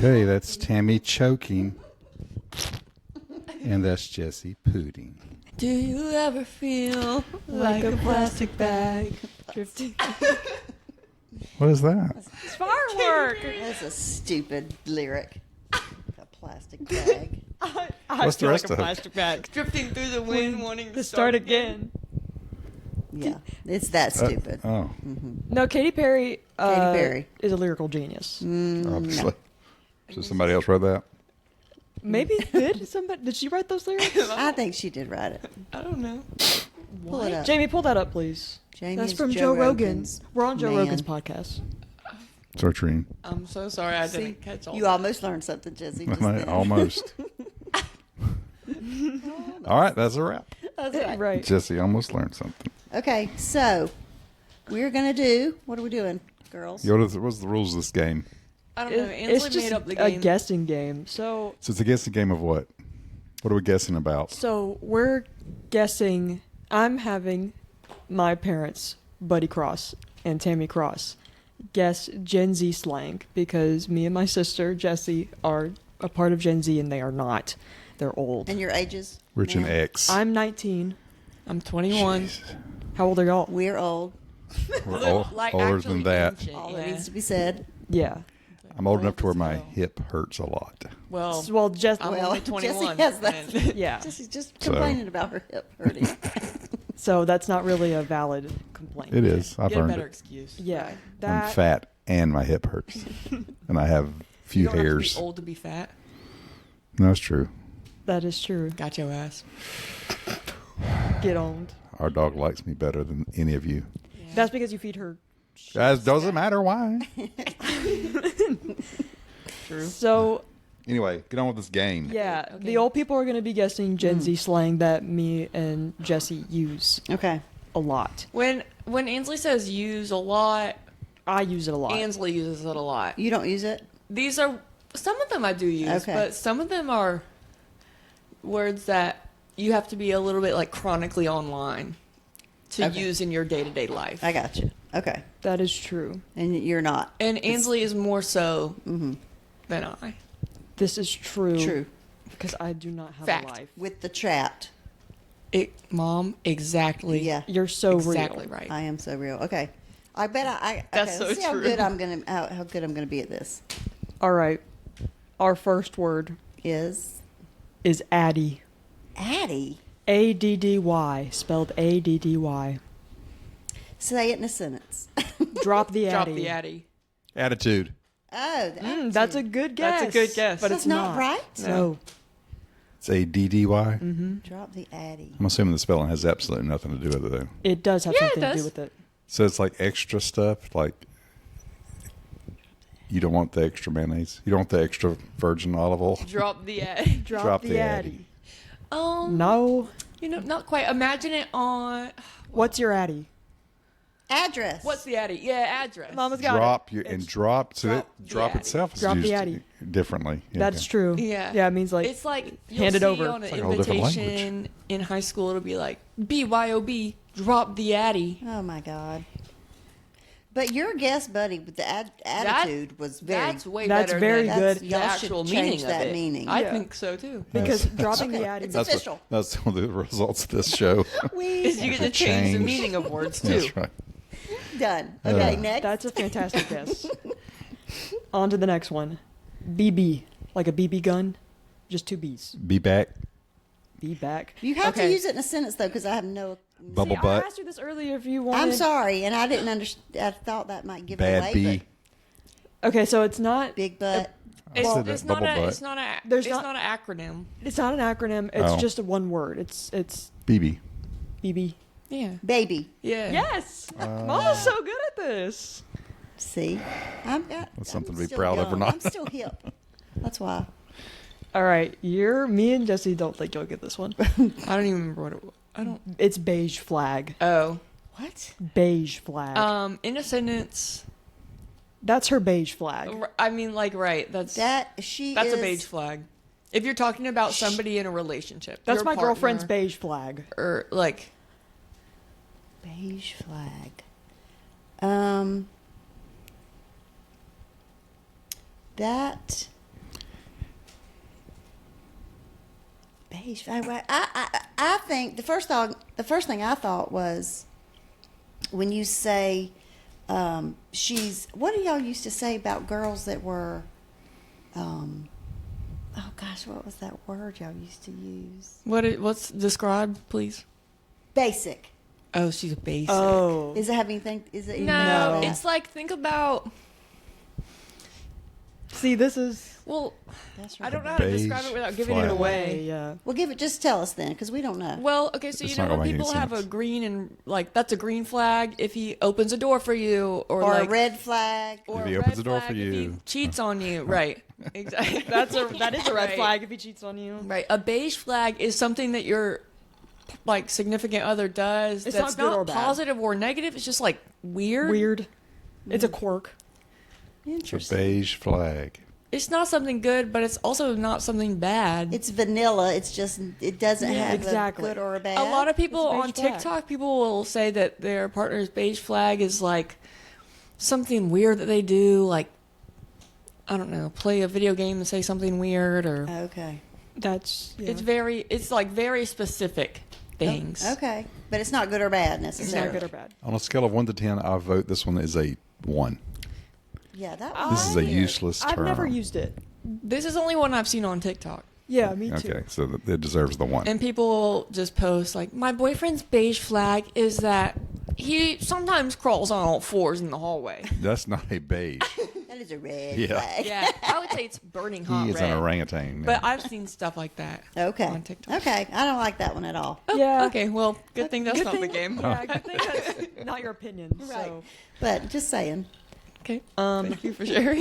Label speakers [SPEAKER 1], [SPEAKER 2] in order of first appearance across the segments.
[SPEAKER 1] Okay, that's Tammy choking. And that's Jesse pooting.
[SPEAKER 2] Do you ever feel like a plastic bag drifting?
[SPEAKER 1] What is that?
[SPEAKER 2] It's firework.
[SPEAKER 3] That's a stupid lyric. A plastic bag.
[SPEAKER 1] What's the rest of it?
[SPEAKER 2] Plastic bag
[SPEAKER 4] Drifting through the wind, wanting
[SPEAKER 2] to start again.
[SPEAKER 3] Yeah, it's that stupid.
[SPEAKER 1] Oh,
[SPEAKER 2] No, Katy Perry.
[SPEAKER 3] Katy Perry.
[SPEAKER 2] Is a lyrical genius.
[SPEAKER 1] obviously. So somebody else wrote that?
[SPEAKER 2] Maybe did she write those lyrics?
[SPEAKER 3] I think she did write it.
[SPEAKER 4] I don't know.
[SPEAKER 3] Pull it up.
[SPEAKER 2] Jamie, pull that up, please.
[SPEAKER 3] Jamie
[SPEAKER 2] That's
[SPEAKER 3] is
[SPEAKER 2] from
[SPEAKER 3] Joe
[SPEAKER 2] Joe Rogan.
[SPEAKER 3] Rogan's
[SPEAKER 2] We're on Joe
[SPEAKER 3] man.
[SPEAKER 2] Rogan's podcast.
[SPEAKER 1] Searching.
[SPEAKER 4] I'm so sorry I
[SPEAKER 3] See,
[SPEAKER 4] didn't catch all
[SPEAKER 3] you
[SPEAKER 4] that.
[SPEAKER 3] almost learned something, Jesse. Just then.
[SPEAKER 1] Almost. All right, that's a wrap.
[SPEAKER 3] That's right.
[SPEAKER 2] Right.
[SPEAKER 1] Jesse almost learned something.
[SPEAKER 3] Okay, so we're gonna do. What are we doing, girls?
[SPEAKER 1] What's the rules of this game?
[SPEAKER 4] I don't know.
[SPEAKER 2] It's
[SPEAKER 4] Ansley
[SPEAKER 2] just
[SPEAKER 4] made up the
[SPEAKER 2] a
[SPEAKER 4] game.
[SPEAKER 2] guessing game. So
[SPEAKER 1] So it's a guessing game of what? What are we guessing about?
[SPEAKER 2] So we're guessing. I'm having my parents, Buddy Cross and Tammy Cross, guess Gen Z slang because me and my sister Jessie are a part of Gen Z and they are not. They're old.
[SPEAKER 3] And your ages?
[SPEAKER 1] Rich and
[SPEAKER 3] ma'am?
[SPEAKER 1] X.
[SPEAKER 2] I'm 19.
[SPEAKER 4] I'm 21.
[SPEAKER 1] Jeez.
[SPEAKER 2] How old are y'all?
[SPEAKER 3] We're old.
[SPEAKER 1] We're older
[SPEAKER 4] actually
[SPEAKER 1] than that.
[SPEAKER 4] ancient,
[SPEAKER 3] All
[SPEAKER 4] yeah.
[SPEAKER 3] that needs to be said.
[SPEAKER 2] Yeah.
[SPEAKER 1] I'm old enough to where
[SPEAKER 4] as
[SPEAKER 1] my
[SPEAKER 4] well.
[SPEAKER 1] hip hurts a lot.
[SPEAKER 4] Well,
[SPEAKER 2] Well, just
[SPEAKER 4] I'm
[SPEAKER 3] Well,
[SPEAKER 4] only
[SPEAKER 3] Jessie
[SPEAKER 4] 21.
[SPEAKER 3] has that.
[SPEAKER 4] and-
[SPEAKER 2] yeah.
[SPEAKER 3] Jesse's just
[SPEAKER 1] So-
[SPEAKER 3] complaining about her hip hurting.
[SPEAKER 2] So that's not really a valid complaint.
[SPEAKER 1] It is. I've
[SPEAKER 4] Get a
[SPEAKER 1] earned
[SPEAKER 4] better
[SPEAKER 1] it.
[SPEAKER 4] excuse.
[SPEAKER 2] Yeah.
[SPEAKER 1] I'm
[SPEAKER 2] That
[SPEAKER 1] fat and my hip hurts. And I have
[SPEAKER 4] You
[SPEAKER 1] few
[SPEAKER 4] don't have to
[SPEAKER 1] hairs.
[SPEAKER 4] be old to be fat.
[SPEAKER 1] No, that's true.
[SPEAKER 2] that is true.
[SPEAKER 4] Got your ass.
[SPEAKER 2] Get owned.
[SPEAKER 1] Our dog likes me better than any of you.
[SPEAKER 2] That's because you feed her.
[SPEAKER 1] That doesn't matter why.
[SPEAKER 4] True.
[SPEAKER 2] So
[SPEAKER 1] Anyway, get on with this game.
[SPEAKER 2] yeah,
[SPEAKER 4] Okay.
[SPEAKER 2] the old people are going to be guessing Gen Z slang that me and Jesse use
[SPEAKER 3] Okay.
[SPEAKER 2] a lot.
[SPEAKER 4] When Ansley says use a lot,
[SPEAKER 2] I use it a lot.
[SPEAKER 4] Ansley uses it a lot.
[SPEAKER 3] You don't use it?
[SPEAKER 4] These are some of them I do use,
[SPEAKER 3] Okay.
[SPEAKER 4] but some of them are words that you have to be a little bit like chronically online to
[SPEAKER 3] Okay.
[SPEAKER 4] use in your day-to-day life.
[SPEAKER 3] I got you. Okay.
[SPEAKER 2] That is true.
[SPEAKER 3] And you're not.
[SPEAKER 4] And Ansley is more so
[SPEAKER 3] Mm-hmm.
[SPEAKER 4] than I.
[SPEAKER 2] This is true.
[SPEAKER 3] True.
[SPEAKER 2] Because I do not have
[SPEAKER 4] Fact.
[SPEAKER 2] a life.
[SPEAKER 3] With the trapped.
[SPEAKER 4] Mom, exactly.
[SPEAKER 3] Yeah.
[SPEAKER 2] You're so
[SPEAKER 4] exactly
[SPEAKER 2] real.
[SPEAKER 4] right.
[SPEAKER 3] I am so real. Okay. I bet okay,
[SPEAKER 4] That's so
[SPEAKER 3] let's see how
[SPEAKER 4] true.
[SPEAKER 3] good I'm gonna how good I'm gonna be at this.
[SPEAKER 2] All right. Our first word
[SPEAKER 3] Is
[SPEAKER 2] is Addy.
[SPEAKER 3] Addie.
[SPEAKER 2] ADDY. Spelled ADDY.
[SPEAKER 3] Say it in a sentence.
[SPEAKER 2] Drop the
[SPEAKER 4] Drop
[SPEAKER 2] Addy.
[SPEAKER 4] the Addy.
[SPEAKER 1] Attitude.
[SPEAKER 3] Oh,
[SPEAKER 2] That's a good guess.
[SPEAKER 4] That's a good guess.
[SPEAKER 2] But
[SPEAKER 3] That's
[SPEAKER 2] it's
[SPEAKER 3] not right?
[SPEAKER 2] No.
[SPEAKER 1] It's ADDY.
[SPEAKER 3] Drop the Addy.
[SPEAKER 1] I'm assuming the spelling has absolutely nothing to do with it, though.
[SPEAKER 2] It does have
[SPEAKER 4] Yeah, it
[SPEAKER 2] something to do
[SPEAKER 4] does.
[SPEAKER 2] with it.
[SPEAKER 1] So it's like extra stuff. Like, you don't want the extra mayonnaise. You don't want the extra virgin olive oil.
[SPEAKER 4] Drop the Addy.
[SPEAKER 1] Drop the Addy.
[SPEAKER 2] No.
[SPEAKER 4] You know, not quite. Imagine it on.
[SPEAKER 2] What's your Addy?
[SPEAKER 3] Address.
[SPEAKER 4] What's the Addy? Yeah, address.
[SPEAKER 2] Mama's got
[SPEAKER 1] Drop
[SPEAKER 2] it.
[SPEAKER 1] your and
[SPEAKER 2] It's-
[SPEAKER 1] drop. So
[SPEAKER 4] drop
[SPEAKER 1] that drop
[SPEAKER 4] the
[SPEAKER 1] itself is
[SPEAKER 2] Drop the
[SPEAKER 1] used
[SPEAKER 2] Addy.
[SPEAKER 1] differently. Yeah,
[SPEAKER 2] That's
[SPEAKER 1] okay.
[SPEAKER 2] true.
[SPEAKER 4] Yeah.
[SPEAKER 2] Yeah, it means like
[SPEAKER 4] it's like you'll
[SPEAKER 2] hand it
[SPEAKER 4] see
[SPEAKER 2] over.
[SPEAKER 4] on an
[SPEAKER 1] It's like a whole different
[SPEAKER 4] invitation in high school. It'll be like BYOB. Drop the Addy.
[SPEAKER 3] Oh my God. But your guess, buddy, with the attitude was very.
[SPEAKER 4] That's way
[SPEAKER 2] That's
[SPEAKER 4] better
[SPEAKER 2] very
[SPEAKER 4] than
[SPEAKER 2] good.
[SPEAKER 4] the
[SPEAKER 3] Y'all should
[SPEAKER 4] actual
[SPEAKER 3] change
[SPEAKER 4] meaning
[SPEAKER 3] that
[SPEAKER 4] of it.
[SPEAKER 3] meaning.
[SPEAKER 4] I
[SPEAKER 2] Yeah.
[SPEAKER 4] think so too.
[SPEAKER 2] because dropping the
[SPEAKER 3] Okay,
[SPEAKER 2] Addy.
[SPEAKER 3] it's
[SPEAKER 1] That's
[SPEAKER 3] official.
[SPEAKER 1] That's one of the results of this show.
[SPEAKER 4] Is you get to change the
[SPEAKER 1] Change.
[SPEAKER 4] meaning of words too.
[SPEAKER 1] That's right.
[SPEAKER 3] Done. Okay,
[SPEAKER 1] Uh.
[SPEAKER 3] next.
[SPEAKER 2] That's a fantastic guess. On to the next one. BB. Like a BB gun. Just two B's.
[SPEAKER 1] Be back.
[SPEAKER 2] Be back.
[SPEAKER 3] You have to
[SPEAKER 4] Okay.
[SPEAKER 3] use it in a sentence though, because I have no.
[SPEAKER 1] Bubble
[SPEAKER 2] See, I
[SPEAKER 1] butt.
[SPEAKER 2] asked you this earlier if you wanted.
[SPEAKER 3] I'm sorry, and I didn't understand. I thought that might give it
[SPEAKER 1] Bad
[SPEAKER 3] away.
[SPEAKER 1] B.
[SPEAKER 2] Okay, so it's not.
[SPEAKER 3] But big butt.
[SPEAKER 4] It's,
[SPEAKER 1] said that,
[SPEAKER 4] it's not
[SPEAKER 1] bubble
[SPEAKER 4] a.
[SPEAKER 1] butt.
[SPEAKER 4] It's not a.
[SPEAKER 2] There's
[SPEAKER 4] it's
[SPEAKER 2] not-
[SPEAKER 4] not an acronym.
[SPEAKER 2] It's not an acronym. It's
[SPEAKER 1] Oh.
[SPEAKER 2] just a one word. It's
[SPEAKER 1] BB.
[SPEAKER 2] BB.
[SPEAKER 4] Yeah.
[SPEAKER 3] Baby.
[SPEAKER 4] Yeah.
[SPEAKER 2] Yes. Mama's so good at this.
[SPEAKER 3] See,
[SPEAKER 1] That's something to be
[SPEAKER 3] still
[SPEAKER 1] proud of or
[SPEAKER 3] young.
[SPEAKER 1] not.
[SPEAKER 3] I'm still hip. That's why.
[SPEAKER 2] All right, me and Jesse don't think you'll get this one.
[SPEAKER 4] I don't even remember what it was. I don't.
[SPEAKER 2] It's beige flag.
[SPEAKER 4] Oh.
[SPEAKER 3] What?
[SPEAKER 2] Beige flag.
[SPEAKER 4] In a sentence.
[SPEAKER 2] That's her beige flag.
[SPEAKER 4] I mean, like, right. That's
[SPEAKER 3] That's
[SPEAKER 4] a beige flag. If you're talking about somebody in a relationship,
[SPEAKER 2] That's
[SPEAKER 4] your
[SPEAKER 2] my girlfriend's
[SPEAKER 4] partner,
[SPEAKER 2] beige flag.
[SPEAKER 4] Or like,
[SPEAKER 3] beige flag. That Beige. I think the first thing I thought was when you say she's. What do y'all used to say about girls that were? Oh gosh, what was that word y'all used to use?
[SPEAKER 4] What's described, please?
[SPEAKER 3] Basic.
[SPEAKER 4] Oh, she's basic.
[SPEAKER 2] Oh.
[SPEAKER 3] Is it having think? Is it?
[SPEAKER 4] No,
[SPEAKER 2] No.
[SPEAKER 4] it's like think about.
[SPEAKER 2] See, this is
[SPEAKER 4] Well,
[SPEAKER 3] That's right.
[SPEAKER 4] I don't know how to describe
[SPEAKER 1] Beige
[SPEAKER 4] it without giving
[SPEAKER 1] flag.
[SPEAKER 4] it
[SPEAKER 2] way.
[SPEAKER 4] away.
[SPEAKER 2] Yeah.
[SPEAKER 3] Well, just tell us then, because we don't know.
[SPEAKER 4] Well, okay, so
[SPEAKER 1] It's
[SPEAKER 4] you
[SPEAKER 1] not
[SPEAKER 4] know
[SPEAKER 1] gonna
[SPEAKER 4] when
[SPEAKER 1] make any
[SPEAKER 4] people have a
[SPEAKER 1] sense.
[SPEAKER 4] green and like that's a green flag if he opens a door for you, or,
[SPEAKER 3] or
[SPEAKER 4] like
[SPEAKER 3] a red flag.
[SPEAKER 4] or
[SPEAKER 1] If
[SPEAKER 4] a
[SPEAKER 1] he
[SPEAKER 4] red
[SPEAKER 1] opens the door
[SPEAKER 4] flag
[SPEAKER 1] for
[SPEAKER 4] if he
[SPEAKER 1] you.
[SPEAKER 4] cheats on you, right? Exactly.
[SPEAKER 2] that is a red
[SPEAKER 4] Right.
[SPEAKER 2] flag if he cheats on you.
[SPEAKER 4] Right. A beige flag is something that your like significant other does.
[SPEAKER 2] It's
[SPEAKER 4] that's
[SPEAKER 2] not good or bad.
[SPEAKER 4] positive or negative. It's just like weird.
[SPEAKER 2] Weird. It's a quirk.
[SPEAKER 1] It's a
[SPEAKER 3] Interesting.
[SPEAKER 1] beige flag.
[SPEAKER 4] It's not something good, but it's also not something bad.
[SPEAKER 3] It's vanilla. It's just it doesn't
[SPEAKER 2] Yeah,
[SPEAKER 3] have
[SPEAKER 2] exactly.
[SPEAKER 3] a good or a bad.
[SPEAKER 4] A lot of people
[SPEAKER 2] It's a
[SPEAKER 4] on
[SPEAKER 2] beige flag.
[SPEAKER 4] TikTok, people will say that their partner's beige flag is like something weird that they do, like I don't know, play a video game and say something weird, or
[SPEAKER 3] Okay.
[SPEAKER 2] That's
[SPEAKER 4] it's like very specific things.
[SPEAKER 3] Okay, but it's not good or bad
[SPEAKER 2] it's
[SPEAKER 3] necessarily.
[SPEAKER 2] not good or bad.
[SPEAKER 1] On a scale of 1 to 10, I vote this one is a 1.
[SPEAKER 3] Yeah, that
[SPEAKER 2] This
[SPEAKER 3] was
[SPEAKER 1] This is a
[SPEAKER 3] weird.
[SPEAKER 1] useless term.
[SPEAKER 2] I've never used it.
[SPEAKER 4] This is only one I've seen on TikTok.
[SPEAKER 2] Yeah, me too.
[SPEAKER 1] Okay, so it deserves the 1.
[SPEAKER 4] And people just post like, my boyfriend's beige flag is that he sometimes crawls on all fours in the hallway.
[SPEAKER 1] That's not a beige.
[SPEAKER 3] That is a red
[SPEAKER 1] Yeah.
[SPEAKER 3] flag.
[SPEAKER 4] Yeah, I would say it's burning hot
[SPEAKER 1] He is
[SPEAKER 4] red.
[SPEAKER 1] an orangutan.
[SPEAKER 4] But
[SPEAKER 1] man.
[SPEAKER 4] I've seen stuff like that.
[SPEAKER 3] Okay.
[SPEAKER 4] On TikTok.
[SPEAKER 3] Okay, I don't like that one at all.
[SPEAKER 4] Oh,
[SPEAKER 2] Yeah.
[SPEAKER 4] Okay. Well, good thing that's
[SPEAKER 2] Good
[SPEAKER 4] not
[SPEAKER 2] thing-
[SPEAKER 4] the game.
[SPEAKER 2] Yeah, good thing that's not your opinion.
[SPEAKER 3] Right.
[SPEAKER 2] So,
[SPEAKER 3] But just saying.
[SPEAKER 4] Okay.
[SPEAKER 2] um,
[SPEAKER 4] Thank you for sharing.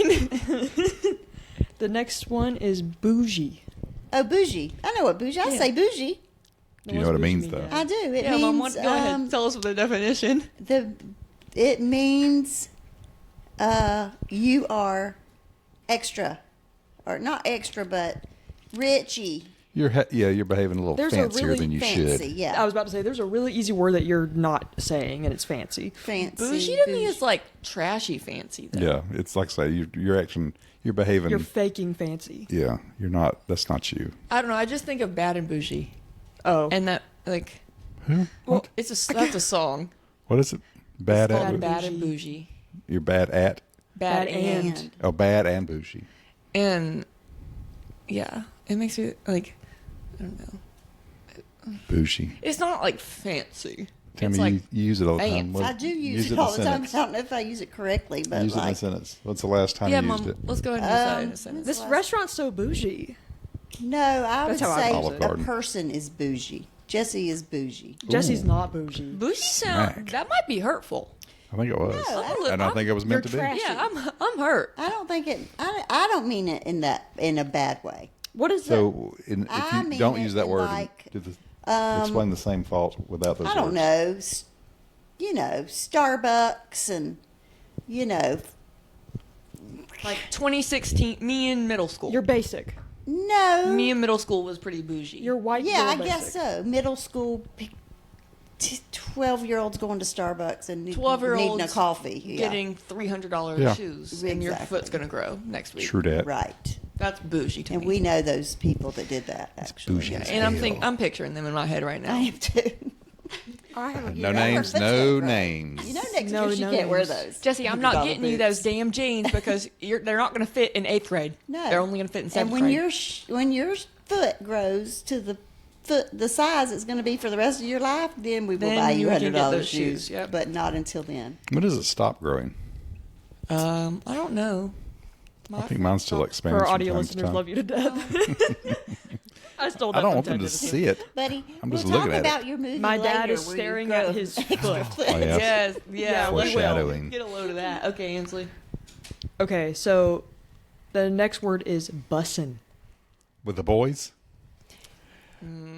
[SPEAKER 2] the next one is bougie.
[SPEAKER 3] Oh, bougie. I know what bougie. I
[SPEAKER 4] Yeah.
[SPEAKER 3] say bougie.
[SPEAKER 1] Do you know what it means, though?
[SPEAKER 3] I do. It
[SPEAKER 4] yeah,
[SPEAKER 3] means
[SPEAKER 4] Mom, go ahead. Tell us the definition.
[SPEAKER 3] It means you are extra, or not extra, but richy,
[SPEAKER 1] You're you're behaving a little
[SPEAKER 2] There's a
[SPEAKER 1] fancier
[SPEAKER 2] really
[SPEAKER 1] than you
[SPEAKER 3] fancy.
[SPEAKER 1] should.
[SPEAKER 3] Yeah,
[SPEAKER 2] I was about to say, there's a really easy word that you're not saying, and it's fancy.
[SPEAKER 3] fancy.
[SPEAKER 4] Bougie to me is like trashy fancy. Though.
[SPEAKER 1] Yeah, it's like say you're behaving.
[SPEAKER 2] You're faking fancy.
[SPEAKER 1] Yeah, you're not. That's not you.
[SPEAKER 4] I don't know. I just think of bad and bougie,
[SPEAKER 2] Oh.
[SPEAKER 4] and that like
[SPEAKER 1] Who? What?
[SPEAKER 4] it's that's a song.
[SPEAKER 1] What is it? Bad
[SPEAKER 4] It's
[SPEAKER 1] at.
[SPEAKER 4] called bad and bougie.
[SPEAKER 1] You're bad at.
[SPEAKER 4] Bad,
[SPEAKER 2] Bad
[SPEAKER 4] and.
[SPEAKER 3] And
[SPEAKER 1] Oh, bad and bougie.
[SPEAKER 4] And yeah, it makes me like I don't know.
[SPEAKER 1] Bougie.
[SPEAKER 4] It's not like fancy.
[SPEAKER 1] Tell
[SPEAKER 4] it's
[SPEAKER 1] me
[SPEAKER 4] like
[SPEAKER 1] you use it all the time.
[SPEAKER 4] fancy.
[SPEAKER 3] I do use
[SPEAKER 1] it
[SPEAKER 3] it
[SPEAKER 1] in
[SPEAKER 3] all
[SPEAKER 1] a
[SPEAKER 3] the time.
[SPEAKER 1] sentence.
[SPEAKER 3] I don't know if I use it correctly, but
[SPEAKER 1] Use it in a
[SPEAKER 3] like,
[SPEAKER 1] sentence. What's the last time
[SPEAKER 4] yeah,
[SPEAKER 1] you
[SPEAKER 4] Mom.
[SPEAKER 1] used it?
[SPEAKER 4] Let's go ahead and decide in a
[SPEAKER 3] Um,
[SPEAKER 4] sentence.
[SPEAKER 2] This restaurant's so bougie.
[SPEAKER 3] no, I would
[SPEAKER 2] That's how I
[SPEAKER 3] say
[SPEAKER 1] Olive
[SPEAKER 3] a
[SPEAKER 1] Garden.
[SPEAKER 3] person is bougie. Jesse is bougie.
[SPEAKER 2] Jesse's
[SPEAKER 1] Ooh.
[SPEAKER 2] not bougie.
[SPEAKER 4] Bougie sound
[SPEAKER 1] Smack.
[SPEAKER 4] that might be hurtful.
[SPEAKER 1] I think it was.
[SPEAKER 3] No,
[SPEAKER 4] I'm a little-
[SPEAKER 1] And I think it was meant to
[SPEAKER 2] you're
[SPEAKER 1] be.
[SPEAKER 2] trash.
[SPEAKER 4] Yeah, I'm hurt.
[SPEAKER 3] I don't think it. I don't mean it in a bad way.
[SPEAKER 2] What is
[SPEAKER 1] So, if
[SPEAKER 3] I
[SPEAKER 1] you
[SPEAKER 3] mean
[SPEAKER 1] don't
[SPEAKER 3] it
[SPEAKER 1] use that
[SPEAKER 3] in
[SPEAKER 1] word,
[SPEAKER 3] like,
[SPEAKER 1] explain the same fault without those
[SPEAKER 3] I don't
[SPEAKER 1] words.
[SPEAKER 3] know. You know, Starbucks and you know,
[SPEAKER 4] Like 2016, me in middle school.
[SPEAKER 2] You're basic.
[SPEAKER 3] no.
[SPEAKER 4] me in middle school was pretty bougie.
[SPEAKER 2] You're white.
[SPEAKER 3] Yeah, I
[SPEAKER 2] girl
[SPEAKER 3] guess
[SPEAKER 2] basic.
[SPEAKER 3] so. Middle school, 12-year-olds going to Starbucks and
[SPEAKER 4] 12-year-olds
[SPEAKER 3] needing a coffee. Yeah.
[SPEAKER 4] getting $300
[SPEAKER 1] Yeah.
[SPEAKER 4] shoes, and your
[SPEAKER 3] Exactly.
[SPEAKER 4] foot's gonna grow next week.
[SPEAKER 1] True that.
[SPEAKER 3] Right.
[SPEAKER 4] That's bougie to
[SPEAKER 3] And
[SPEAKER 4] me.
[SPEAKER 3] we know those people that did that, actually.
[SPEAKER 1] bougie.
[SPEAKER 4] Yeah,
[SPEAKER 1] as
[SPEAKER 4] and
[SPEAKER 1] hell.
[SPEAKER 4] I'm picturing them in my head right now.
[SPEAKER 3] I am too.
[SPEAKER 2] I haven't.
[SPEAKER 1] No
[SPEAKER 3] You know
[SPEAKER 1] names,
[SPEAKER 3] her
[SPEAKER 1] no
[SPEAKER 3] foot's right.
[SPEAKER 1] names.
[SPEAKER 3] You know next
[SPEAKER 2] No,
[SPEAKER 3] year she
[SPEAKER 2] no
[SPEAKER 3] can't wear
[SPEAKER 2] names.
[SPEAKER 3] those.
[SPEAKER 4] Jesse, I'm not
[SPEAKER 3] $100
[SPEAKER 4] getting you
[SPEAKER 3] boots.
[SPEAKER 4] those damn jeans because they're not going to fit in 8th grade.
[SPEAKER 3] No.
[SPEAKER 4] They're only going to fit in 7th
[SPEAKER 3] And when
[SPEAKER 4] grade.
[SPEAKER 3] when your foot grows to the size it's going to be for the rest of your life, then we will
[SPEAKER 4] Then
[SPEAKER 3] buy you
[SPEAKER 4] you can get
[SPEAKER 3] $100
[SPEAKER 4] those
[SPEAKER 3] shoes.
[SPEAKER 4] shoes, yep.
[SPEAKER 3] But not until then.
[SPEAKER 1] When does it stop growing?
[SPEAKER 4] I don't know.
[SPEAKER 1] I think mine still expands.
[SPEAKER 2] For our
[SPEAKER 1] from
[SPEAKER 2] audio
[SPEAKER 1] time to
[SPEAKER 2] listeners,
[SPEAKER 1] time.
[SPEAKER 2] love you to death. I stole that.
[SPEAKER 1] I don't
[SPEAKER 2] from
[SPEAKER 1] want them
[SPEAKER 2] Ted
[SPEAKER 1] to
[SPEAKER 2] Davidson.
[SPEAKER 1] see it.
[SPEAKER 3] Buddy,
[SPEAKER 1] I'm
[SPEAKER 3] we'll
[SPEAKER 1] just
[SPEAKER 3] talk
[SPEAKER 1] looking at it.
[SPEAKER 3] about your movie
[SPEAKER 2] My dad
[SPEAKER 3] later
[SPEAKER 2] is
[SPEAKER 3] where you
[SPEAKER 2] staring
[SPEAKER 3] grow
[SPEAKER 2] at his
[SPEAKER 3] extra
[SPEAKER 2] foot.
[SPEAKER 3] foot.
[SPEAKER 1] Oh, yeah.
[SPEAKER 4] Yes, yeah. we will.
[SPEAKER 1] Foreshadowing.
[SPEAKER 4] Get a load of that. Okay, Ainsley.
[SPEAKER 2] Okay, so the next word is bussin'.
[SPEAKER 1] With the boys?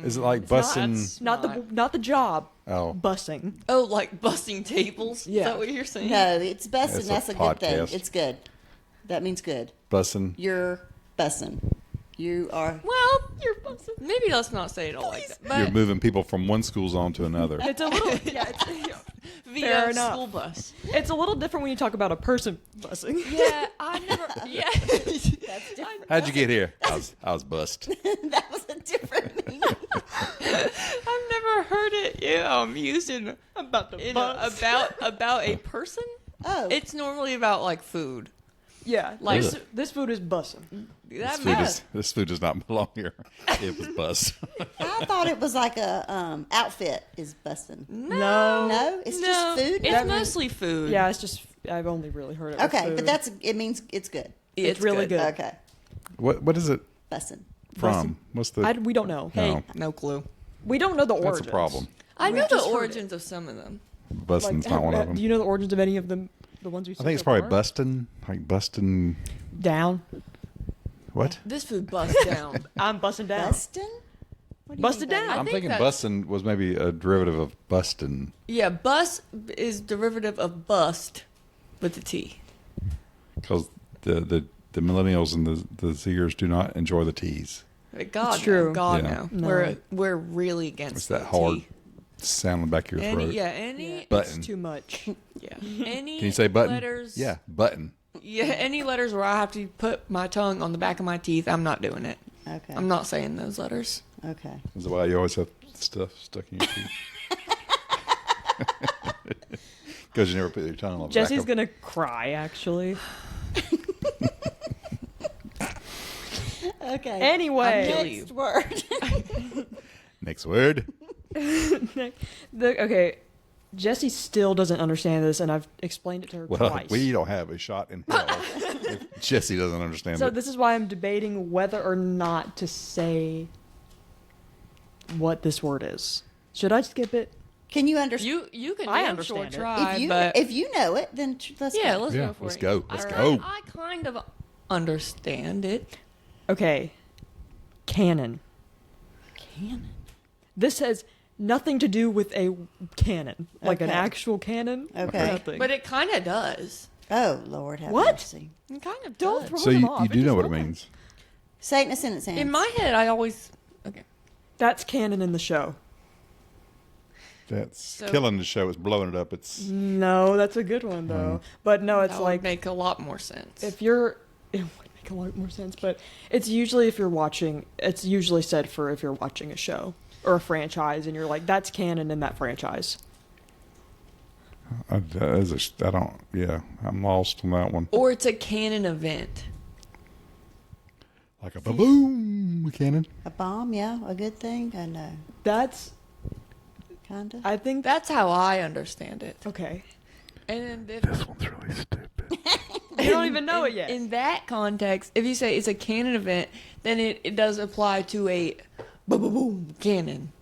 [SPEAKER 1] Is it like
[SPEAKER 2] It's not-
[SPEAKER 1] bussing?
[SPEAKER 4] that's-
[SPEAKER 2] Not the job.
[SPEAKER 1] Oh,
[SPEAKER 2] Bussing.
[SPEAKER 4] Oh, like busting tables?
[SPEAKER 2] Yeah.
[SPEAKER 4] Is that what you're saying?
[SPEAKER 3] No, it's bussing.
[SPEAKER 1] It's a
[SPEAKER 3] That's a good thing.
[SPEAKER 1] podcast.
[SPEAKER 3] It's good. That means good.
[SPEAKER 1] bussing.
[SPEAKER 3] You're bussing. You are.
[SPEAKER 4] Well, maybe let's not say it all like that.
[SPEAKER 1] You're
[SPEAKER 4] But
[SPEAKER 1] moving people from one school zone to another.
[SPEAKER 2] It's a little, yeah, it's,
[SPEAKER 4] via
[SPEAKER 2] fair enough.
[SPEAKER 4] school bus.
[SPEAKER 2] it's a little different when you talk about a person busing.
[SPEAKER 4] Yeah, I never. Yeah,
[SPEAKER 1] How'd you get here? I was bust.
[SPEAKER 3] That was a different meaning.
[SPEAKER 4] I've never heard it. Yeah, used in
[SPEAKER 2] About the
[SPEAKER 4] in
[SPEAKER 2] bus.
[SPEAKER 4] about a person.
[SPEAKER 3] Oh.
[SPEAKER 4] It's normally about like food.
[SPEAKER 2] Yeah,
[SPEAKER 4] Like-
[SPEAKER 2] this food is bussing.
[SPEAKER 4] That
[SPEAKER 1] This food does not belong here. It was bust.
[SPEAKER 3] I thought it was like a outfit is busting.
[SPEAKER 2] No.
[SPEAKER 3] No, it's just food.
[SPEAKER 4] It's
[SPEAKER 2] That-
[SPEAKER 4] mostly food.
[SPEAKER 2] Yeah, it's just I've only really heard it. with
[SPEAKER 3] Okay,
[SPEAKER 2] food.
[SPEAKER 3] but it means it's good.
[SPEAKER 2] it's really good.
[SPEAKER 3] Okay,
[SPEAKER 1] What is it
[SPEAKER 3] busting.
[SPEAKER 1] from? What's the?
[SPEAKER 2] We don't know.
[SPEAKER 4] Hey,
[SPEAKER 1] No.
[SPEAKER 4] no clue.
[SPEAKER 2] We don't know the
[SPEAKER 1] That's
[SPEAKER 2] origins.
[SPEAKER 1] a problem.
[SPEAKER 4] I know the
[SPEAKER 2] just heard
[SPEAKER 4] origins of some of them.
[SPEAKER 1] Busting's not one of them.
[SPEAKER 2] Do you know the origins of any of them? The ones we.
[SPEAKER 1] I think it's probably busting. Like busting.
[SPEAKER 2] down.
[SPEAKER 1] What?
[SPEAKER 4] This food busts down.
[SPEAKER 2] I'm busting down.
[SPEAKER 3] Busting? What do you
[SPEAKER 2] Busted
[SPEAKER 3] mean by
[SPEAKER 2] down.
[SPEAKER 3] that?
[SPEAKER 1] I'm
[SPEAKER 4] think
[SPEAKER 1] thinking
[SPEAKER 4] that's-
[SPEAKER 1] busting was maybe a derivative of busting.
[SPEAKER 4] Yeah, bus is derivative of bust with the T.
[SPEAKER 1] Because the millennials and the Zers do not enjoy the T's.
[SPEAKER 4] God,
[SPEAKER 2] true.
[SPEAKER 4] no. God,
[SPEAKER 1] Yeah.
[SPEAKER 4] no.
[SPEAKER 2] No.
[SPEAKER 4] We're really against
[SPEAKER 1] It's that
[SPEAKER 4] the
[SPEAKER 1] hard
[SPEAKER 4] T.
[SPEAKER 1] sound in the back of your throat.
[SPEAKER 4] Any
[SPEAKER 1] Button.
[SPEAKER 2] It's too much.
[SPEAKER 4] yeah, any
[SPEAKER 1] Can you say button?
[SPEAKER 4] letters?
[SPEAKER 1] Yeah, button.
[SPEAKER 4] Yeah, any letters where I have to put my tongue on the back of my teeth, I'm not doing it.
[SPEAKER 3] Okay.
[SPEAKER 4] I'm not saying those letters.
[SPEAKER 3] Okay.
[SPEAKER 1] Is that why you always have stuff stuck in your teeth? Because you never put your tongue on the
[SPEAKER 2] Jesse's
[SPEAKER 1] back of
[SPEAKER 2] gonna cry. Actually.
[SPEAKER 3] Okay.
[SPEAKER 2] Anyway,
[SPEAKER 4] kill you.
[SPEAKER 3] Next word.
[SPEAKER 1] Next word.
[SPEAKER 2] okay. Jesse still doesn't understand this, and I've explained it to her
[SPEAKER 1] Well,
[SPEAKER 2] twice.
[SPEAKER 1] we don't have a shot in hell if Jesse doesn't understand
[SPEAKER 2] So
[SPEAKER 1] it.
[SPEAKER 2] this is why I'm debating whether or not to say what this word is. Should I skip it?
[SPEAKER 3] Can you understand?
[SPEAKER 4] You can
[SPEAKER 2] I
[SPEAKER 4] damn
[SPEAKER 2] understand
[SPEAKER 4] sure
[SPEAKER 2] it.
[SPEAKER 4] try,
[SPEAKER 3] If you
[SPEAKER 4] but
[SPEAKER 3] if you know it, then let's
[SPEAKER 4] yeah,
[SPEAKER 3] go.
[SPEAKER 4] let's
[SPEAKER 1] Yeah,
[SPEAKER 4] go for
[SPEAKER 1] let's
[SPEAKER 4] it.
[SPEAKER 1] go. Let's
[SPEAKER 4] I
[SPEAKER 1] go.
[SPEAKER 4] I kind of understand it.
[SPEAKER 2] Okay. Canon.
[SPEAKER 3] Canon.
[SPEAKER 2] This has nothing to do with a cannon, like an
[SPEAKER 3] Okay.
[SPEAKER 2] actual cannon.
[SPEAKER 3] Okay.
[SPEAKER 2] Nothing.
[SPEAKER 4] But it kind of does.
[SPEAKER 3] Oh Lord, have
[SPEAKER 2] What?
[SPEAKER 3] mercy.
[SPEAKER 4] It kind of
[SPEAKER 2] Don't
[SPEAKER 4] does.
[SPEAKER 2] throw
[SPEAKER 1] So
[SPEAKER 2] them
[SPEAKER 1] you,
[SPEAKER 2] off.
[SPEAKER 1] you
[SPEAKER 2] It
[SPEAKER 1] do
[SPEAKER 2] just
[SPEAKER 1] know what it
[SPEAKER 2] rhymes.
[SPEAKER 1] means.
[SPEAKER 3] Say it in a sentence.
[SPEAKER 4] In my head, I always okay.
[SPEAKER 2] That's canon in the show.
[SPEAKER 1] That's
[SPEAKER 4] So-
[SPEAKER 1] killing the show. It's blowing it up. It's
[SPEAKER 2] No, that's a good one though. But no, it's
[SPEAKER 4] That would
[SPEAKER 2] like
[SPEAKER 4] make a lot more sense.
[SPEAKER 2] if you're it would make a lot more sense, but it's usually if you're watching it's usually said for if you're watching a show or a franchise and you're like that's canon in that franchise.
[SPEAKER 1] I don't. Yeah, I'm lost on that one.
[SPEAKER 4] or it's a canon event.
[SPEAKER 1] Like a boom cannon.
[SPEAKER 3] A bomb, yeah, a good thing. I know,
[SPEAKER 2] That's
[SPEAKER 3] kinda.
[SPEAKER 2] I think
[SPEAKER 4] That's how I understand it.
[SPEAKER 2] okay.
[SPEAKER 4] And if,
[SPEAKER 1] This one's really stupid.
[SPEAKER 2] You don't even know
[SPEAKER 4] in,
[SPEAKER 2] it yet.
[SPEAKER 4] In that context, if you say it's a canon event, then it does apply to a boom boom boom canon.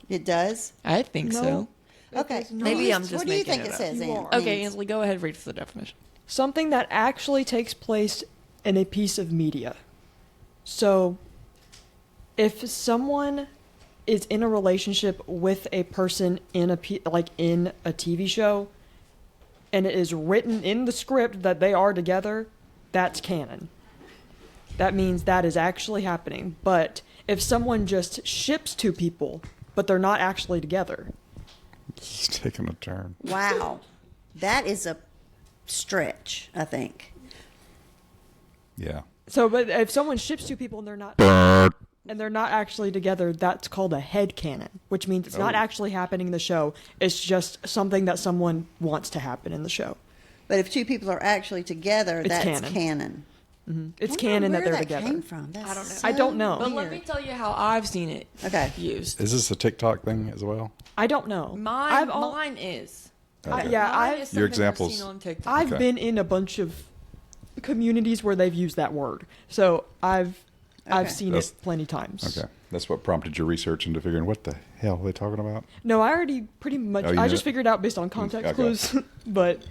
[SPEAKER 3] It does.
[SPEAKER 4] I think
[SPEAKER 2] No.
[SPEAKER 4] so.
[SPEAKER 3] Okay.
[SPEAKER 4] Maybe I'm just
[SPEAKER 3] What do you
[SPEAKER 4] making
[SPEAKER 3] think
[SPEAKER 4] it
[SPEAKER 3] it
[SPEAKER 4] up.
[SPEAKER 3] says?
[SPEAKER 2] You
[SPEAKER 3] Ann?
[SPEAKER 2] are.
[SPEAKER 4] Okay,
[SPEAKER 3] Means?
[SPEAKER 4] Ansley, go ahead read for the definition.
[SPEAKER 2] Something that actually takes place in a piece of media. So, if someone is in a relationship with a person in in a TV show, and it is written in the script that they are together, that's canon. That means that is actually happening. But if someone just ships two people, but they're not actually together,
[SPEAKER 1] It's taking a turn.
[SPEAKER 3] Wow, that is a stretch. I think.
[SPEAKER 1] Yeah.
[SPEAKER 2] so but if someone ships two people and they're not actually together, that's called a head canon, which means it's not
[SPEAKER 1] Oh.
[SPEAKER 2] actually happening in the show. It's just something that someone wants to happen in the show.
[SPEAKER 3] But if two people are actually together,
[SPEAKER 2] It's
[SPEAKER 3] that's
[SPEAKER 2] canon.
[SPEAKER 3] canon.
[SPEAKER 2] It's
[SPEAKER 3] Wonder
[SPEAKER 2] canon that
[SPEAKER 3] where
[SPEAKER 2] they're
[SPEAKER 3] that
[SPEAKER 2] together.
[SPEAKER 3] Came from. That's
[SPEAKER 4] I don't know.
[SPEAKER 3] so
[SPEAKER 2] I don't know.
[SPEAKER 4] But
[SPEAKER 3] weird.
[SPEAKER 4] let me tell you how I've seen it
[SPEAKER 3] Okay.
[SPEAKER 4] used.
[SPEAKER 1] Is this a TikTok thing as well?
[SPEAKER 2] I don't know.
[SPEAKER 4] Mine
[SPEAKER 2] I've al-
[SPEAKER 4] mine is.
[SPEAKER 2] I-
[SPEAKER 1] Okay.
[SPEAKER 2] yeah,
[SPEAKER 4] Mine
[SPEAKER 2] I-
[SPEAKER 4] is
[SPEAKER 1] Your
[SPEAKER 4] something I've
[SPEAKER 1] examples-
[SPEAKER 4] seen on TikTok.
[SPEAKER 2] I've
[SPEAKER 1] Okay.
[SPEAKER 2] been in a bunch of communities where they've used that word, so I've
[SPEAKER 3] Okay.
[SPEAKER 2] seen
[SPEAKER 1] That's-
[SPEAKER 2] it plenty times.
[SPEAKER 1] Okay. That's what prompted your research into figuring what the hell are they talking about?
[SPEAKER 2] No, I already pretty much.
[SPEAKER 1] Oh, you
[SPEAKER 2] I
[SPEAKER 1] know-
[SPEAKER 2] just figured out based on context
[SPEAKER 1] Okay.
[SPEAKER 2] clues, but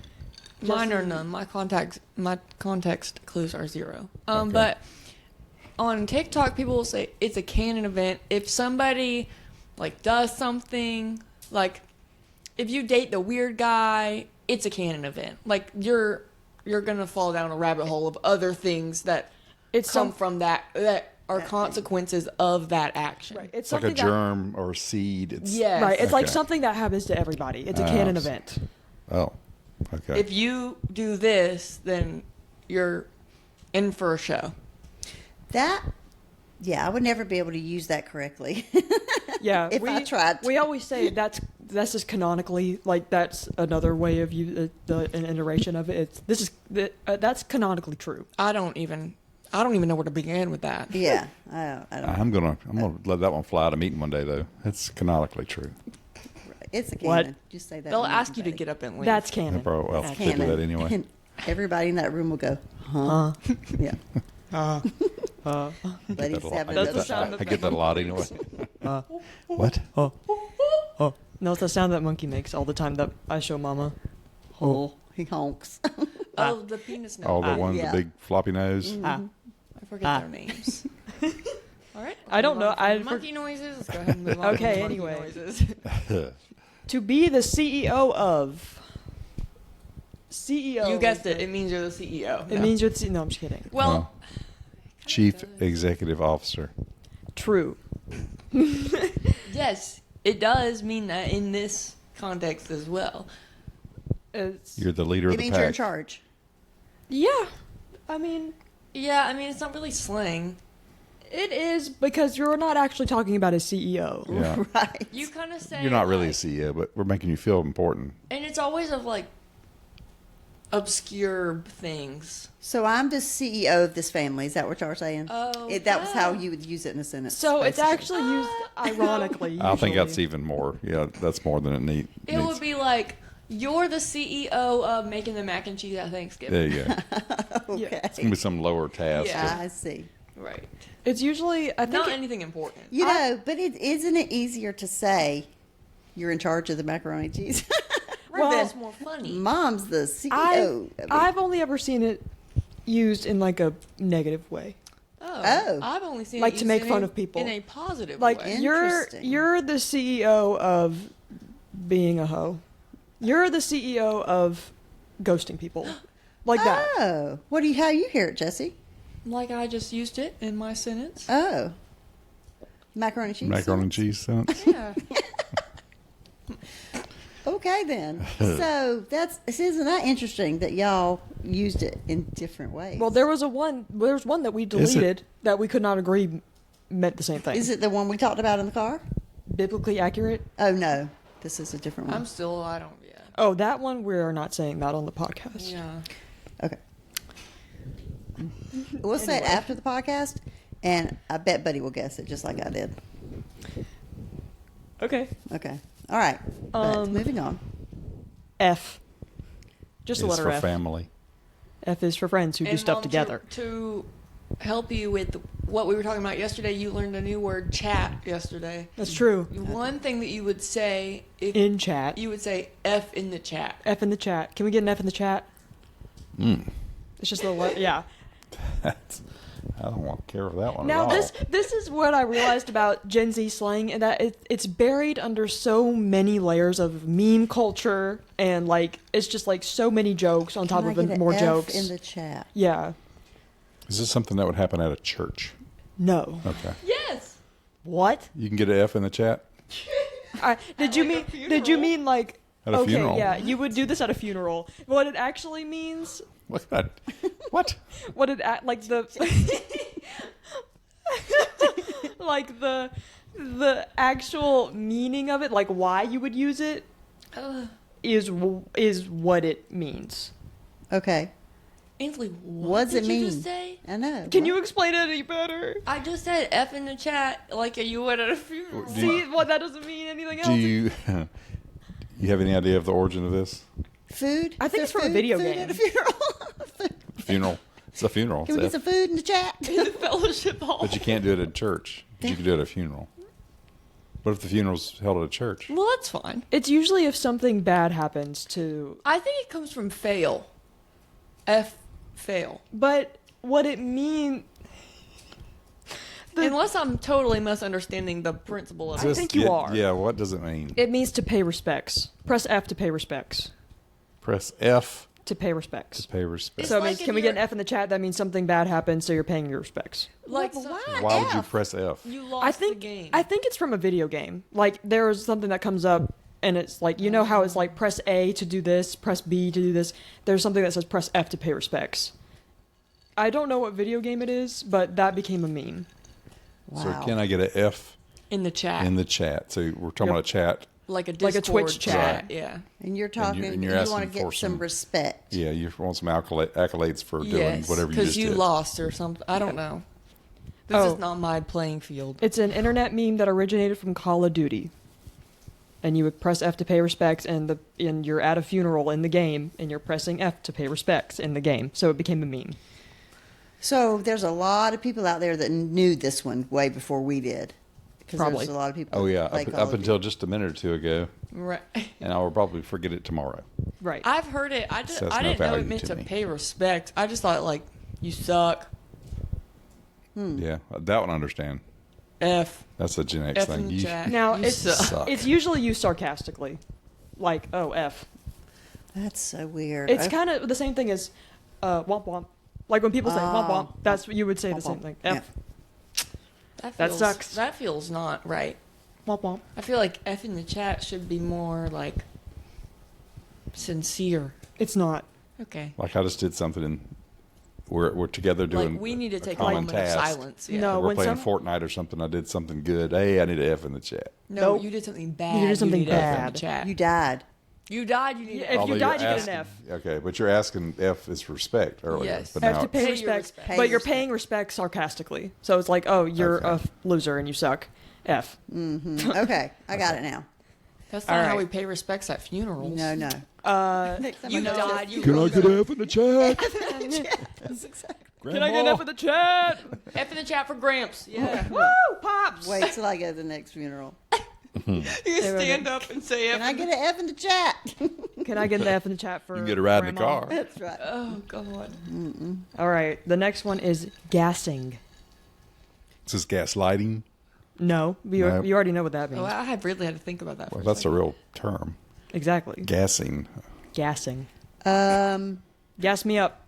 [SPEAKER 4] Mine are
[SPEAKER 2] Jesse-
[SPEAKER 4] none. My context clues are zero.
[SPEAKER 1] Okay.
[SPEAKER 4] But on TikTok, people will say it's a canon event if somebody like does something like if you date the weird guy, it's a canon event. Like you're gonna fall down a rabbit hole of other things that
[SPEAKER 2] It's
[SPEAKER 4] come
[SPEAKER 2] some
[SPEAKER 4] from that are consequences of that action.
[SPEAKER 2] Right.
[SPEAKER 1] It's like a germ or seed. It's,
[SPEAKER 4] Yes.
[SPEAKER 2] Right. It's like
[SPEAKER 1] Okay.
[SPEAKER 2] something that happens to everybody. It's a canon event.
[SPEAKER 1] Oh, okay.
[SPEAKER 4] If you do this, then you're in for a show.
[SPEAKER 3] Yeah, I would never be able to use that correctly.
[SPEAKER 2] Yeah.
[SPEAKER 3] If I tried to.
[SPEAKER 2] We always say that's just canonically, like, that's another way of an iteration of it. That's canonically true.
[SPEAKER 4] I don't even know where to begin with that.
[SPEAKER 3] Yeah, I don't.
[SPEAKER 1] I'm gonna let that one fly at a meeting one day though. It's canonically true.
[SPEAKER 3] It's a
[SPEAKER 2] What?
[SPEAKER 3] canon. Just say that.
[SPEAKER 4] They'll
[SPEAKER 3] to
[SPEAKER 4] ask you to
[SPEAKER 3] everybody.
[SPEAKER 4] get up and leave.
[SPEAKER 2] That's
[SPEAKER 1] Yeah,
[SPEAKER 2] canon.
[SPEAKER 1] bro, well,
[SPEAKER 2] That's
[SPEAKER 1] they do that anyway.
[SPEAKER 3] And everybody in that room will go, huh? Yeah. But he's having
[SPEAKER 2] That's
[SPEAKER 3] another
[SPEAKER 2] the sound
[SPEAKER 3] shot.
[SPEAKER 1] I get that a lot anyway. What?
[SPEAKER 2] No, it's the sound that monkey makes all the time that I show Mama.
[SPEAKER 3] Oh, he honks.
[SPEAKER 4] Oh, the penis nose.
[SPEAKER 1] All the ones,
[SPEAKER 3] yeah.
[SPEAKER 1] the big floppy nose.
[SPEAKER 2] Ah.
[SPEAKER 4] I forget their names. All right.
[SPEAKER 2] I don't know.
[SPEAKER 4] Monkey noises. Let's go ahead and move on.
[SPEAKER 2] Okay,
[SPEAKER 4] to monkey
[SPEAKER 2] anyway.
[SPEAKER 4] noises.
[SPEAKER 2] To be the CEO of. CEO.
[SPEAKER 4] You guessed it. It means you're the CEO.
[SPEAKER 2] It
[SPEAKER 4] No.
[SPEAKER 2] means you're the No, I'm just kidding.
[SPEAKER 4] Well,
[SPEAKER 1] Chief Executive Officer.
[SPEAKER 2] True.
[SPEAKER 4] yes, it does mean that in this context as well.
[SPEAKER 2] It's,
[SPEAKER 1] You're the leader of
[SPEAKER 3] It
[SPEAKER 1] the
[SPEAKER 3] means you're in
[SPEAKER 1] pack.
[SPEAKER 3] charge.
[SPEAKER 2] yeah. I mean,
[SPEAKER 4] Yeah, I mean it's not really slang.
[SPEAKER 2] it is because you're not actually talking about a CEO.
[SPEAKER 1] Yeah.
[SPEAKER 3] Right.
[SPEAKER 4] You kind of say
[SPEAKER 1] You're not really a
[SPEAKER 4] like-
[SPEAKER 1] CEO, but we're making you feel important.
[SPEAKER 4] and it's always of like obscure things.
[SPEAKER 3] So I'm the CEO of this family. Is that what y'all are saying?
[SPEAKER 4] Oh,
[SPEAKER 3] That was how
[SPEAKER 4] yeah.
[SPEAKER 3] you would use it in a sentence.
[SPEAKER 2] So it's
[SPEAKER 3] basically.
[SPEAKER 2] actually used ironically.
[SPEAKER 1] I think that's
[SPEAKER 2] usually.
[SPEAKER 1] even more. Yeah, that's more than it
[SPEAKER 4] It
[SPEAKER 1] needs.
[SPEAKER 4] would be like you're the CEO of making the mac and cheese at Thanksgiving.
[SPEAKER 1] There you go.
[SPEAKER 3] Okay.
[SPEAKER 1] It's gonna be some lower task.
[SPEAKER 4] Yeah.
[SPEAKER 3] I see.
[SPEAKER 4] Right.
[SPEAKER 2] It's usually I think
[SPEAKER 4] Not anything important.
[SPEAKER 3] You know, but isn't it easier to say you're in charge of the macaroni and cheese?
[SPEAKER 4] Well,
[SPEAKER 3] Rather
[SPEAKER 4] it's
[SPEAKER 3] than
[SPEAKER 4] more funny.
[SPEAKER 3] Mom's the CEO.
[SPEAKER 2] I've only ever seen it used in like a negative way.
[SPEAKER 3] Oh.
[SPEAKER 4] I've only seen
[SPEAKER 2] Like
[SPEAKER 4] it
[SPEAKER 2] to
[SPEAKER 4] used
[SPEAKER 2] make
[SPEAKER 4] in
[SPEAKER 2] fun
[SPEAKER 4] a-
[SPEAKER 2] of people.
[SPEAKER 4] in a positive
[SPEAKER 2] Like
[SPEAKER 4] way.
[SPEAKER 3] Interesting.
[SPEAKER 2] you're the CEO of being a hoe. You're the CEO of ghosting people. Like that.
[SPEAKER 3] Oh, how you hear it, Jesse?
[SPEAKER 4] Like I just used it in my sentence.
[SPEAKER 3] Oh, macaroni and cheese.
[SPEAKER 1] Macaroni and cheese sentence.
[SPEAKER 4] Yeah.
[SPEAKER 3] Okay, then. So isn't that interesting that y'all used it in different ways?
[SPEAKER 2] Well, there's one that we
[SPEAKER 1] Is it?
[SPEAKER 2] deleted that we could not agree meant the same thing.
[SPEAKER 3] Is it the one we talked about in the car?
[SPEAKER 2] biblically accurate?
[SPEAKER 3] Oh no, this is a different one.
[SPEAKER 4] I don't, yeah.
[SPEAKER 2] Oh, that one we're not saying that on the podcast.
[SPEAKER 4] Yeah.
[SPEAKER 3] Okay. We'll say it after the podcast, and I bet Buddy will guess it just like I did.
[SPEAKER 2] Okay.
[SPEAKER 3] Okay. All right. But moving on.
[SPEAKER 2] F. Just the
[SPEAKER 1] It's
[SPEAKER 2] letter
[SPEAKER 1] for
[SPEAKER 2] F.
[SPEAKER 1] family.
[SPEAKER 2] F is for friends who do
[SPEAKER 4] And
[SPEAKER 2] stuff
[SPEAKER 4] Mom,
[SPEAKER 2] together.
[SPEAKER 4] To help you with what we were talking about yesterday, you learned a new word, chat, yesterday.
[SPEAKER 2] That's true.
[SPEAKER 4] One thing that you would say if
[SPEAKER 2] In chat.
[SPEAKER 4] you would say F in the chat.
[SPEAKER 2] F in the chat. Can we get an F in the chat?
[SPEAKER 1] Mm.
[SPEAKER 2] It's just the letter. Yeah.
[SPEAKER 1] I don't want to care for that one
[SPEAKER 2] Now
[SPEAKER 1] at all.
[SPEAKER 2] this is what I realized about Gen Z slang, and that it's buried under so many layers of meme culture, and like it's just like so many jokes on top
[SPEAKER 3] Can I
[SPEAKER 2] of
[SPEAKER 3] get an
[SPEAKER 2] more
[SPEAKER 3] F
[SPEAKER 2] jokes.
[SPEAKER 3] in the chat.
[SPEAKER 2] Yeah.
[SPEAKER 1] Is this something that would happen at a church?
[SPEAKER 2] No.
[SPEAKER 1] Okay.
[SPEAKER 4] Yes.
[SPEAKER 2] What?
[SPEAKER 1] You can get an F in the chat?
[SPEAKER 2] Did you
[SPEAKER 4] like
[SPEAKER 2] mean?
[SPEAKER 4] a
[SPEAKER 2] Did you
[SPEAKER 4] funeral.
[SPEAKER 2] mean like?
[SPEAKER 1] At a
[SPEAKER 2] okay,
[SPEAKER 1] funeral.
[SPEAKER 2] yeah, you would do this at a funeral. What it actually means?
[SPEAKER 1] What? What?
[SPEAKER 2] What it like the like the actual meaning of it, like why you would use it, is what it means.
[SPEAKER 3] Okay.
[SPEAKER 4] Ainsley, what
[SPEAKER 3] What's
[SPEAKER 4] did
[SPEAKER 3] it
[SPEAKER 4] you
[SPEAKER 3] mean?
[SPEAKER 4] just say?
[SPEAKER 3] I know.
[SPEAKER 2] Can
[SPEAKER 3] What?
[SPEAKER 2] you explain it any better?
[SPEAKER 4] I just said F in the chat like you would at a funeral.
[SPEAKER 1] Do
[SPEAKER 2] See, well, that doesn't mean anything else.
[SPEAKER 1] Do you you have any idea of the origin of this
[SPEAKER 3] Food?
[SPEAKER 2] I think
[SPEAKER 3] Is
[SPEAKER 2] it's from
[SPEAKER 3] there
[SPEAKER 2] a video
[SPEAKER 3] food
[SPEAKER 2] game.
[SPEAKER 3] at a funeral?
[SPEAKER 1] funeral? It's a funeral.
[SPEAKER 3] Can we get
[SPEAKER 1] It's
[SPEAKER 3] some
[SPEAKER 1] F.
[SPEAKER 3] food in the chat?
[SPEAKER 4] In the fellowship hall.
[SPEAKER 1] But you can't do it at church. But you can do it at a funeral. What if the funeral's held at a church?
[SPEAKER 4] Well, that's fine.
[SPEAKER 2] It's usually if something bad happens to,
[SPEAKER 4] I think it comes from fail. F fail.
[SPEAKER 2] but what it mean.
[SPEAKER 4] Unless I'm totally misunderstanding the principle of
[SPEAKER 2] I
[SPEAKER 4] it.
[SPEAKER 2] think you
[SPEAKER 1] yeah,
[SPEAKER 2] are.
[SPEAKER 1] Yeah, what does it mean?
[SPEAKER 2] It means to pay respects. Press F to pay respects.
[SPEAKER 1] Press F
[SPEAKER 2] to pay respects.
[SPEAKER 1] Pay respect.
[SPEAKER 4] It's
[SPEAKER 2] So it
[SPEAKER 4] like
[SPEAKER 2] means,
[SPEAKER 4] in
[SPEAKER 2] can we get an
[SPEAKER 4] your-
[SPEAKER 2] F in the chat? That means something bad happened, so you're paying your respects.
[SPEAKER 4] Like,
[SPEAKER 3] Well,
[SPEAKER 4] so-
[SPEAKER 3] why?
[SPEAKER 1] Why would you
[SPEAKER 3] F?
[SPEAKER 1] press F?
[SPEAKER 4] you lost
[SPEAKER 2] I think
[SPEAKER 4] the game.
[SPEAKER 2] I think it's from a video game. Like there is something that comes up, and it's like you know how it's like press A to do this, press B to do this. There's something that says press F to pay respects. I don't know what video game it is, but that became a meme.
[SPEAKER 3] Wow.
[SPEAKER 1] So can I get an F
[SPEAKER 4] in the chat.
[SPEAKER 1] in the chat? So we're talking
[SPEAKER 2] Yep.
[SPEAKER 1] about a chat.
[SPEAKER 4] like a
[SPEAKER 2] like a
[SPEAKER 4] Discord
[SPEAKER 2] Twitch chat.
[SPEAKER 4] Yeah.
[SPEAKER 3] And you're talking,
[SPEAKER 1] and you're
[SPEAKER 3] you want
[SPEAKER 1] asking
[SPEAKER 3] to get
[SPEAKER 1] for
[SPEAKER 3] some
[SPEAKER 1] some-
[SPEAKER 3] respect.
[SPEAKER 1] Yeah, you want some accolades for doing
[SPEAKER 4] Yes,
[SPEAKER 1] whatever you
[SPEAKER 4] because
[SPEAKER 1] just
[SPEAKER 4] you
[SPEAKER 1] did.
[SPEAKER 4] lost or something. I don't know. This
[SPEAKER 2] Oh.
[SPEAKER 4] is not my playing field.
[SPEAKER 2] It's an internet meme that originated from Call of Duty. And you would press F to pay respects, and you're at a funeral in the game, and you're pressing F to pay respects in the game. So it became a meme.
[SPEAKER 3] So there's a lot of people out there that knew this one way before we did. Because
[SPEAKER 2] Probably.
[SPEAKER 3] there's a lot of people.
[SPEAKER 1] Oh
[SPEAKER 3] that
[SPEAKER 1] yeah,
[SPEAKER 3] play
[SPEAKER 1] up,
[SPEAKER 3] Call
[SPEAKER 1] up
[SPEAKER 3] of
[SPEAKER 1] until
[SPEAKER 3] Duty.
[SPEAKER 1] just a minute or two ago,
[SPEAKER 4] Right.
[SPEAKER 1] and I will probably forget it tomorrow.
[SPEAKER 2] Right.
[SPEAKER 4] I've heard it. I
[SPEAKER 1] Says no
[SPEAKER 4] didn't know
[SPEAKER 1] value
[SPEAKER 4] it meant
[SPEAKER 1] to
[SPEAKER 4] to
[SPEAKER 1] me.
[SPEAKER 4] pay respect. I just thought like you suck.
[SPEAKER 1] Yeah, that one I understand.
[SPEAKER 4] F.
[SPEAKER 1] That's a Gen X
[SPEAKER 4] F in
[SPEAKER 1] thing.
[SPEAKER 4] the
[SPEAKER 1] You-
[SPEAKER 4] chat.
[SPEAKER 2] Now
[SPEAKER 4] You
[SPEAKER 2] it's
[SPEAKER 1] suck.
[SPEAKER 2] it's usually used sarcastically, like oh F.
[SPEAKER 3] That's so weird.
[SPEAKER 2] It's
[SPEAKER 3] Okay.
[SPEAKER 2] kind of the same thing as womp womp. Like when people say womp womp, that's what you would say the
[SPEAKER 3] Womp
[SPEAKER 2] same
[SPEAKER 3] womp.
[SPEAKER 2] thing.
[SPEAKER 3] Yeah.
[SPEAKER 2] F
[SPEAKER 4] That
[SPEAKER 2] That
[SPEAKER 4] feels,
[SPEAKER 2] sucks.
[SPEAKER 4] That feels not right.
[SPEAKER 2] womp womp.
[SPEAKER 4] I feel like F in the chat should be more like sincere.
[SPEAKER 2] It's not.
[SPEAKER 4] Okay.
[SPEAKER 1] Like I just did something, and we're together doing.
[SPEAKER 4] Like we need to
[SPEAKER 1] a
[SPEAKER 4] take a
[SPEAKER 1] common
[SPEAKER 4] moment of
[SPEAKER 1] task.
[SPEAKER 4] silence. Yeah.
[SPEAKER 2] No.
[SPEAKER 1] We're
[SPEAKER 2] when
[SPEAKER 1] playing
[SPEAKER 2] some-
[SPEAKER 1] Fortnite or something. I did something good. Hey, I need an F in the chat.
[SPEAKER 4] No,
[SPEAKER 2] Nope.
[SPEAKER 4] you did something bad.
[SPEAKER 2] You did something
[SPEAKER 4] need F in
[SPEAKER 2] bad.
[SPEAKER 4] the chat.
[SPEAKER 3] You died.
[SPEAKER 4] You died. You need
[SPEAKER 2] Yeah,
[SPEAKER 4] F.
[SPEAKER 2] if you
[SPEAKER 1] Although
[SPEAKER 2] died,
[SPEAKER 1] you're
[SPEAKER 2] you get an
[SPEAKER 1] asking-
[SPEAKER 2] F.
[SPEAKER 1] Okay, but you're asking F is respect earlier.
[SPEAKER 4] Yes.
[SPEAKER 1] But
[SPEAKER 2] F
[SPEAKER 1] now
[SPEAKER 2] to pay
[SPEAKER 4] Pay your
[SPEAKER 2] respects,
[SPEAKER 4] respect.
[SPEAKER 3] Pay
[SPEAKER 2] but you're
[SPEAKER 3] respect.
[SPEAKER 2] paying respect sarcastically. So it's like, oh, you're
[SPEAKER 1] Okay.
[SPEAKER 2] a loser and you suck. F.
[SPEAKER 3] Okay, I got it now.
[SPEAKER 4] That's not
[SPEAKER 2] All
[SPEAKER 4] how
[SPEAKER 2] right.
[SPEAKER 4] we pay respects at funerals.
[SPEAKER 3] No, no.
[SPEAKER 2] Next
[SPEAKER 3] time
[SPEAKER 4] You
[SPEAKER 3] I go to-
[SPEAKER 4] died. You
[SPEAKER 1] Can I get an F in the chat?
[SPEAKER 3] That's exactly.
[SPEAKER 2] Can I get an F in the chat?
[SPEAKER 4] F in the chat for Gramps. Yeah.
[SPEAKER 2] Woo, pops.
[SPEAKER 3] Wait till I go to the next funeral.
[SPEAKER 4] You stand up and say F.
[SPEAKER 3] Can I get an F in the chat?
[SPEAKER 2] Can I get an F in the chat for?
[SPEAKER 1] You can get a ride in the
[SPEAKER 2] Grandma?
[SPEAKER 1] car.
[SPEAKER 3] That's right.
[SPEAKER 4] Oh God.
[SPEAKER 2] All right. The next one is gassing.
[SPEAKER 1] This is gaslighting.
[SPEAKER 2] No, you
[SPEAKER 1] Nope.
[SPEAKER 2] you already know what that means.
[SPEAKER 4] Oh, I had really had to think about that.
[SPEAKER 1] Well,
[SPEAKER 4] for
[SPEAKER 1] that's a
[SPEAKER 4] second.
[SPEAKER 1] real term.
[SPEAKER 2] Exactly.
[SPEAKER 1] Gassing.
[SPEAKER 2] Gassing.
[SPEAKER 3] Gas
[SPEAKER 2] me up.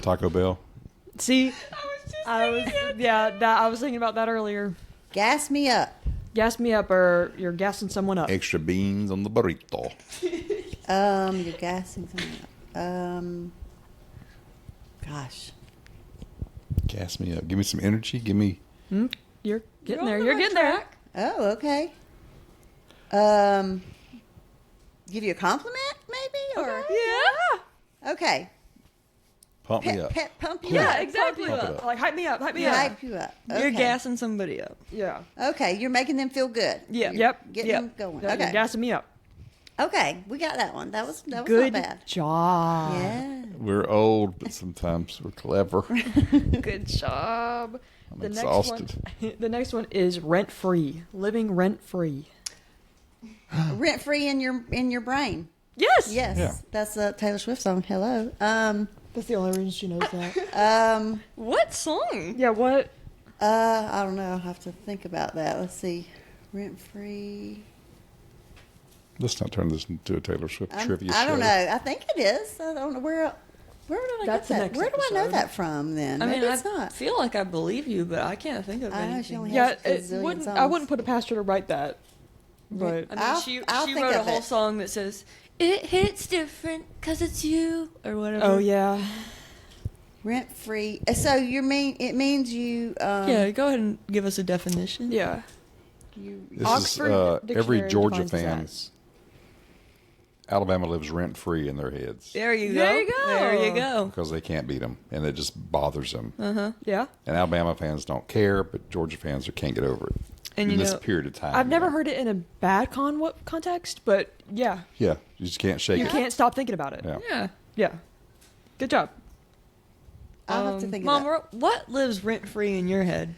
[SPEAKER 1] Taco Bell.
[SPEAKER 2] See,
[SPEAKER 4] I was just
[SPEAKER 2] I was thinking about that earlier.
[SPEAKER 3] gas me up.
[SPEAKER 2] Gas me up, or you're gassing someone up.
[SPEAKER 1] Extra beans on the burrito.
[SPEAKER 3] You're gassing something up. Gosh.
[SPEAKER 1] Gas me up. Give me some energy. Give me.
[SPEAKER 2] You're getting
[SPEAKER 4] on
[SPEAKER 2] there.
[SPEAKER 4] the
[SPEAKER 2] You're
[SPEAKER 4] right
[SPEAKER 2] getting there.
[SPEAKER 4] track.
[SPEAKER 3] Oh, okay. Give you a compliment, maybe, or
[SPEAKER 2] Yeah.
[SPEAKER 3] okay.
[SPEAKER 1] Pump me up.
[SPEAKER 3] Pump you
[SPEAKER 2] Yeah,
[SPEAKER 3] up.
[SPEAKER 2] exactly.
[SPEAKER 1] Pump it up.
[SPEAKER 2] Like hype me up. Hype me
[SPEAKER 3] Yeah.
[SPEAKER 2] up.
[SPEAKER 3] Hype you up. Okay.
[SPEAKER 4] You're gassing somebody up.
[SPEAKER 2] Yeah.
[SPEAKER 3] Okay, you're making them feel good.
[SPEAKER 4] Yeah.
[SPEAKER 3] You're
[SPEAKER 2] Yep.
[SPEAKER 3] Getting
[SPEAKER 2] yep.
[SPEAKER 3] them going.
[SPEAKER 2] Yeah,
[SPEAKER 3] Okay.
[SPEAKER 2] You're gassing me up.
[SPEAKER 3] Okay, we got that one. That was
[SPEAKER 2] Good
[SPEAKER 3] not bad.
[SPEAKER 2] job.
[SPEAKER 3] Yeah.
[SPEAKER 1] We're old, but sometimes we're clever.
[SPEAKER 2] Good job.
[SPEAKER 1] I'm exhausted.
[SPEAKER 2] The next one is rent free. Living rent free.
[SPEAKER 3] Rent free in your brain.
[SPEAKER 2] Yes.
[SPEAKER 3] Yes,
[SPEAKER 1] Yeah.
[SPEAKER 3] that's a Taylor Swift song. Hello.
[SPEAKER 2] That's the only reason she knows that.
[SPEAKER 4] What song?
[SPEAKER 2] Yeah. What?
[SPEAKER 3] I don't know. I'll have to think about that. Let's see. Rent free.
[SPEAKER 1] Let's not turn this into a Taylor Swift trivia
[SPEAKER 3] I
[SPEAKER 1] show.
[SPEAKER 3] don't know. I think it is. I don't know where did I
[SPEAKER 2] That's the
[SPEAKER 3] get that?
[SPEAKER 2] next
[SPEAKER 3] Where do I know
[SPEAKER 2] episode.
[SPEAKER 3] that from? Then
[SPEAKER 4] I mean,
[SPEAKER 3] maybe
[SPEAKER 4] I
[SPEAKER 3] it's not.
[SPEAKER 4] feel like I believe you, but I can't think of
[SPEAKER 3] I know she
[SPEAKER 4] anything.
[SPEAKER 3] only
[SPEAKER 2] Yeah.
[SPEAKER 3] has a
[SPEAKER 2] It
[SPEAKER 3] gazillion
[SPEAKER 2] wouldn't. I
[SPEAKER 3] songs.
[SPEAKER 2] wouldn't put it past her to write that. But
[SPEAKER 4] I mean,
[SPEAKER 3] I'll
[SPEAKER 4] she
[SPEAKER 3] think
[SPEAKER 4] wrote a
[SPEAKER 3] of
[SPEAKER 4] whole
[SPEAKER 3] it.
[SPEAKER 4] song that says "It hits different 'cause it's you" or whatever.
[SPEAKER 2] oh yeah.
[SPEAKER 3] Rent free. So you mean it means you?
[SPEAKER 4] Yeah, go ahead and give us a definition.
[SPEAKER 2] Yeah.
[SPEAKER 3] You,
[SPEAKER 1] This
[SPEAKER 2] Oxford
[SPEAKER 1] is every
[SPEAKER 2] Dictionary
[SPEAKER 1] Georgia
[SPEAKER 2] defines it
[SPEAKER 1] fan.
[SPEAKER 2] as-
[SPEAKER 1] Alabama lives rent free in their heads
[SPEAKER 4] There you go.
[SPEAKER 2] There you go.
[SPEAKER 4] There you go.
[SPEAKER 1] because they can't beat them, and it just bothers them.
[SPEAKER 2] Yeah.
[SPEAKER 1] And Alabama fans don't care, but Georgia fans can't get over it.
[SPEAKER 4] And
[SPEAKER 1] in
[SPEAKER 4] you
[SPEAKER 1] this
[SPEAKER 4] know-
[SPEAKER 1] period of time,
[SPEAKER 2] I've never
[SPEAKER 1] you know.
[SPEAKER 2] heard it in a bad context, but yeah,
[SPEAKER 1] Yeah, you just can't shake
[SPEAKER 2] you
[SPEAKER 1] it.
[SPEAKER 2] can't stop thinking about it.
[SPEAKER 1] Yeah.
[SPEAKER 4] Yeah.
[SPEAKER 2] Yeah. Good job.
[SPEAKER 3] I'll have to think
[SPEAKER 4] Mom,
[SPEAKER 3] of that.
[SPEAKER 4] what lives rent free in your head?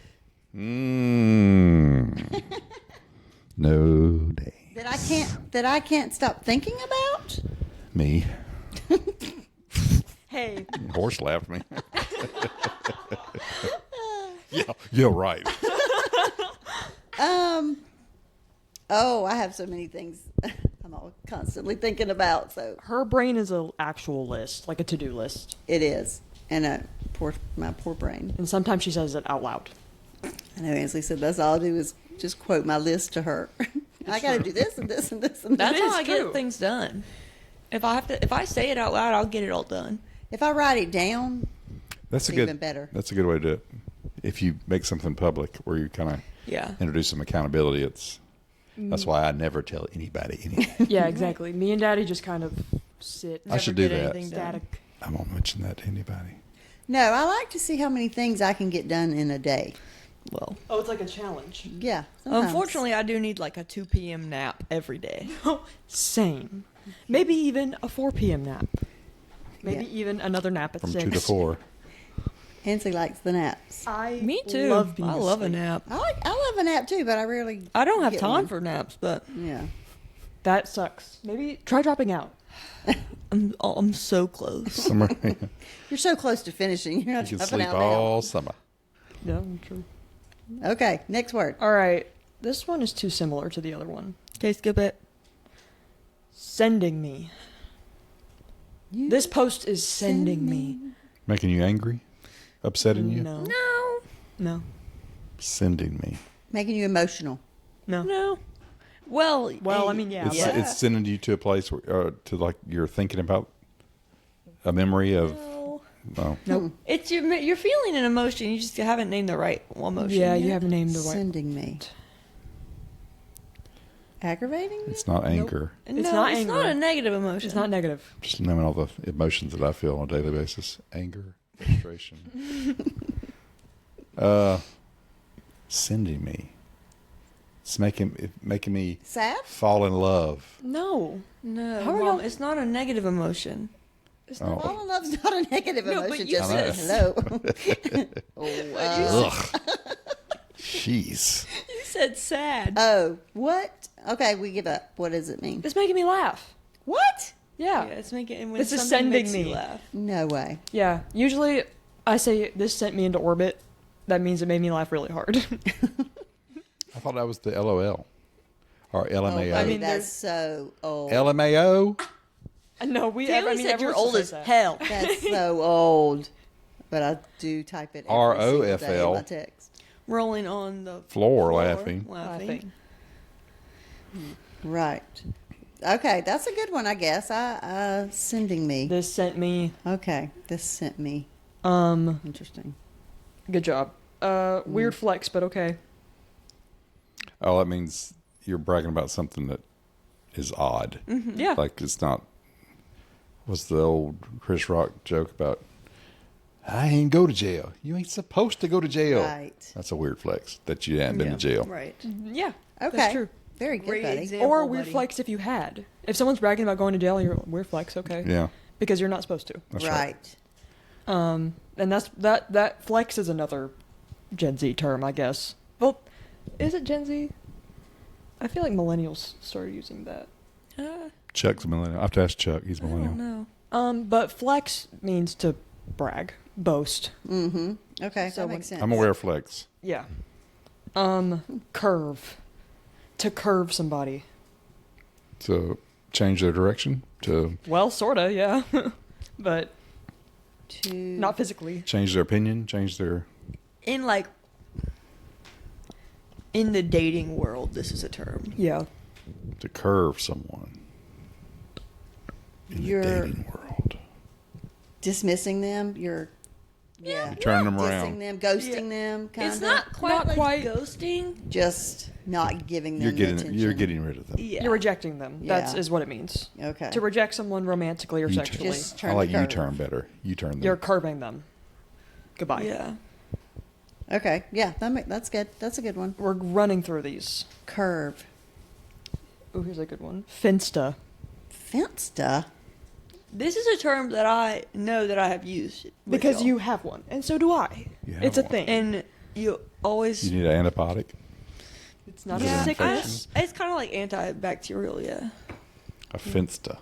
[SPEAKER 1] No day.
[SPEAKER 3] That I can't stop thinking about.
[SPEAKER 1] Me.
[SPEAKER 2] Hey.
[SPEAKER 1] Horse laughed me. yeah, right.
[SPEAKER 3] Oh, I have so many things I'm all constantly thinking about. So
[SPEAKER 2] Her brain is an actual list, like a to-do list.
[SPEAKER 3] it is. And my poor brain.
[SPEAKER 2] And sometimes she says it out loud.
[SPEAKER 3] I know Ansley said that's all I'll do is just quote my list to her. I got to do this and this and this and
[SPEAKER 4] That's
[SPEAKER 3] this.
[SPEAKER 4] how I
[SPEAKER 2] true.
[SPEAKER 4] get things done. If I say it out loud, I'll get it all done.
[SPEAKER 3] If I write it down,
[SPEAKER 1] That's a
[SPEAKER 3] It's
[SPEAKER 1] good.
[SPEAKER 3] even better.
[SPEAKER 1] That's a good way to do it. If you make something public where you kind of
[SPEAKER 4] Yeah.
[SPEAKER 1] introduce some accountability, that's why I never tell anybody anything.
[SPEAKER 2] Yeah, exactly. Me and Daddy just kind of sit.
[SPEAKER 1] I should do
[SPEAKER 4] get
[SPEAKER 1] that.
[SPEAKER 4] anything done.
[SPEAKER 2] Static.
[SPEAKER 1] I won't mention that to anybody.
[SPEAKER 3] no, I like to see how many things I can get done in a day.
[SPEAKER 4] Well,
[SPEAKER 2] Oh, it's like a challenge.
[SPEAKER 3] Yeah. sometimes.
[SPEAKER 4] unfortunately, I do need like a 2 p.m. nap every day.
[SPEAKER 2] Same. Maybe even a 4 p.m. nap. Maybe
[SPEAKER 3] Yeah.
[SPEAKER 2] even another nap at
[SPEAKER 1] From
[SPEAKER 2] 6.
[SPEAKER 1] 2 to 4.
[SPEAKER 3] Ansley likes the naps.
[SPEAKER 2] I
[SPEAKER 4] Me too.
[SPEAKER 2] love being
[SPEAKER 4] I love a
[SPEAKER 2] asleep.
[SPEAKER 4] nap.
[SPEAKER 3] I love a nap too, but I rarely.
[SPEAKER 4] I don't have
[SPEAKER 3] get
[SPEAKER 4] time
[SPEAKER 3] one.
[SPEAKER 4] for naps, but
[SPEAKER 3] Yeah.
[SPEAKER 2] That sucks. Maybe try dropping out.
[SPEAKER 4] I'm so close.
[SPEAKER 1] Summer, you
[SPEAKER 3] You're so close to finishing. You're not
[SPEAKER 1] can
[SPEAKER 3] dropping
[SPEAKER 1] sleep
[SPEAKER 3] out
[SPEAKER 1] all summer.
[SPEAKER 2] Yeah, true.
[SPEAKER 3] now. Okay, next word.
[SPEAKER 2] All right. This one is too similar to the other one.
[SPEAKER 4] Okay, skip it.
[SPEAKER 2] Sending me.
[SPEAKER 3] You
[SPEAKER 2] This post is sending me.
[SPEAKER 1] Making you angry? Upsetting you?
[SPEAKER 2] No.
[SPEAKER 4] No,
[SPEAKER 2] No.
[SPEAKER 1] Sending me.
[SPEAKER 3] making you emotional.
[SPEAKER 2] No.
[SPEAKER 4] no. Well,
[SPEAKER 2] Well, I mean, yeah.
[SPEAKER 1] It's,
[SPEAKER 2] but-
[SPEAKER 1] it's sending you to a place where, to like you're thinking about a memory of.
[SPEAKER 4] no.
[SPEAKER 1] Oh,
[SPEAKER 2] Nope.
[SPEAKER 4] It's you're feeling an emotion. You just haven't named the right emotion.
[SPEAKER 2] Yeah, you
[SPEAKER 4] yet.
[SPEAKER 2] haven't named the right.
[SPEAKER 3] Sending me. Aggravating me?
[SPEAKER 1] it's not anger.
[SPEAKER 4] No,
[SPEAKER 2] It's not
[SPEAKER 4] it's not
[SPEAKER 2] anger.
[SPEAKER 4] a negative emotion.
[SPEAKER 2] It's not negative.
[SPEAKER 1] Just naming all the emotions that I feel on a daily basis: anger, frustration. Sending me. It's making me
[SPEAKER 3] Sad?
[SPEAKER 1] fall in love.
[SPEAKER 2] No.
[SPEAKER 4] No,
[SPEAKER 2] How are
[SPEAKER 4] Mom,
[SPEAKER 2] y'all-
[SPEAKER 4] it's not a negative emotion.
[SPEAKER 2] It's
[SPEAKER 1] Oh.
[SPEAKER 2] not.
[SPEAKER 3] Fall in love's not a negative
[SPEAKER 4] No, but
[SPEAKER 3] emotion.
[SPEAKER 4] you
[SPEAKER 3] Just
[SPEAKER 1] said-
[SPEAKER 3] hello.
[SPEAKER 1] Ugh. Jeez.
[SPEAKER 4] You said sad.
[SPEAKER 3] Oh, what? Okay, we give up. What does it mean?
[SPEAKER 2] It's making me laugh.
[SPEAKER 3] What?
[SPEAKER 2] Yeah.
[SPEAKER 4] Yeah, it's making when
[SPEAKER 2] This is
[SPEAKER 4] something
[SPEAKER 2] sending
[SPEAKER 4] makes you
[SPEAKER 2] me.
[SPEAKER 4] laugh.
[SPEAKER 3] No way.
[SPEAKER 2] Yeah. Usually I say this sent me into orbit. That means it made me laugh really hard.
[SPEAKER 1] I thought that was the LOL or LMAO.
[SPEAKER 3] Oh,
[SPEAKER 2] I mean,
[SPEAKER 3] that's so old.
[SPEAKER 1] LMAO.
[SPEAKER 2] No, we.
[SPEAKER 4] Taylor
[SPEAKER 2] I mean,
[SPEAKER 4] said you're
[SPEAKER 2] everyone
[SPEAKER 4] old
[SPEAKER 2] says
[SPEAKER 4] as
[SPEAKER 2] that.
[SPEAKER 4] hell.
[SPEAKER 3] That's so old. But I do type it every single day in
[SPEAKER 1] ROFL.
[SPEAKER 3] my text.
[SPEAKER 4] Rolling on the
[SPEAKER 1] Floor laughing.
[SPEAKER 4] laughing.
[SPEAKER 3] Right. Okay, that's a good one, I guess. Sending me.
[SPEAKER 2] This sent me.
[SPEAKER 3] Okay, this sent me. Interesting.
[SPEAKER 2] Good job. Weird flex, but okay.
[SPEAKER 1] Oh, that means you're bragging about something that is odd.
[SPEAKER 2] Yeah.
[SPEAKER 1] Like it's not. What's the old Chris Rock joke about? I ain't go to jail. You ain't supposed to go to jail.
[SPEAKER 3] Right.
[SPEAKER 1] That's a weird flex that you haven't been to jail.
[SPEAKER 4] Right.
[SPEAKER 2] Yeah.
[SPEAKER 3] Okay.
[SPEAKER 2] That's true.
[SPEAKER 3] Very good,
[SPEAKER 4] Great
[SPEAKER 3] buddy.
[SPEAKER 4] example.
[SPEAKER 2] Or weird
[SPEAKER 4] buddy.
[SPEAKER 2] flex if you had. If someone's bragging about going to jail, you're weird flex, okay?
[SPEAKER 1] Yeah,
[SPEAKER 2] Because you're not supposed to.
[SPEAKER 1] that's right.
[SPEAKER 3] Right.
[SPEAKER 2] And that flex is another Gen Z term, I guess. Well, is it Gen Z? I feel like millennials started using that.
[SPEAKER 1] Chuck's a millennial. I have to ask Chuck. He's a
[SPEAKER 4] I don't
[SPEAKER 1] millennial.
[SPEAKER 4] know.
[SPEAKER 2] But flex means to brag, boast.
[SPEAKER 3] Mm-hmm. Okay,
[SPEAKER 2] So
[SPEAKER 3] that
[SPEAKER 2] when-
[SPEAKER 3] makes sense.
[SPEAKER 1] I'm aware of flex.
[SPEAKER 2] Yeah. Curve. To curve somebody.
[SPEAKER 1] To change their direction. To
[SPEAKER 2] Well, sorta, yeah. But
[SPEAKER 3] To
[SPEAKER 2] not physically.
[SPEAKER 1] change their opinion. Change their.
[SPEAKER 4] In like in the dating world, this is a term.
[SPEAKER 2] Yeah.
[SPEAKER 1] To curve someone. In the
[SPEAKER 3] You're-
[SPEAKER 1] dating world.
[SPEAKER 3] dismissing them. You're
[SPEAKER 1] You turn them
[SPEAKER 3] dissing
[SPEAKER 1] around.
[SPEAKER 3] them, ghosting them. Kind
[SPEAKER 4] It's not quite
[SPEAKER 2] Not
[SPEAKER 4] like
[SPEAKER 2] quite.
[SPEAKER 4] ghosting.
[SPEAKER 3] just not giving them
[SPEAKER 1] You're
[SPEAKER 3] the attention.
[SPEAKER 1] you're getting rid of them.
[SPEAKER 4] Yeah.
[SPEAKER 2] You're rejecting them. That's
[SPEAKER 3] Yeah.
[SPEAKER 2] is what it means.
[SPEAKER 3] Okay.
[SPEAKER 2] To reject someone romantically or
[SPEAKER 1] U-turn.
[SPEAKER 2] sexually.
[SPEAKER 3] Just turn
[SPEAKER 1] I like
[SPEAKER 3] the curve.
[SPEAKER 1] U-turn better. U-turn them.
[SPEAKER 2] You're curving them. Goodbye.
[SPEAKER 4] Yeah.
[SPEAKER 3] Okay. Yeah, that's good. That's a good one.
[SPEAKER 2] We're running through these.
[SPEAKER 3] Curve.
[SPEAKER 2] Oh, here's a good one. Finsta.
[SPEAKER 3] Finsta.
[SPEAKER 4] This is a term that I know that I have used. with
[SPEAKER 2] Because
[SPEAKER 4] y'all.
[SPEAKER 2] you have one, and so do I.
[SPEAKER 1] You have
[SPEAKER 2] It's a
[SPEAKER 1] one.
[SPEAKER 2] thing.
[SPEAKER 4] and you always
[SPEAKER 1] You need an antibiotic.
[SPEAKER 2] It's not
[SPEAKER 1] Is it
[SPEAKER 2] a
[SPEAKER 1] an
[SPEAKER 2] sickness.
[SPEAKER 1] infection?
[SPEAKER 4] it's kind of like antibacterial. Yeah.
[SPEAKER 1] A finsta.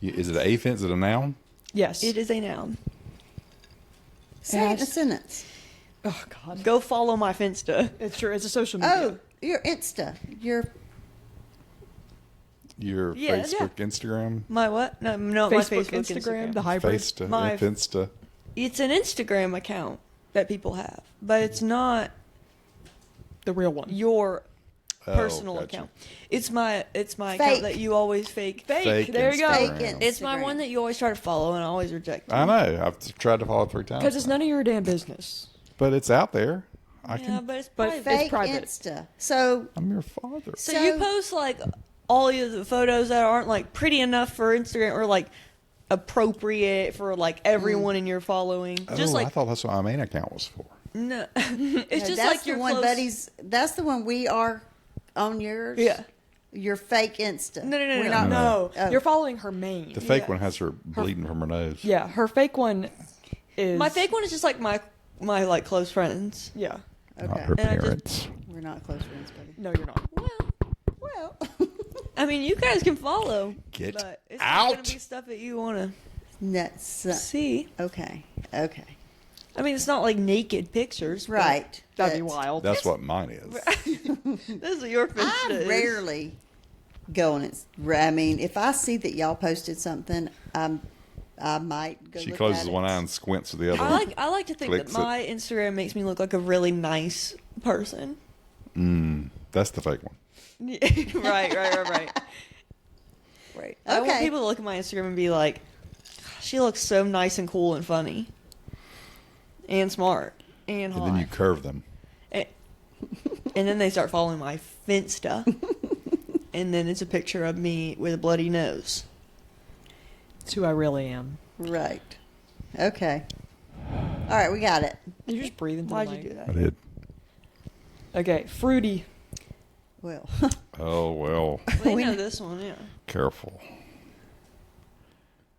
[SPEAKER 1] Is it a fence? Is it a noun?
[SPEAKER 2] Yes.
[SPEAKER 4] It is a noun.
[SPEAKER 3] Say it in a
[SPEAKER 2] has-
[SPEAKER 3] sentence.
[SPEAKER 2] Oh God.
[SPEAKER 4] Go follow my Finsta.
[SPEAKER 2] It's true. It's a social media.
[SPEAKER 3] Oh, you're Insta. You're
[SPEAKER 1] Your
[SPEAKER 4] Yeah,
[SPEAKER 1] Facebook, Instagram,
[SPEAKER 4] My what? No, my
[SPEAKER 2] Facebook,
[SPEAKER 4] Facebook,
[SPEAKER 2] Instagram, the hybrid.
[SPEAKER 1] Faceta,
[SPEAKER 4] My-
[SPEAKER 1] Finsta.
[SPEAKER 4] It's an Instagram account that people have, but it's not
[SPEAKER 2] The real one.
[SPEAKER 4] your
[SPEAKER 1] Oh,
[SPEAKER 4] personal
[SPEAKER 1] gotcha.
[SPEAKER 4] account. It's my
[SPEAKER 3] Fake.
[SPEAKER 4] account that you always fake.
[SPEAKER 1] Fake
[SPEAKER 2] There you go.
[SPEAKER 3] Fake
[SPEAKER 1] Instagram.
[SPEAKER 3] it.
[SPEAKER 4] It's my
[SPEAKER 3] Instagram.
[SPEAKER 4] one that you always try to follow and I always reject.
[SPEAKER 1] I know. I've tried to follow 3 times.
[SPEAKER 2] Because it's none of your damn business.
[SPEAKER 1] But it's out there. I
[SPEAKER 4] Yeah,
[SPEAKER 1] can.
[SPEAKER 4] but it's
[SPEAKER 2] But
[SPEAKER 4] private.
[SPEAKER 3] Fake
[SPEAKER 2] private.
[SPEAKER 3] Insta. So
[SPEAKER 1] I'm your father.
[SPEAKER 4] So you
[SPEAKER 3] So-
[SPEAKER 4] post like all of the photos that aren't like pretty enough for Instagram or like appropriate for like everyone in your following. Just
[SPEAKER 1] Oh, I
[SPEAKER 4] like
[SPEAKER 1] thought that's what my main account was for.
[SPEAKER 4] no, it's just
[SPEAKER 3] that's
[SPEAKER 4] like
[SPEAKER 3] the
[SPEAKER 4] your
[SPEAKER 3] one,
[SPEAKER 4] close.
[SPEAKER 3] buddies. That's the one we are on yours.
[SPEAKER 4] Yeah.
[SPEAKER 3] Your fake Insta.
[SPEAKER 4] No, no, no,
[SPEAKER 3] We're
[SPEAKER 4] no,
[SPEAKER 3] not-
[SPEAKER 2] No,
[SPEAKER 3] Oh.
[SPEAKER 2] you're following her main.
[SPEAKER 1] The fake
[SPEAKER 4] Yeah.
[SPEAKER 1] one has her bleeding from her nose.
[SPEAKER 2] Yeah, her fake one is
[SPEAKER 4] My fake one is just like my like close friends.
[SPEAKER 2] Yeah.
[SPEAKER 1] Not
[SPEAKER 3] Okay.
[SPEAKER 1] her
[SPEAKER 4] And I just-
[SPEAKER 1] parents.
[SPEAKER 3] We're not close friends, buddy.
[SPEAKER 2] No, you're not.
[SPEAKER 3] Well,
[SPEAKER 4] I mean, you guys can follow.
[SPEAKER 1] Get
[SPEAKER 4] but it's
[SPEAKER 1] out.
[SPEAKER 4] not gonna be stuff that you want
[SPEAKER 3] nuts.
[SPEAKER 4] to see.
[SPEAKER 3] Okay. Okay.
[SPEAKER 4] I mean, it's not like naked pictures. but
[SPEAKER 3] Right.
[SPEAKER 2] That'd be
[SPEAKER 3] but
[SPEAKER 2] wild.
[SPEAKER 1] That's what mine is.
[SPEAKER 4] This is your Finsta.
[SPEAKER 3] I
[SPEAKER 4] is.
[SPEAKER 3] rarely go on it. I mean, if I see that y'all posted something, I might go.
[SPEAKER 1] She
[SPEAKER 3] look
[SPEAKER 1] closes
[SPEAKER 3] at
[SPEAKER 1] one
[SPEAKER 3] it.
[SPEAKER 1] eye and squints with the other.
[SPEAKER 4] I like to think that
[SPEAKER 1] Clicks it.
[SPEAKER 4] my Instagram makes me look like a really nice person.
[SPEAKER 1] That's the fake one.
[SPEAKER 4] right. Right. I want
[SPEAKER 3] Okay.
[SPEAKER 4] people to look at my Instagram and be like, she looks so nice and cool and funny. And smart. And hot.
[SPEAKER 1] And then you curve them.
[SPEAKER 4] and, and then they start following my Finsta. And then it's a picture of me with a bloody nose.
[SPEAKER 2] It's who I really am.
[SPEAKER 3] Right. Okay. All right, we got it.
[SPEAKER 2] You're just breathing through
[SPEAKER 4] Why'd
[SPEAKER 2] the
[SPEAKER 4] you do
[SPEAKER 2] mic.
[SPEAKER 4] that?
[SPEAKER 1] I did.
[SPEAKER 2] Okay, fruity.
[SPEAKER 3] Well,
[SPEAKER 1] Oh, well.
[SPEAKER 4] They
[SPEAKER 3] We-
[SPEAKER 4] know this one, yeah.
[SPEAKER 1] Careful.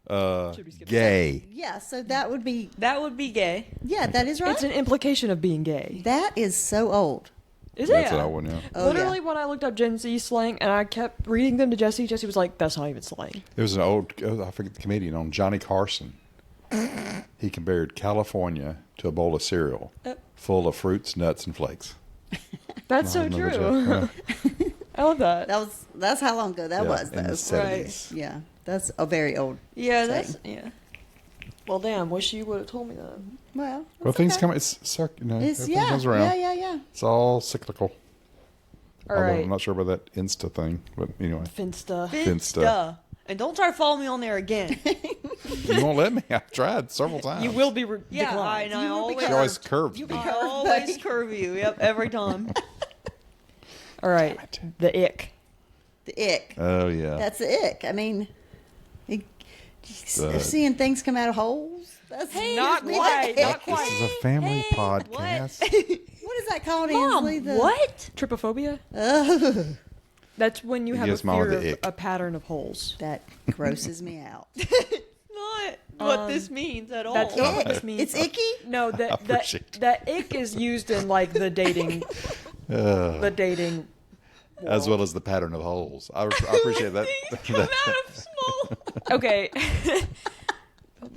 [SPEAKER 2] Should we skip
[SPEAKER 1] Gay.
[SPEAKER 3] yeah. So that would be.
[SPEAKER 4] That would be gay.
[SPEAKER 3] Yeah, that is right.
[SPEAKER 2] It's an implication of being gay.
[SPEAKER 3] That is so old.
[SPEAKER 2] Is
[SPEAKER 1] That's
[SPEAKER 2] it?
[SPEAKER 1] what I want, yeah.
[SPEAKER 3] Oh,
[SPEAKER 2] Literally,
[SPEAKER 3] yeah.
[SPEAKER 2] when I looked up Gen Z slang and I kept reading them to Jesse, Jesse was like, "That's not even slang."
[SPEAKER 1] It was an old, I forget the comedian, on Johnny Carson. He compared California to a bowl of cereal full of fruits, nuts, and flakes.
[SPEAKER 2] That's so
[SPEAKER 1] Another
[SPEAKER 2] true.
[SPEAKER 1] joke. Yeah.
[SPEAKER 2] I love that.
[SPEAKER 3] That's how long ago that
[SPEAKER 1] Yeah,
[SPEAKER 3] was,
[SPEAKER 1] in the
[SPEAKER 3] though.
[SPEAKER 1] 70s.
[SPEAKER 3] Yeah, that's a very old.
[SPEAKER 4] Yeah,
[SPEAKER 3] Same.
[SPEAKER 4] that's, yeah.
[SPEAKER 2] Well, damn. Wish you would have told me that.
[SPEAKER 3] Well,
[SPEAKER 1] Well,
[SPEAKER 3] it's
[SPEAKER 1] things
[SPEAKER 3] okay.
[SPEAKER 1] come, it's,
[SPEAKER 3] It's
[SPEAKER 1] everything
[SPEAKER 3] yeah,
[SPEAKER 1] comes around.
[SPEAKER 3] yeah.
[SPEAKER 1] It's all cyclical.
[SPEAKER 2] All
[SPEAKER 1] Although
[SPEAKER 2] right.
[SPEAKER 1] I'm not sure about that Insta thing, but anyway.
[SPEAKER 2] Finsta.
[SPEAKER 1] Finsta.
[SPEAKER 4] And don't try to follow me on there again.
[SPEAKER 1] You won't let me. I've tried several times.
[SPEAKER 2] You will be
[SPEAKER 4] Yeah,
[SPEAKER 2] declined.
[SPEAKER 4] I know.
[SPEAKER 3] You will be
[SPEAKER 1] She
[SPEAKER 3] curved.
[SPEAKER 1] always curves
[SPEAKER 3] You'll
[SPEAKER 1] me.
[SPEAKER 3] be
[SPEAKER 4] I
[SPEAKER 3] curved,
[SPEAKER 4] always
[SPEAKER 3] buddy.
[SPEAKER 4] curve you. Yep, every time.
[SPEAKER 2] All right.
[SPEAKER 1] it.
[SPEAKER 2] The ick.
[SPEAKER 3] The ick.
[SPEAKER 1] Oh, yeah.
[SPEAKER 3] That's the ick. I mean, it,
[SPEAKER 1] The-
[SPEAKER 3] seeing things come out of holes. That's
[SPEAKER 2] Not
[SPEAKER 3] really
[SPEAKER 2] quite,
[SPEAKER 3] the
[SPEAKER 2] not
[SPEAKER 3] ick.
[SPEAKER 2] quite.
[SPEAKER 1] This is a family
[SPEAKER 4] Hey,
[SPEAKER 1] podcast.
[SPEAKER 3] What is that called,
[SPEAKER 4] Mom,
[SPEAKER 3] Ansley? The,
[SPEAKER 4] what?
[SPEAKER 2] Trypophobia?
[SPEAKER 3] Ugh,
[SPEAKER 2] That's when you have
[SPEAKER 1] Yes,
[SPEAKER 2] a
[SPEAKER 1] Mama,
[SPEAKER 2] fear
[SPEAKER 1] the
[SPEAKER 2] of
[SPEAKER 1] ick.
[SPEAKER 2] a pattern of holes.
[SPEAKER 3] that grosses me out.
[SPEAKER 4] Not what this means at all.
[SPEAKER 2] That's not what this
[SPEAKER 3] Ick.
[SPEAKER 2] means.
[SPEAKER 3] It's icky.
[SPEAKER 2] No,
[SPEAKER 1] I
[SPEAKER 2] that
[SPEAKER 1] appreciate
[SPEAKER 2] that ick is used in like the dating, the dating.
[SPEAKER 1] As well as the pattern of holes. I appreciate that.
[SPEAKER 4] Come out of small.
[SPEAKER 2] Okay.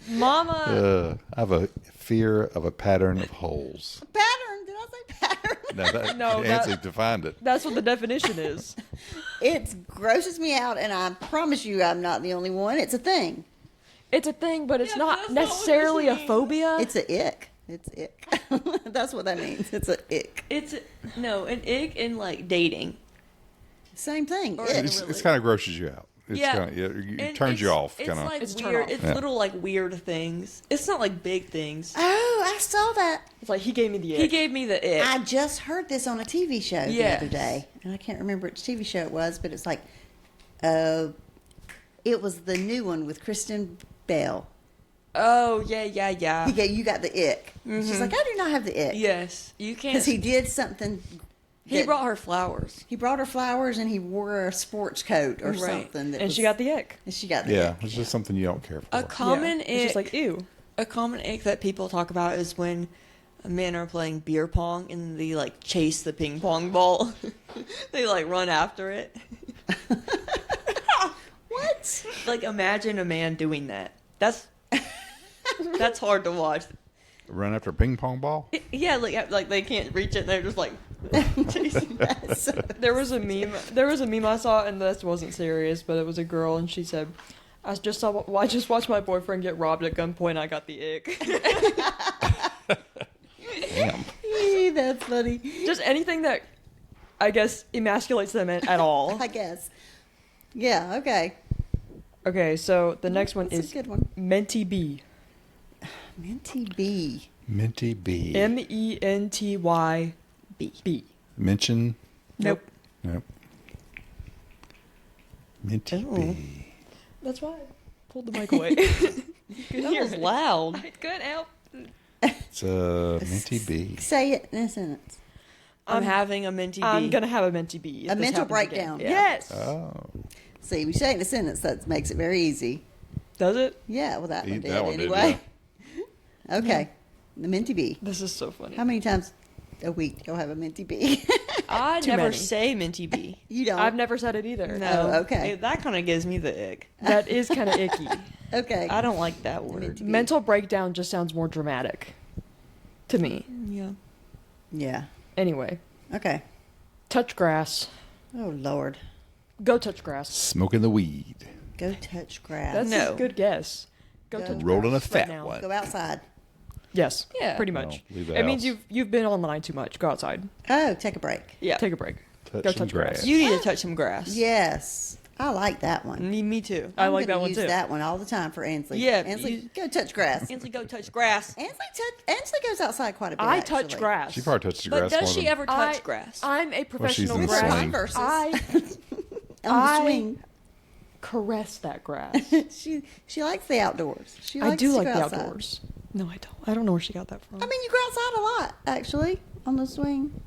[SPEAKER 2] Mama.
[SPEAKER 1] I have a fear of a pattern of holes.
[SPEAKER 3] Pattern. Did I say pattern?
[SPEAKER 1] No, that,
[SPEAKER 2] No,
[SPEAKER 1] Nancy
[SPEAKER 2] that-
[SPEAKER 1] defined it.
[SPEAKER 2] That's what the definition is.
[SPEAKER 3] It grosses me out, and I promise you, I'm not the only one. It's a thing.
[SPEAKER 2] It's a thing, but it's
[SPEAKER 4] Yeah,
[SPEAKER 2] not
[SPEAKER 4] that's not what
[SPEAKER 2] necessarily
[SPEAKER 4] this
[SPEAKER 2] a
[SPEAKER 4] means.
[SPEAKER 2] phobia.
[SPEAKER 3] It's a ick. It's ick. That's what that means. It's a ick.
[SPEAKER 4] It's no an ick in like dating.
[SPEAKER 3] Same thing.
[SPEAKER 4] Or
[SPEAKER 3] Ick.
[SPEAKER 1] It's
[SPEAKER 4] really.
[SPEAKER 1] kind of grosses you out. It's
[SPEAKER 4] Yeah.
[SPEAKER 1] kind of, it
[SPEAKER 4] And
[SPEAKER 1] turns you
[SPEAKER 4] it's-
[SPEAKER 1] off.
[SPEAKER 4] It's
[SPEAKER 1] Kind of.
[SPEAKER 4] like
[SPEAKER 2] It's turn
[SPEAKER 4] weird.
[SPEAKER 2] off.
[SPEAKER 4] It's
[SPEAKER 1] Yeah.
[SPEAKER 4] little like weird things. It's not like big things.
[SPEAKER 3] Oh, I saw that.
[SPEAKER 2] It's like he gave me the ick.
[SPEAKER 4] He gave me the ick.
[SPEAKER 3] I just heard this on a TV show the
[SPEAKER 4] Yes.
[SPEAKER 3] other day, and I can't remember which TV show it was, but it's like, it was the new one with Kristen Bell.
[SPEAKER 4] Oh yeah.
[SPEAKER 3] You got the ick. She's like, I do not have the ick.
[SPEAKER 4] Yes, you can't.
[SPEAKER 3] Because he did something.
[SPEAKER 4] He brought her flowers.
[SPEAKER 3] He brought her flowers, and he wore a sports coat or
[SPEAKER 4] Right.
[SPEAKER 3] something. That
[SPEAKER 2] and
[SPEAKER 3] was,
[SPEAKER 2] she got the ick.
[SPEAKER 3] And she got the
[SPEAKER 1] Yeah,
[SPEAKER 3] ick.
[SPEAKER 1] it's just something you don't care for.
[SPEAKER 4] A common
[SPEAKER 2] Yeah.
[SPEAKER 4] ick.
[SPEAKER 2] It's just like ew.
[SPEAKER 4] A common ick that people talk about is when men are playing beer pong and they like chase the ping pong ball. They like run after it.
[SPEAKER 3] What?
[SPEAKER 4] Like imagine a man doing that. That's hard to watch.
[SPEAKER 1] Run after a ping pong ball?
[SPEAKER 4] Yeah, like they can't reach it. And they're just like
[SPEAKER 3] That's-
[SPEAKER 2] There was a meme. There was a meme I saw, and this wasn't serious, but it was a girl, and she said, I just watched my boyfriend get robbed at gunpoint. I got the ick."
[SPEAKER 1] Damn.
[SPEAKER 3] That's funny.
[SPEAKER 2] Just anything that, I guess, emasculates them at all.
[SPEAKER 3] I guess. Yeah. Okay.
[SPEAKER 2] Okay, so the next one
[SPEAKER 3] That's
[SPEAKER 2] is
[SPEAKER 3] a good one.
[SPEAKER 2] Menti B.
[SPEAKER 3] Minty B.
[SPEAKER 1] Minty B.
[SPEAKER 2] Menty B.
[SPEAKER 1] Mention.
[SPEAKER 2] Nope.
[SPEAKER 1] Nope. Minty
[SPEAKER 4] Oh.
[SPEAKER 1] B.
[SPEAKER 2] That's why I pulled the mic away.
[SPEAKER 4] That was loud.
[SPEAKER 2] I couldn't help.
[SPEAKER 1] It's Minty B.
[SPEAKER 3] Say it in a sentence.
[SPEAKER 4] I'm having a minty bee.
[SPEAKER 2] I'm gonna have a Menti B. if
[SPEAKER 3] A
[SPEAKER 2] this
[SPEAKER 3] mental
[SPEAKER 2] happens
[SPEAKER 3] breakdown.
[SPEAKER 2] again. Yes.
[SPEAKER 1] Oh.
[SPEAKER 3] See, we say it in a sentence. That makes it very easy.
[SPEAKER 2] Does it?
[SPEAKER 3] Yeah. Well, that one
[SPEAKER 1] That
[SPEAKER 3] did
[SPEAKER 1] one did,
[SPEAKER 3] anyway. Okay. The Minty B.
[SPEAKER 2] This is so funny.
[SPEAKER 3] How many times a week do you have a Minty B?
[SPEAKER 4] I
[SPEAKER 2] Too
[SPEAKER 4] never
[SPEAKER 2] many.
[SPEAKER 4] say minty bee.
[SPEAKER 3] You don't.
[SPEAKER 2] I've never said it either.
[SPEAKER 4] No.
[SPEAKER 3] Oh, okay.
[SPEAKER 4] That kind of gives me the ick.
[SPEAKER 2] That is kind of icky.
[SPEAKER 3] Okay.
[SPEAKER 4] I don't like that word.
[SPEAKER 3] Minty bee.
[SPEAKER 2] Mental breakdown just sounds more dramatic to me.
[SPEAKER 4] Yeah.
[SPEAKER 3] Yeah.
[SPEAKER 2] Anyway,
[SPEAKER 3] Okay.
[SPEAKER 2] touch grass.
[SPEAKER 3] Oh Lord.
[SPEAKER 2] Go touch grass.
[SPEAKER 1] Smoking the weed.
[SPEAKER 3] Go touch grass.
[SPEAKER 2] That's
[SPEAKER 4] No.
[SPEAKER 2] a good guess. Go
[SPEAKER 3] Go.
[SPEAKER 2] touch
[SPEAKER 1] Rolling a
[SPEAKER 2] grass
[SPEAKER 1] fat
[SPEAKER 2] right now.
[SPEAKER 1] one.
[SPEAKER 3] Go outside.
[SPEAKER 2] Yes.
[SPEAKER 4] Yeah.
[SPEAKER 2] Pretty
[SPEAKER 1] No,
[SPEAKER 2] much.
[SPEAKER 1] leave the
[SPEAKER 2] It means
[SPEAKER 1] house.
[SPEAKER 2] you've been online too much. Go outside.
[SPEAKER 3] Oh, take a break.
[SPEAKER 4] Yeah.
[SPEAKER 2] Take a break.
[SPEAKER 1] Touch
[SPEAKER 2] Go
[SPEAKER 1] some
[SPEAKER 2] touch grass.
[SPEAKER 1] grass.
[SPEAKER 4] You need to touch some grass.
[SPEAKER 3] Yes. I like that one.
[SPEAKER 4] Me too.
[SPEAKER 2] I
[SPEAKER 3] I'm
[SPEAKER 2] like
[SPEAKER 3] gonna
[SPEAKER 2] that one
[SPEAKER 3] use
[SPEAKER 2] too.
[SPEAKER 3] that one all the time for Ansley.
[SPEAKER 4] Yeah,
[SPEAKER 3] Ansley,
[SPEAKER 4] you-
[SPEAKER 3] go touch grass.
[SPEAKER 4] Ansley, go touch grass.
[SPEAKER 3] Ansley goes outside quite a bit.
[SPEAKER 2] I touch
[SPEAKER 3] actually.
[SPEAKER 2] grass.
[SPEAKER 1] She probably touches the
[SPEAKER 4] But
[SPEAKER 1] grass
[SPEAKER 4] does
[SPEAKER 1] more
[SPEAKER 4] she
[SPEAKER 1] than-
[SPEAKER 4] ever touch grass?
[SPEAKER 2] I'm a professional
[SPEAKER 1] in the
[SPEAKER 2] grass.
[SPEAKER 1] swing.
[SPEAKER 3] Versus
[SPEAKER 2] I
[SPEAKER 3] on the
[SPEAKER 2] I-
[SPEAKER 3] swing.
[SPEAKER 2] caress that grass.
[SPEAKER 3] She likes the outdoors. She
[SPEAKER 2] I
[SPEAKER 3] likes
[SPEAKER 2] do
[SPEAKER 3] to
[SPEAKER 2] like
[SPEAKER 3] go
[SPEAKER 2] the
[SPEAKER 3] outside.
[SPEAKER 2] outdoors. No, I don't. I don't know where she got that from.
[SPEAKER 3] I mean, you go outside a lot actually on the swing.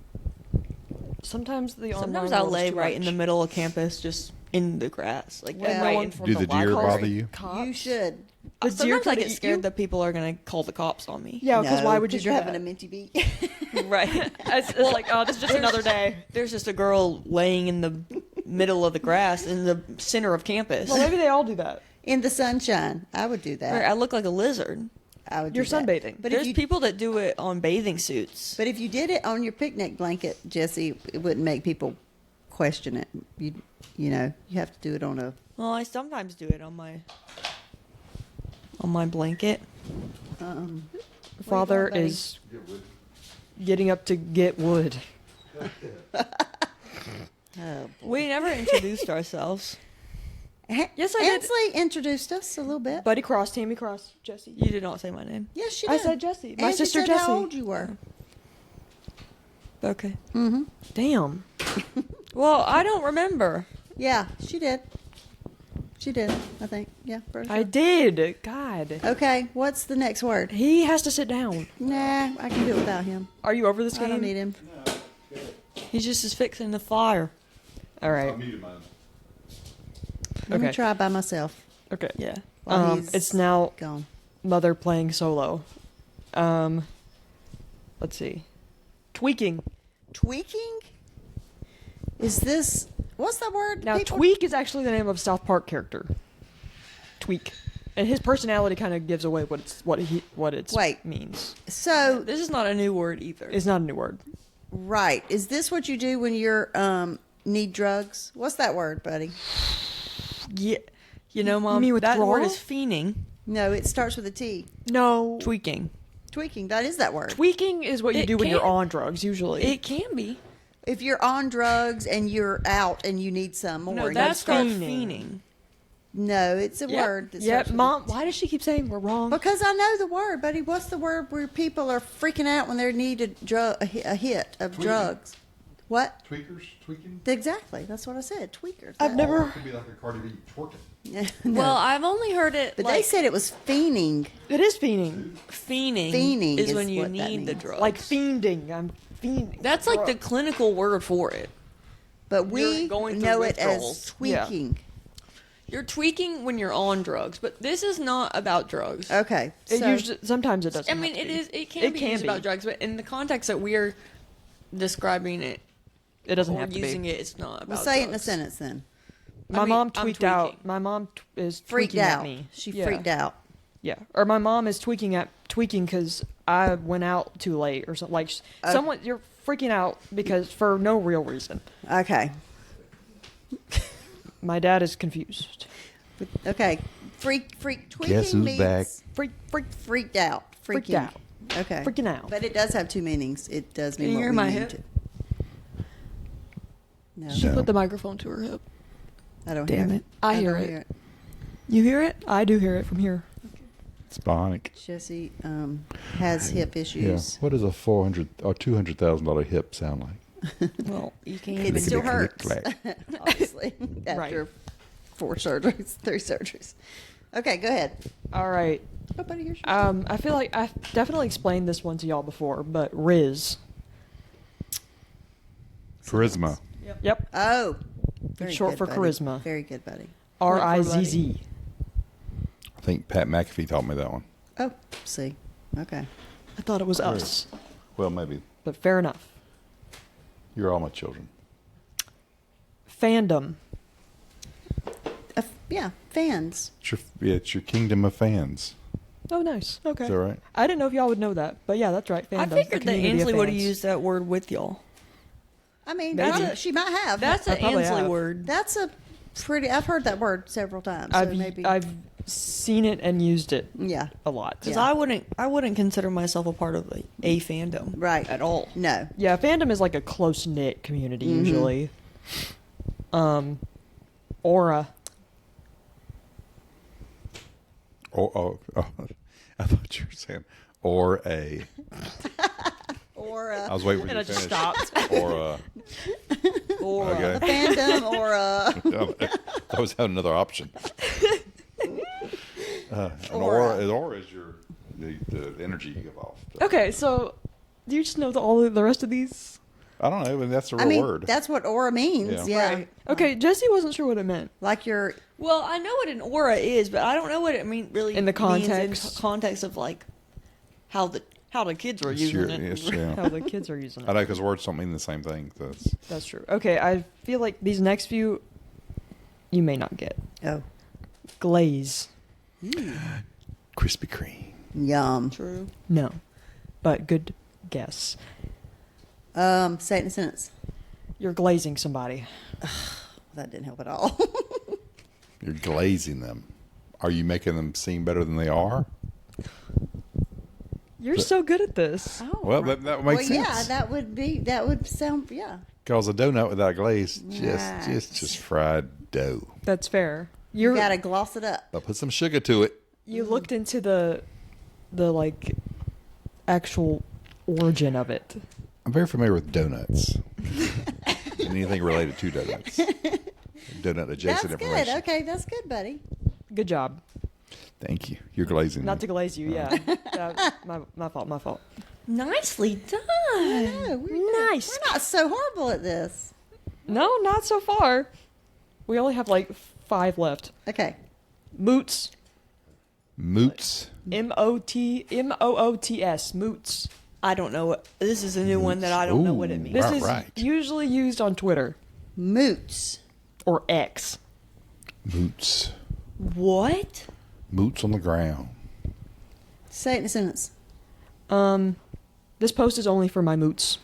[SPEAKER 2] sometimes the
[SPEAKER 4] Sometimes
[SPEAKER 2] online
[SPEAKER 4] I'll
[SPEAKER 2] world is
[SPEAKER 4] lay
[SPEAKER 2] too
[SPEAKER 4] right in
[SPEAKER 2] much.
[SPEAKER 4] the middle of campus, just in the grass, like
[SPEAKER 3] Well,
[SPEAKER 4] right
[SPEAKER 3] no
[SPEAKER 4] in
[SPEAKER 3] one-
[SPEAKER 4] front
[SPEAKER 1] Do
[SPEAKER 4] of
[SPEAKER 1] the
[SPEAKER 4] the
[SPEAKER 1] deer
[SPEAKER 4] library.
[SPEAKER 1] bother you?
[SPEAKER 2] Cops.
[SPEAKER 3] You should.
[SPEAKER 2] The deer
[SPEAKER 4] Sometimes I
[SPEAKER 2] could
[SPEAKER 4] get
[SPEAKER 2] eat
[SPEAKER 4] scared
[SPEAKER 2] you.
[SPEAKER 4] that people are gonna call the cops on me.
[SPEAKER 2] Yeah, because why
[SPEAKER 3] No,
[SPEAKER 2] would you
[SPEAKER 3] 'cause
[SPEAKER 2] do
[SPEAKER 3] you're
[SPEAKER 2] that?
[SPEAKER 3] having a minty bee?
[SPEAKER 4] Right.
[SPEAKER 2] It's like, oh, this is just another day.
[SPEAKER 4] There's just a girl laying in the middle of the grass in the center of campus.
[SPEAKER 2] Well, maybe they all do that.
[SPEAKER 3] In the sunshine, I would do that.
[SPEAKER 4] Right, I look like a lizard.
[SPEAKER 3] I would.
[SPEAKER 2] You're
[SPEAKER 3] do that.
[SPEAKER 2] sunbathing.
[SPEAKER 3] But
[SPEAKER 4] There's
[SPEAKER 3] if you
[SPEAKER 4] people that do it on bathing suits.
[SPEAKER 3] but if you did it on your picnic blanket, Jesse, it wouldn't make people question it. You know you have to do it on a.
[SPEAKER 4] Well, I sometimes do it on my blanket.
[SPEAKER 2] Father
[SPEAKER 3] buddy?
[SPEAKER 2] is getting up to get wood.
[SPEAKER 3] Oh,
[SPEAKER 4] We never introduced ourselves.
[SPEAKER 2] Yes, I did.
[SPEAKER 3] Ansley introduced us a little bit.
[SPEAKER 2] Buddy Cross, Tammy Cross, Jesse.
[SPEAKER 4] You did not say my name.
[SPEAKER 3] Yes, she
[SPEAKER 2] I
[SPEAKER 3] did.
[SPEAKER 2] said Jesse. My
[SPEAKER 3] And she
[SPEAKER 2] sister
[SPEAKER 3] said
[SPEAKER 2] Jesse.
[SPEAKER 3] how old you were.
[SPEAKER 4] Okay.
[SPEAKER 3] Mm-hmm.
[SPEAKER 2] Damn.
[SPEAKER 4] Well, I don't remember.
[SPEAKER 3] Yeah, she did. She did. I think. Yeah. For sure.
[SPEAKER 2] I did. God.
[SPEAKER 3] Okay. What's the next word?
[SPEAKER 2] He has to sit down.
[SPEAKER 3] Nah, I can do it without him.
[SPEAKER 2] Are you over this
[SPEAKER 3] I
[SPEAKER 2] game?
[SPEAKER 3] don't need him.
[SPEAKER 4] He just is fixing the fire.
[SPEAKER 2] All right.
[SPEAKER 3] Let me
[SPEAKER 2] Okay.
[SPEAKER 3] try by myself.
[SPEAKER 2] Okay.
[SPEAKER 4] Yeah.
[SPEAKER 3] While he's
[SPEAKER 2] It's now
[SPEAKER 3] gone.
[SPEAKER 2] mother playing solo. Let's see. Tweaking.
[SPEAKER 3] Tweaking? Is this what's that word?
[SPEAKER 2] Now,
[SPEAKER 3] People-
[SPEAKER 2] Tweak is actually the name of a South Park character. Tweak, and his personality kind of gives away what it
[SPEAKER 3] Wait.
[SPEAKER 2] means.
[SPEAKER 3] So
[SPEAKER 4] This is not a new word either.
[SPEAKER 2] It's not a new word.
[SPEAKER 3] right, is this what you do when you're need drugs? What's that word, buddy?
[SPEAKER 4] Yeah. You know, Mom,
[SPEAKER 2] mean
[SPEAKER 4] that word
[SPEAKER 2] withdrawal?
[SPEAKER 4] is fiending.
[SPEAKER 3] No, it starts with a T.
[SPEAKER 2] No.
[SPEAKER 4] Tweaking.
[SPEAKER 3] Tweaking. That is that word.
[SPEAKER 2] Tweaking is what you
[SPEAKER 4] It
[SPEAKER 2] do when you're
[SPEAKER 4] can-
[SPEAKER 2] on drugs, usually.
[SPEAKER 4] It can be.
[SPEAKER 3] If you're on drugs and you're out and you need some more.
[SPEAKER 4] No,
[SPEAKER 3] you
[SPEAKER 4] that's
[SPEAKER 3] start-
[SPEAKER 4] called
[SPEAKER 2] fiending.
[SPEAKER 4] fiending.
[SPEAKER 3] No, it's a
[SPEAKER 2] Yep.
[SPEAKER 3] word. That
[SPEAKER 2] Yep,
[SPEAKER 3] starts with a
[SPEAKER 2] Mom.
[SPEAKER 3] T.
[SPEAKER 2] Why does she keep saying we're wrong?
[SPEAKER 3] Because I know the word, buddy. What's the word where people are freaking out when they need a hit of
[SPEAKER 1] Tweaking.
[SPEAKER 3] drugs? What?
[SPEAKER 1] Tweakers, tweaking.
[SPEAKER 3] Exactly. That's what I said. Tweakers.
[SPEAKER 2] I've never.
[SPEAKER 1] Could be like a Cardi B twerking.
[SPEAKER 3] No.
[SPEAKER 4] Well, I've only heard it.
[SPEAKER 3] but
[SPEAKER 4] like,
[SPEAKER 3] they said it was fiending.
[SPEAKER 2] It is fiending.
[SPEAKER 4] fiending.
[SPEAKER 3] Fiending
[SPEAKER 4] is
[SPEAKER 3] is
[SPEAKER 4] when you
[SPEAKER 3] what that
[SPEAKER 4] need the
[SPEAKER 3] means.
[SPEAKER 4] drugs.
[SPEAKER 2] Like fiending. I'm fiending.
[SPEAKER 4] That's like the clinical word for it.
[SPEAKER 3] But we
[SPEAKER 4] You're going through
[SPEAKER 3] know it as
[SPEAKER 4] withdrawals.
[SPEAKER 2] Yeah.
[SPEAKER 3] tweaking.
[SPEAKER 4] You're tweaking when you're on drugs, but this is not about drugs.
[SPEAKER 3] Okay.
[SPEAKER 2] It
[SPEAKER 3] so-
[SPEAKER 2] usually sometimes it doesn't.
[SPEAKER 4] I mean,
[SPEAKER 2] have
[SPEAKER 4] it
[SPEAKER 2] to be.
[SPEAKER 4] is. It can
[SPEAKER 2] It
[SPEAKER 4] be
[SPEAKER 2] can
[SPEAKER 4] used
[SPEAKER 2] be.
[SPEAKER 4] about drugs, but in the context that we're describing it
[SPEAKER 2] It doesn't
[SPEAKER 4] or
[SPEAKER 2] have to
[SPEAKER 4] using
[SPEAKER 2] be.
[SPEAKER 4] it, it's not about.
[SPEAKER 3] Well, say it in a
[SPEAKER 4] drugs.
[SPEAKER 3] sentence then.
[SPEAKER 2] My
[SPEAKER 4] I mean,
[SPEAKER 2] mom
[SPEAKER 4] I'm
[SPEAKER 2] tweaked out.
[SPEAKER 4] tweaking.
[SPEAKER 2] My mom is
[SPEAKER 3] Freaked
[SPEAKER 2] tweaking
[SPEAKER 3] out.
[SPEAKER 2] at me.
[SPEAKER 3] She
[SPEAKER 2] Yeah.
[SPEAKER 3] freaked out.
[SPEAKER 2] Yeah, or my mom is tweaking because I went out too late or something. Like someone, your freaking out because for no real reason.
[SPEAKER 3] Okay.
[SPEAKER 2] My dad is confused.
[SPEAKER 3] Okay. Freak tweaking
[SPEAKER 1] Guess who's
[SPEAKER 3] means
[SPEAKER 1] back?
[SPEAKER 3] freaked out.
[SPEAKER 2] Freaked
[SPEAKER 3] Freaking.
[SPEAKER 2] out.
[SPEAKER 3] Okay.
[SPEAKER 2] Freaking out.
[SPEAKER 3] But it does have two meanings. It does mean what
[SPEAKER 4] Near
[SPEAKER 3] we
[SPEAKER 4] my
[SPEAKER 3] mean
[SPEAKER 4] hip.
[SPEAKER 3] to. No,
[SPEAKER 4] She
[SPEAKER 1] No.
[SPEAKER 4] put the microphone to her hip.
[SPEAKER 3] I don't
[SPEAKER 2] Damn
[SPEAKER 3] hear
[SPEAKER 2] it.
[SPEAKER 4] I hear
[SPEAKER 3] don't
[SPEAKER 4] it. You hear it?
[SPEAKER 2] I do hear it from here.
[SPEAKER 1] It's bionic.
[SPEAKER 3] Jesse has hip
[SPEAKER 1] Yeah.
[SPEAKER 3] issues.
[SPEAKER 1] What does a $400 or $200,000 hip sound like?
[SPEAKER 4] Well, you can't
[SPEAKER 3] It
[SPEAKER 4] even
[SPEAKER 3] still
[SPEAKER 1] Click,
[SPEAKER 3] hurts,
[SPEAKER 1] click, click.
[SPEAKER 3] obviously,
[SPEAKER 2] Right.
[SPEAKER 3] after 4 surgeries, 3 surgeries. Okay, go ahead.
[SPEAKER 2] All right.
[SPEAKER 3] Nobody hears you.
[SPEAKER 2] I feel like I've definitely explained this one to y'all before, but Riz.
[SPEAKER 1] Charisma.
[SPEAKER 2] Yep.
[SPEAKER 3] Oh. Very
[SPEAKER 2] short
[SPEAKER 3] good,
[SPEAKER 2] for
[SPEAKER 3] buddy.
[SPEAKER 2] charisma.
[SPEAKER 3] Very good, buddy.
[SPEAKER 2] RIZZ.
[SPEAKER 1] I think Pat McAfee taught me that one.
[SPEAKER 3] Oh, see. Okay.
[SPEAKER 2] I thought it was us,
[SPEAKER 1] Well, maybe.
[SPEAKER 2] but fair enough.
[SPEAKER 1] You're all my children.
[SPEAKER 2] Fandom.
[SPEAKER 3] Yeah, fans.
[SPEAKER 1] It's your kingdom of fans.
[SPEAKER 2] Oh, nice. Okay.
[SPEAKER 1] Is that right?
[SPEAKER 2] I didn't know if y'all would know that, but yeah, that's right. Fandom.
[SPEAKER 4] I
[SPEAKER 2] a
[SPEAKER 4] figured that
[SPEAKER 2] community of
[SPEAKER 4] Ansley would have
[SPEAKER 2] fans.
[SPEAKER 4] used that word with y'all.
[SPEAKER 3] I mean,
[SPEAKER 2] Maybe.
[SPEAKER 3] she might have.
[SPEAKER 4] That's
[SPEAKER 2] I
[SPEAKER 4] an
[SPEAKER 2] probably
[SPEAKER 4] Ansley
[SPEAKER 2] have.
[SPEAKER 4] word.
[SPEAKER 3] That's a pretty. I've heard that word several times. So maybe.
[SPEAKER 2] I've seen it and used it
[SPEAKER 3] Yeah.
[SPEAKER 2] a lot.
[SPEAKER 4] Because
[SPEAKER 3] Yeah.
[SPEAKER 4] I wouldn't consider myself a part of a fandom.
[SPEAKER 3] Right.
[SPEAKER 4] At all.
[SPEAKER 3] No.
[SPEAKER 2] Yeah, fandom is like a close knit community
[SPEAKER 3] Mm-hmm.
[SPEAKER 2] usually. Aura.
[SPEAKER 1] I thought you were saying or a.
[SPEAKER 3] Or
[SPEAKER 1] I was waiting for
[SPEAKER 2] And
[SPEAKER 1] you
[SPEAKER 2] I
[SPEAKER 1] to
[SPEAKER 2] just
[SPEAKER 1] finish.
[SPEAKER 2] stopped.
[SPEAKER 1] Or a.
[SPEAKER 4] Or
[SPEAKER 1] Okay.
[SPEAKER 3] fandom or
[SPEAKER 1] That was another option. An aura is your the energy you give off.
[SPEAKER 2] Okay, so do you just know all the rest of these?
[SPEAKER 1] I don't know, but that's a
[SPEAKER 3] I
[SPEAKER 1] real
[SPEAKER 3] mean,
[SPEAKER 1] word.
[SPEAKER 3] that's what aura means.
[SPEAKER 1] Yeah.
[SPEAKER 3] Yeah.
[SPEAKER 4] Right.
[SPEAKER 2] Okay, Jesse wasn't sure what it meant.
[SPEAKER 3] Like your.
[SPEAKER 4] well, I know what an aura is, but I don't know what it really
[SPEAKER 2] In the
[SPEAKER 4] means
[SPEAKER 2] context.
[SPEAKER 4] in context of like how the kids were
[SPEAKER 1] It's
[SPEAKER 4] using
[SPEAKER 1] your-
[SPEAKER 4] it.
[SPEAKER 1] it's- yeah.
[SPEAKER 2] How the kids are using
[SPEAKER 1] I
[SPEAKER 2] it.
[SPEAKER 1] know because words don't mean the same thing. That's
[SPEAKER 2] That's true. Okay, I feel like these next few you may not get.
[SPEAKER 3] Oh.
[SPEAKER 2] Glaze.
[SPEAKER 1] Krispy Kreme.
[SPEAKER 3] Yum.
[SPEAKER 4] True.
[SPEAKER 2] No. But good guess.
[SPEAKER 3] Say it in a sentence.
[SPEAKER 2] You're glazing somebody.
[SPEAKER 3] That didn't help at all.
[SPEAKER 1] You're glazing them. Are you making them seem better than they are?
[SPEAKER 2] You're so good at this.
[SPEAKER 3] Oh,
[SPEAKER 1] Well,
[SPEAKER 3] right.
[SPEAKER 1] that makes
[SPEAKER 3] well,
[SPEAKER 1] sense.
[SPEAKER 3] yeah, that would sound, yeah.
[SPEAKER 1] Because a donut without glaze,
[SPEAKER 3] Right.
[SPEAKER 1] just fried dough.
[SPEAKER 2] That's fair.
[SPEAKER 3] You gotta gloss it up.
[SPEAKER 1] I'll put some sugar to it.
[SPEAKER 2] You looked into the like actual origin of it.
[SPEAKER 1] I'm very familiar with donuts. And anything related to donuts. Donut
[SPEAKER 3] That's
[SPEAKER 1] adjacent
[SPEAKER 3] good.
[SPEAKER 1] information.
[SPEAKER 3] Okay, that's good, buddy.
[SPEAKER 2] Good job.
[SPEAKER 1] Thank you. You're glazing
[SPEAKER 2] Not
[SPEAKER 1] me.
[SPEAKER 2] to glaze you, yeah. My fault.
[SPEAKER 4] Nicely done.
[SPEAKER 3] No,
[SPEAKER 2] Nice.
[SPEAKER 3] We're not so horrible at this.
[SPEAKER 2] No, not so far. We only have like 5 left.
[SPEAKER 3] Okay.
[SPEAKER 2] Moots.
[SPEAKER 1] Moots.
[SPEAKER 2] Moots. Moots.
[SPEAKER 4] I don't know what this is a new one that I don't know what it
[SPEAKER 1] Ooh.
[SPEAKER 4] means.
[SPEAKER 2] This
[SPEAKER 1] Right,
[SPEAKER 2] is
[SPEAKER 1] right.
[SPEAKER 2] usually used on Twitter
[SPEAKER 3] Moots.
[SPEAKER 2] or X.
[SPEAKER 1] Moots.
[SPEAKER 4] What?
[SPEAKER 1] Moots on the ground.
[SPEAKER 3] Say it in a sentence.
[SPEAKER 2] This post is only for my moots.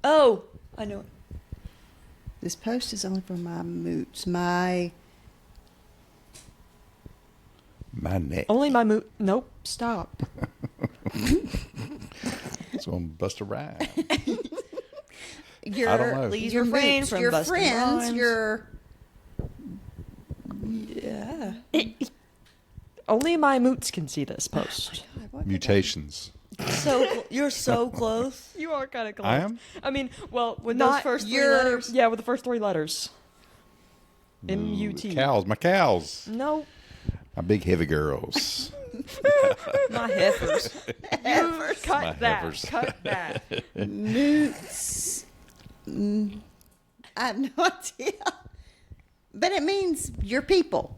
[SPEAKER 4] Oh, I know it.
[SPEAKER 3] This post is only for my moots. My
[SPEAKER 1] neck.
[SPEAKER 2] Only my moot. Nope. Stop.
[SPEAKER 1] So I'm bust a rhyme.
[SPEAKER 3] your
[SPEAKER 1] I don't know.
[SPEAKER 4] Please
[SPEAKER 3] your
[SPEAKER 4] refrain
[SPEAKER 3] moots,
[SPEAKER 4] from
[SPEAKER 3] your
[SPEAKER 4] busting
[SPEAKER 3] friends,
[SPEAKER 4] rhymes.
[SPEAKER 3] your
[SPEAKER 4] Yeah.
[SPEAKER 2] Only my moots can see this post.
[SPEAKER 1] Mutations.
[SPEAKER 4] You're so close.
[SPEAKER 2] You are kind of close.
[SPEAKER 1] I am?
[SPEAKER 2] I mean, well,
[SPEAKER 4] With
[SPEAKER 2] not
[SPEAKER 4] those first 3
[SPEAKER 3] your-
[SPEAKER 4] letters.
[SPEAKER 2] Yeah, with the first 3 letters. M-U-T.
[SPEAKER 1] Cows. My cows.
[SPEAKER 2] No.
[SPEAKER 1] My big heavy girls.
[SPEAKER 4] My heifers.
[SPEAKER 2] Cut
[SPEAKER 1] My
[SPEAKER 2] that.
[SPEAKER 1] heifers.
[SPEAKER 2] Cut that.
[SPEAKER 3] moots. I have no idea. But it means your people.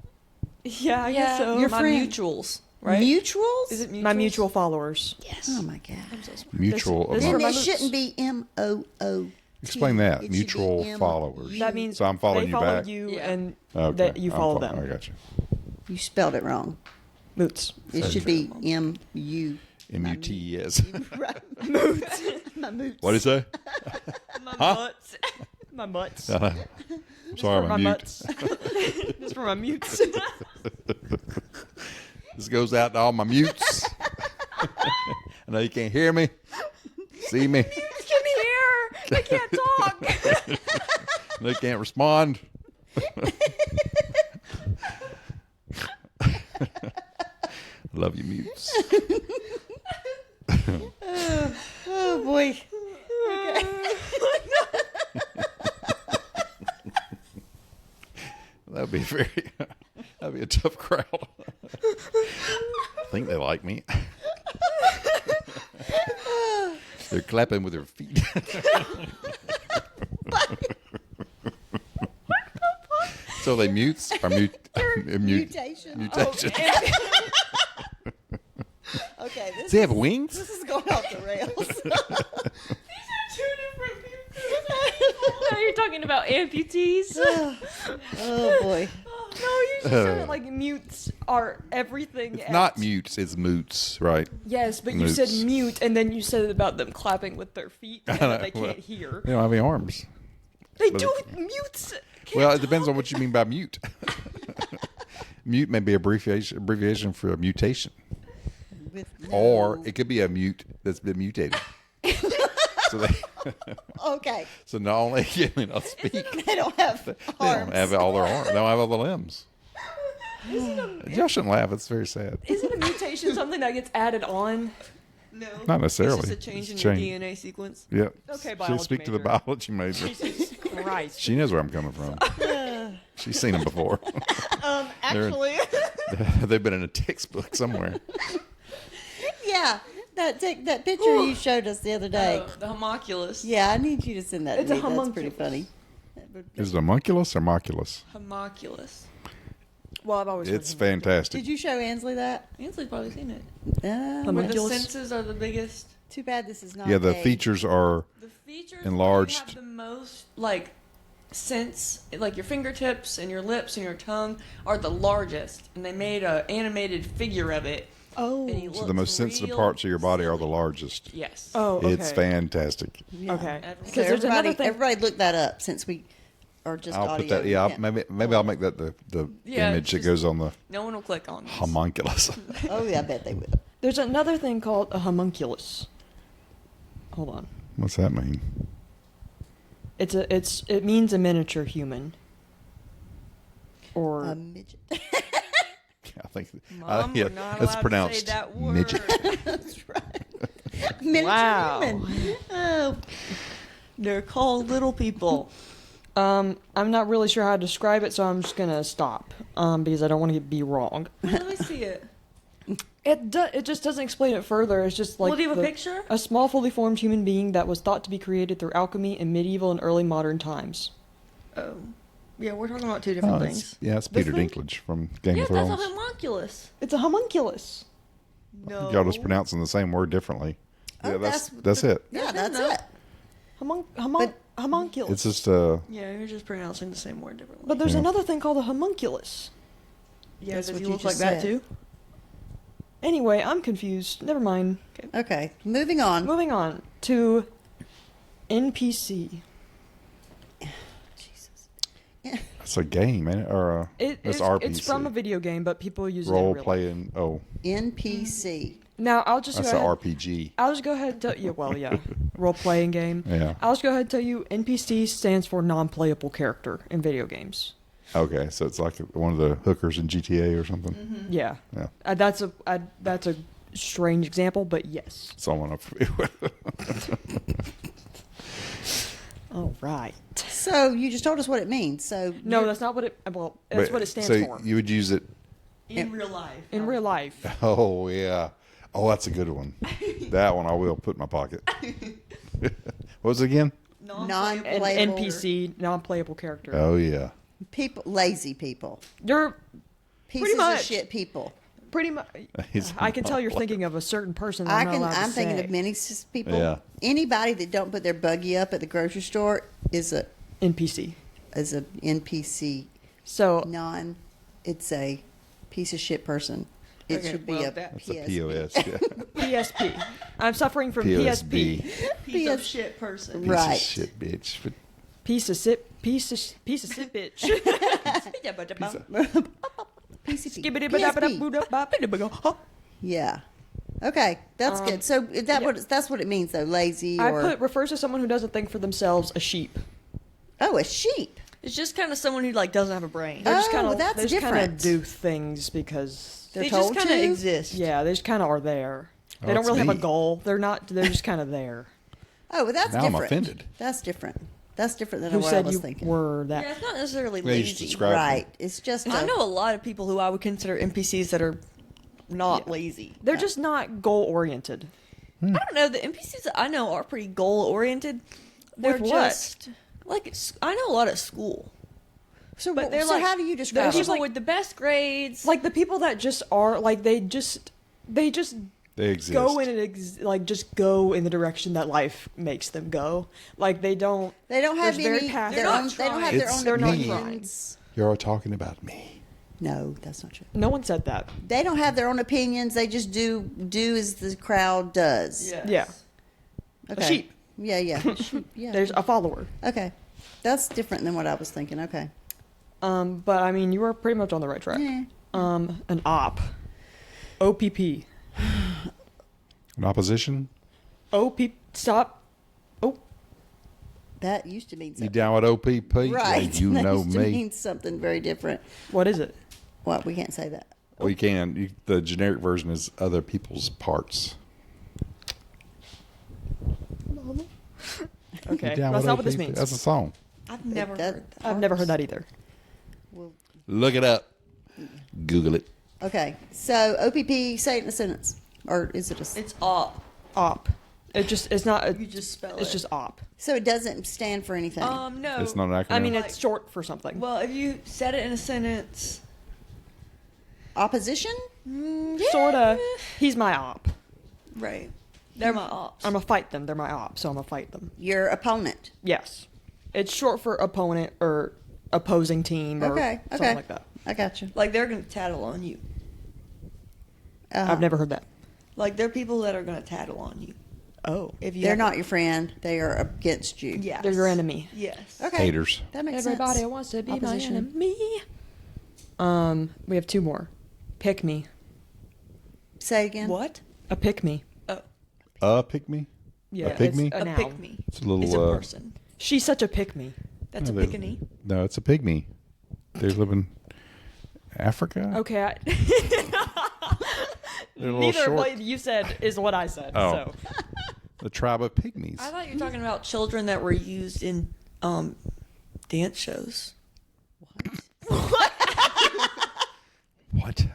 [SPEAKER 2] Yeah, I guess so.
[SPEAKER 3] Your
[SPEAKER 4] my
[SPEAKER 3] friend.
[SPEAKER 4] mutuals, right?
[SPEAKER 3] Mutuals?
[SPEAKER 4] Is it mutuals?
[SPEAKER 2] My mutual followers.
[SPEAKER 4] Yes.
[SPEAKER 3] Oh my god.
[SPEAKER 1] Mutual.
[SPEAKER 2] This-
[SPEAKER 3] Then
[SPEAKER 2] for my
[SPEAKER 3] it
[SPEAKER 2] moots.
[SPEAKER 3] shouldn't be MOO.
[SPEAKER 1] Explain that.
[SPEAKER 3] It should
[SPEAKER 1] Mutual
[SPEAKER 3] be M-
[SPEAKER 1] followers.
[SPEAKER 2] That means
[SPEAKER 1] So I'm following
[SPEAKER 2] they
[SPEAKER 1] you
[SPEAKER 2] follow
[SPEAKER 1] back?
[SPEAKER 2] you
[SPEAKER 4] Yeah.
[SPEAKER 2] and
[SPEAKER 1] Okay.
[SPEAKER 2] that you
[SPEAKER 1] I'm
[SPEAKER 2] follow
[SPEAKER 1] I
[SPEAKER 2] them.
[SPEAKER 1] got you.
[SPEAKER 3] You spelled it wrong.
[SPEAKER 2] Moots.
[SPEAKER 3] It should be MU.
[SPEAKER 1] M-U-T-E-S.
[SPEAKER 3] Right. My moots.
[SPEAKER 1] What did he say?
[SPEAKER 2] My mutts. My mutts.
[SPEAKER 1] I'm sorry,
[SPEAKER 2] For
[SPEAKER 1] I'm
[SPEAKER 2] my
[SPEAKER 1] mute.
[SPEAKER 2] mutts. Just for my mutes.
[SPEAKER 1] This goes out to all my mutes. I know you can't hear me, see me,
[SPEAKER 2] Mutes can hear. I can't talk.
[SPEAKER 1] they can't respond. Love you, mutes.
[SPEAKER 3] Oh boy.
[SPEAKER 1] That'd be that'd be a tough crowd. I think they like me. They're clapping with their feet. So they mutes or
[SPEAKER 3] Mutation.
[SPEAKER 1] mutation.
[SPEAKER 3] Okay.
[SPEAKER 1] Does he have wings?
[SPEAKER 3] This is going off the rails.
[SPEAKER 4] Two different people.
[SPEAKER 2] No, you're talking about amputees.
[SPEAKER 3] Oh boy.
[SPEAKER 2] No, you just said it like mutes are everything.
[SPEAKER 1] It's not mutes, it's moots, right?
[SPEAKER 2] Yes, but you
[SPEAKER 1] Moots.
[SPEAKER 2] said mute, and then you said about them clapping with their feet and that they can't hear.
[SPEAKER 1] They don't have any arms.
[SPEAKER 2] They
[SPEAKER 1] but
[SPEAKER 2] do.
[SPEAKER 1] it-
[SPEAKER 2] Mutes.
[SPEAKER 1] Well, it depends on what you mean by mute. Mute may be abbreviation for a mutation, or it could be a mute that's been mutated.
[SPEAKER 3] Okay.
[SPEAKER 1] So not only can they not speak,
[SPEAKER 3] They don't have
[SPEAKER 1] they
[SPEAKER 3] arms.
[SPEAKER 1] don't have all their arms. They don't have all the limbs. Y'all shouldn't laugh. It's very sad.
[SPEAKER 2] Isn't a mutation something that gets added on?
[SPEAKER 4] No.
[SPEAKER 1] Not necessarily.
[SPEAKER 4] It's just a change in
[SPEAKER 1] It's
[SPEAKER 4] your
[SPEAKER 1] change.
[SPEAKER 4] DNA sequence.
[SPEAKER 1] Yep.
[SPEAKER 2] Okay,
[SPEAKER 1] She'll
[SPEAKER 2] biology
[SPEAKER 1] speak to the
[SPEAKER 2] major.
[SPEAKER 1] biology major.
[SPEAKER 2] Jesus Christ.
[SPEAKER 1] She knows where I'm coming from. She's seen them before.
[SPEAKER 3] Actually,
[SPEAKER 1] They've been in a textbook somewhere.
[SPEAKER 3] yeah. That picture you showed us the other day.
[SPEAKER 4] The homunculus.
[SPEAKER 3] Yeah, I need you to send that
[SPEAKER 2] It's
[SPEAKER 3] to
[SPEAKER 2] a
[SPEAKER 3] me. That's pretty
[SPEAKER 2] homunculus.
[SPEAKER 3] funny.
[SPEAKER 1] Is it homunculus or moculus?
[SPEAKER 4] Homunculus.
[SPEAKER 2] Well, I've always heard
[SPEAKER 1] It's
[SPEAKER 2] him.
[SPEAKER 1] fantastic.
[SPEAKER 3] Did you show Ansley that?
[SPEAKER 4] Ainsley's probably seen it.
[SPEAKER 3] Uh,
[SPEAKER 4] Where the
[SPEAKER 2] Homunculus?
[SPEAKER 4] senses are the biggest.
[SPEAKER 3] too bad this is not.
[SPEAKER 1] Yeah, the
[SPEAKER 3] a-
[SPEAKER 1] features are
[SPEAKER 4] The features
[SPEAKER 1] Enlarged.
[SPEAKER 4] where you have the most like sense, like your fingertips and your lips and your tongue are the largest, and they made a animated figure of it.
[SPEAKER 3] Oh.
[SPEAKER 4] And he
[SPEAKER 1] so the
[SPEAKER 4] looks
[SPEAKER 1] most sensitive
[SPEAKER 4] real
[SPEAKER 1] parts of your body are the
[SPEAKER 4] silly.
[SPEAKER 1] largest.
[SPEAKER 4] Yes.
[SPEAKER 2] Oh, okay.
[SPEAKER 1] It's fantastic.
[SPEAKER 3] Yeah.
[SPEAKER 2] Okay.
[SPEAKER 4] So
[SPEAKER 2] Because
[SPEAKER 3] So
[SPEAKER 2] there's another
[SPEAKER 3] everybody,
[SPEAKER 2] thing.
[SPEAKER 3] everybody look that up since we are just
[SPEAKER 1] I'll
[SPEAKER 3] audio.
[SPEAKER 1] put that. Yeah,
[SPEAKER 3] Yeah.
[SPEAKER 1] maybe I'll make that the
[SPEAKER 4] Yeah,
[SPEAKER 1] image that
[SPEAKER 4] just-
[SPEAKER 1] goes on the
[SPEAKER 4] No one will click on this.
[SPEAKER 1] homunculus.
[SPEAKER 3] Oh, yeah, I bet they will.
[SPEAKER 2] There's another thing called a homunculus. Hold on.
[SPEAKER 1] What's that mean?
[SPEAKER 2] It means a miniature human. Or
[SPEAKER 3] A midget.
[SPEAKER 1] I think
[SPEAKER 4] Mom,
[SPEAKER 1] yeah,
[SPEAKER 4] we're not
[SPEAKER 1] that's
[SPEAKER 4] allowed
[SPEAKER 1] pronounced
[SPEAKER 4] to say that word.
[SPEAKER 1] midget.
[SPEAKER 3] That's right. Miniature
[SPEAKER 2] Wow.
[SPEAKER 3] human. Oh,
[SPEAKER 2] they're called little people. I'm not really sure how to describe it, so I'm just gonna stop. Because I don't want to be wrong.
[SPEAKER 4] Let me see it.
[SPEAKER 2] It just doesn't explain it further. It's just like
[SPEAKER 4] Well, do you have a picture?
[SPEAKER 2] A small, fully formed human being that was thought to be created through alchemy in medieval and early modern times.
[SPEAKER 4] Oh. Yeah, we're talking about two
[SPEAKER 1] Oh,
[SPEAKER 4] different
[SPEAKER 1] it's,
[SPEAKER 4] things.
[SPEAKER 1] yeah, it's
[SPEAKER 2] This
[SPEAKER 1] Peter
[SPEAKER 2] thing?
[SPEAKER 1] Dinklage from Game
[SPEAKER 4] Yeah,
[SPEAKER 1] of
[SPEAKER 4] that's a
[SPEAKER 1] Thrones.
[SPEAKER 4] homunculus.
[SPEAKER 2] It's a homunculus.
[SPEAKER 4] No.
[SPEAKER 1] Y'all just pronouncing the same word differently.
[SPEAKER 3] Oh,
[SPEAKER 1] Yeah, that's
[SPEAKER 3] that's-
[SPEAKER 1] it.
[SPEAKER 3] yeah, that's
[SPEAKER 4] No.
[SPEAKER 3] it.
[SPEAKER 2] Homunculus.
[SPEAKER 1] It's just
[SPEAKER 4] Yeah, you're just pronouncing the same word differently.
[SPEAKER 2] But there's
[SPEAKER 1] Yeah.
[SPEAKER 2] another thing called a homunculus.
[SPEAKER 4] yeah,
[SPEAKER 3] That's
[SPEAKER 4] does
[SPEAKER 3] what
[SPEAKER 4] he
[SPEAKER 3] you
[SPEAKER 4] look like
[SPEAKER 3] just
[SPEAKER 4] that
[SPEAKER 3] said.
[SPEAKER 4] too?
[SPEAKER 2] Anyway, I'm confused. Never mind.
[SPEAKER 3] Okay, moving on.
[SPEAKER 2] Moving on to NPC.
[SPEAKER 3] Jesus. Yeah.
[SPEAKER 1] it's a game, ain't it? Or it's RPC.
[SPEAKER 2] It's from a video game, but people use it in
[SPEAKER 1] role
[SPEAKER 2] real life.
[SPEAKER 1] playing. Oh,
[SPEAKER 3] NPC.
[SPEAKER 2] Now I'll just
[SPEAKER 1] that's
[SPEAKER 2] go
[SPEAKER 1] an
[SPEAKER 2] ahead.
[SPEAKER 1] RPG.
[SPEAKER 2] I'll just go ahead and tell you. Well, yeah, role playing game.
[SPEAKER 1] Yeah.
[SPEAKER 2] I'll just go ahead and tell you. NPC stands for non-playable character in video games.
[SPEAKER 1] Okay, so it's like one of the hookers in GTA or something.
[SPEAKER 2] Yeah,
[SPEAKER 1] Yeah,
[SPEAKER 2] that's a strange example, but yes.
[SPEAKER 1] someone I'm familiar with.
[SPEAKER 2] All right.
[SPEAKER 3] So you just told us what it means. So
[SPEAKER 2] No,
[SPEAKER 3] you're-
[SPEAKER 2] that's not what it. Well, that's
[SPEAKER 1] But-
[SPEAKER 2] what it stands
[SPEAKER 1] so
[SPEAKER 2] for
[SPEAKER 1] you would use it.
[SPEAKER 4] In real life.
[SPEAKER 2] in real life.
[SPEAKER 1] Oh yeah. Oh, that's a good one. That one I will put in my pocket. What was it again?
[SPEAKER 2] An
[SPEAKER 3] non-playable
[SPEAKER 2] NPC, non-playable character.
[SPEAKER 1] Oh yeah.
[SPEAKER 3] people, lazy people,
[SPEAKER 2] You're
[SPEAKER 3] pieces
[SPEAKER 2] much.
[SPEAKER 3] of shit people.
[SPEAKER 2] pretty much.
[SPEAKER 1] He's
[SPEAKER 2] I can tell you're
[SPEAKER 1] not
[SPEAKER 2] thinking of a certain person. That I'm not allowed
[SPEAKER 3] I'm
[SPEAKER 2] to
[SPEAKER 3] thinking
[SPEAKER 2] say.
[SPEAKER 3] of many people.
[SPEAKER 1] Yeah.
[SPEAKER 3] Anybody that don't put their buggy up at the grocery store is a
[SPEAKER 2] NPC.
[SPEAKER 3] NPC.
[SPEAKER 2] So
[SPEAKER 3] It's a piece of shit person. It
[SPEAKER 4] Okay,
[SPEAKER 3] should be
[SPEAKER 4] well,
[SPEAKER 3] a
[SPEAKER 1] That's a
[SPEAKER 3] PSP.
[SPEAKER 1] POS. Yeah.
[SPEAKER 2] PSP. I'm suffering from
[SPEAKER 1] POSB.
[SPEAKER 2] PSP.
[SPEAKER 4] Piece of
[SPEAKER 3] PS
[SPEAKER 4] shit person.
[SPEAKER 1] Piece
[SPEAKER 3] Right.
[SPEAKER 1] of shit, bitch. But
[SPEAKER 2] Piece of sit bitch.
[SPEAKER 3] PCP.
[SPEAKER 2] PSP.
[SPEAKER 3] Yeah. Okay, that's good. So is that that's what it means though, lazy
[SPEAKER 2] I
[SPEAKER 3] or
[SPEAKER 2] put refers to someone who doesn't think for themselves, a sheep.
[SPEAKER 3] oh, a sheep.
[SPEAKER 4] It's just kind of someone who like doesn't have a brain.
[SPEAKER 2] They're just
[SPEAKER 3] Oh,
[SPEAKER 2] kind of
[SPEAKER 3] that's
[SPEAKER 2] they just kind of
[SPEAKER 3] different.
[SPEAKER 2] do things because
[SPEAKER 3] They're
[SPEAKER 4] They
[SPEAKER 3] told
[SPEAKER 4] just kind
[SPEAKER 3] to?
[SPEAKER 4] of exist.
[SPEAKER 2] yeah, they just kind of are there.
[SPEAKER 1] Oh,
[SPEAKER 2] They don't
[SPEAKER 1] it's
[SPEAKER 2] really have a
[SPEAKER 1] me.
[SPEAKER 2] goal. They're not. They're just kind of there.
[SPEAKER 3] Oh, well, that's
[SPEAKER 1] Now I'm
[SPEAKER 3] different.
[SPEAKER 1] offended.
[SPEAKER 3] That's different. That's different than
[SPEAKER 2] Who
[SPEAKER 3] what I
[SPEAKER 2] said
[SPEAKER 3] was
[SPEAKER 2] you
[SPEAKER 3] thinking.
[SPEAKER 2] were that?
[SPEAKER 4] Yeah, it's not necessarily
[SPEAKER 1] Yeah, you just
[SPEAKER 4] lazy.
[SPEAKER 1] described
[SPEAKER 3] Right. It's just
[SPEAKER 4] I
[SPEAKER 3] a-
[SPEAKER 4] know a lot of people who I would consider NPCs that are not lazy.
[SPEAKER 2] They're just not goal oriented.
[SPEAKER 4] I don't know. The NPCs that I know are pretty goal oriented. They're
[SPEAKER 2] With what?
[SPEAKER 4] just like I know a lot at school,
[SPEAKER 3] So,
[SPEAKER 4] but they're
[SPEAKER 3] so
[SPEAKER 4] like
[SPEAKER 3] how do you
[SPEAKER 4] they're
[SPEAKER 3] describe
[SPEAKER 4] people
[SPEAKER 3] them?
[SPEAKER 4] with the best grades.
[SPEAKER 2] Like the people that just are like they just
[SPEAKER 1] they exist.
[SPEAKER 2] go in and like just go in the direction that life makes them go. Like they don't.
[SPEAKER 3] They don't have
[SPEAKER 2] There's very
[SPEAKER 3] any.
[SPEAKER 2] passive-
[SPEAKER 3] Their
[SPEAKER 4] They're
[SPEAKER 3] own,
[SPEAKER 4] not
[SPEAKER 3] they don't have
[SPEAKER 4] trying.
[SPEAKER 3] their
[SPEAKER 1] It's
[SPEAKER 3] own
[SPEAKER 2] They're not
[SPEAKER 1] me.
[SPEAKER 3] opinions.
[SPEAKER 1] You're talking about me.
[SPEAKER 3] No, that's not true.
[SPEAKER 2] No one said that.
[SPEAKER 3] They don't have their own opinions. They just do as the crowd does.
[SPEAKER 2] Yeah.
[SPEAKER 3] Okay.
[SPEAKER 2] sheep.
[SPEAKER 3] Yeah, yeah. Sheep, yeah.
[SPEAKER 2] There's a follower.
[SPEAKER 3] Okay. That's different than what I was thinking. Okay.
[SPEAKER 2] But I mean, you were pretty much on the right track.
[SPEAKER 3] Yeah.
[SPEAKER 2] An op. OPP.
[SPEAKER 1] An opposition?
[SPEAKER 2] OP. Stop. Oh,
[SPEAKER 3] That used to mean
[SPEAKER 1] You
[SPEAKER 3] something.
[SPEAKER 1] down with OPP?
[SPEAKER 3] Right.
[SPEAKER 1] Yeah, you
[SPEAKER 3] that
[SPEAKER 1] know
[SPEAKER 3] used to
[SPEAKER 1] me.
[SPEAKER 3] mean something very different.
[SPEAKER 2] what is it?
[SPEAKER 3] What? We can't say that.
[SPEAKER 1] Well, you can. The generic version is other people's parts.
[SPEAKER 2] Okay,
[SPEAKER 1] You down
[SPEAKER 2] that's
[SPEAKER 1] with
[SPEAKER 2] not what this
[SPEAKER 1] OPP?
[SPEAKER 2] means.
[SPEAKER 1] That's a song.
[SPEAKER 4] I've never
[SPEAKER 3] That-
[SPEAKER 4] heard that.
[SPEAKER 2] I've never heard that either.
[SPEAKER 3] Well,
[SPEAKER 1] Look it up. Google it.
[SPEAKER 3] okay. So OPP. Say it in a sentence, or is it a?
[SPEAKER 4] It's op.
[SPEAKER 2] Op. It's not. A,
[SPEAKER 4] You just spell
[SPEAKER 2] it's
[SPEAKER 4] it.
[SPEAKER 2] just op.
[SPEAKER 3] So it doesn't stand for anything.
[SPEAKER 4] No.
[SPEAKER 1] It's not an acronym.
[SPEAKER 2] I mean,
[SPEAKER 4] Like-
[SPEAKER 2] it's short for something.
[SPEAKER 4] Well, if you said it in a sentence,
[SPEAKER 3] Opposition.
[SPEAKER 2] Sorta. He's my op.
[SPEAKER 4] right? They're my ops.
[SPEAKER 2] I'm gonna fight them. They're my op, so I'm gonna fight them.
[SPEAKER 3] Your opponent.
[SPEAKER 2] Yes. It's short for opponent or opposing team or
[SPEAKER 3] Okay.
[SPEAKER 2] something
[SPEAKER 3] Okay.
[SPEAKER 2] like that.
[SPEAKER 3] I got you.
[SPEAKER 4] Like they're gonna tattle on you.
[SPEAKER 3] Uh-huh.
[SPEAKER 2] I've never heard that.
[SPEAKER 4] Like they're people that are gonna tattle on you.
[SPEAKER 2] Oh.
[SPEAKER 4] If you
[SPEAKER 3] They're
[SPEAKER 4] have-
[SPEAKER 3] not your friend. They are against you.
[SPEAKER 4] Yes.
[SPEAKER 2] They're your enemy.
[SPEAKER 4] Yes.
[SPEAKER 3] Okay.
[SPEAKER 1] Haters.
[SPEAKER 3] That makes
[SPEAKER 2] Everybody
[SPEAKER 3] sense.
[SPEAKER 2] wants to be
[SPEAKER 3] Opposition.
[SPEAKER 2] my enemy. We have two more. Pick me.
[SPEAKER 3] Say it again.
[SPEAKER 4] What?
[SPEAKER 2] A pick me.
[SPEAKER 1] Pick me?
[SPEAKER 2] Yeah.
[SPEAKER 1] A pygmy?
[SPEAKER 2] It's a
[SPEAKER 4] A
[SPEAKER 2] noun.
[SPEAKER 4] pick me.
[SPEAKER 1] It's a little,
[SPEAKER 4] It's a person.
[SPEAKER 2] She's such a pick me.
[SPEAKER 4] That's a
[SPEAKER 1] No, they-
[SPEAKER 4] pickany.
[SPEAKER 1] No, it's a pygmy. They live in Africa.
[SPEAKER 2] Okay.
[SPEAKER 1] They're a little
[SPEAKER 2] Neither of
[SPEAKER 1] short.
[SPEAKER 2] what you said is what I said.
[SPEAKER 1] Oh.
[SPEAKER 2] So
[SPEAKER 1] The tribe of pygmies.
[SPEAKER 4] I thought you were talking about children that were used in dance shows.
[SPEAKER 1] What?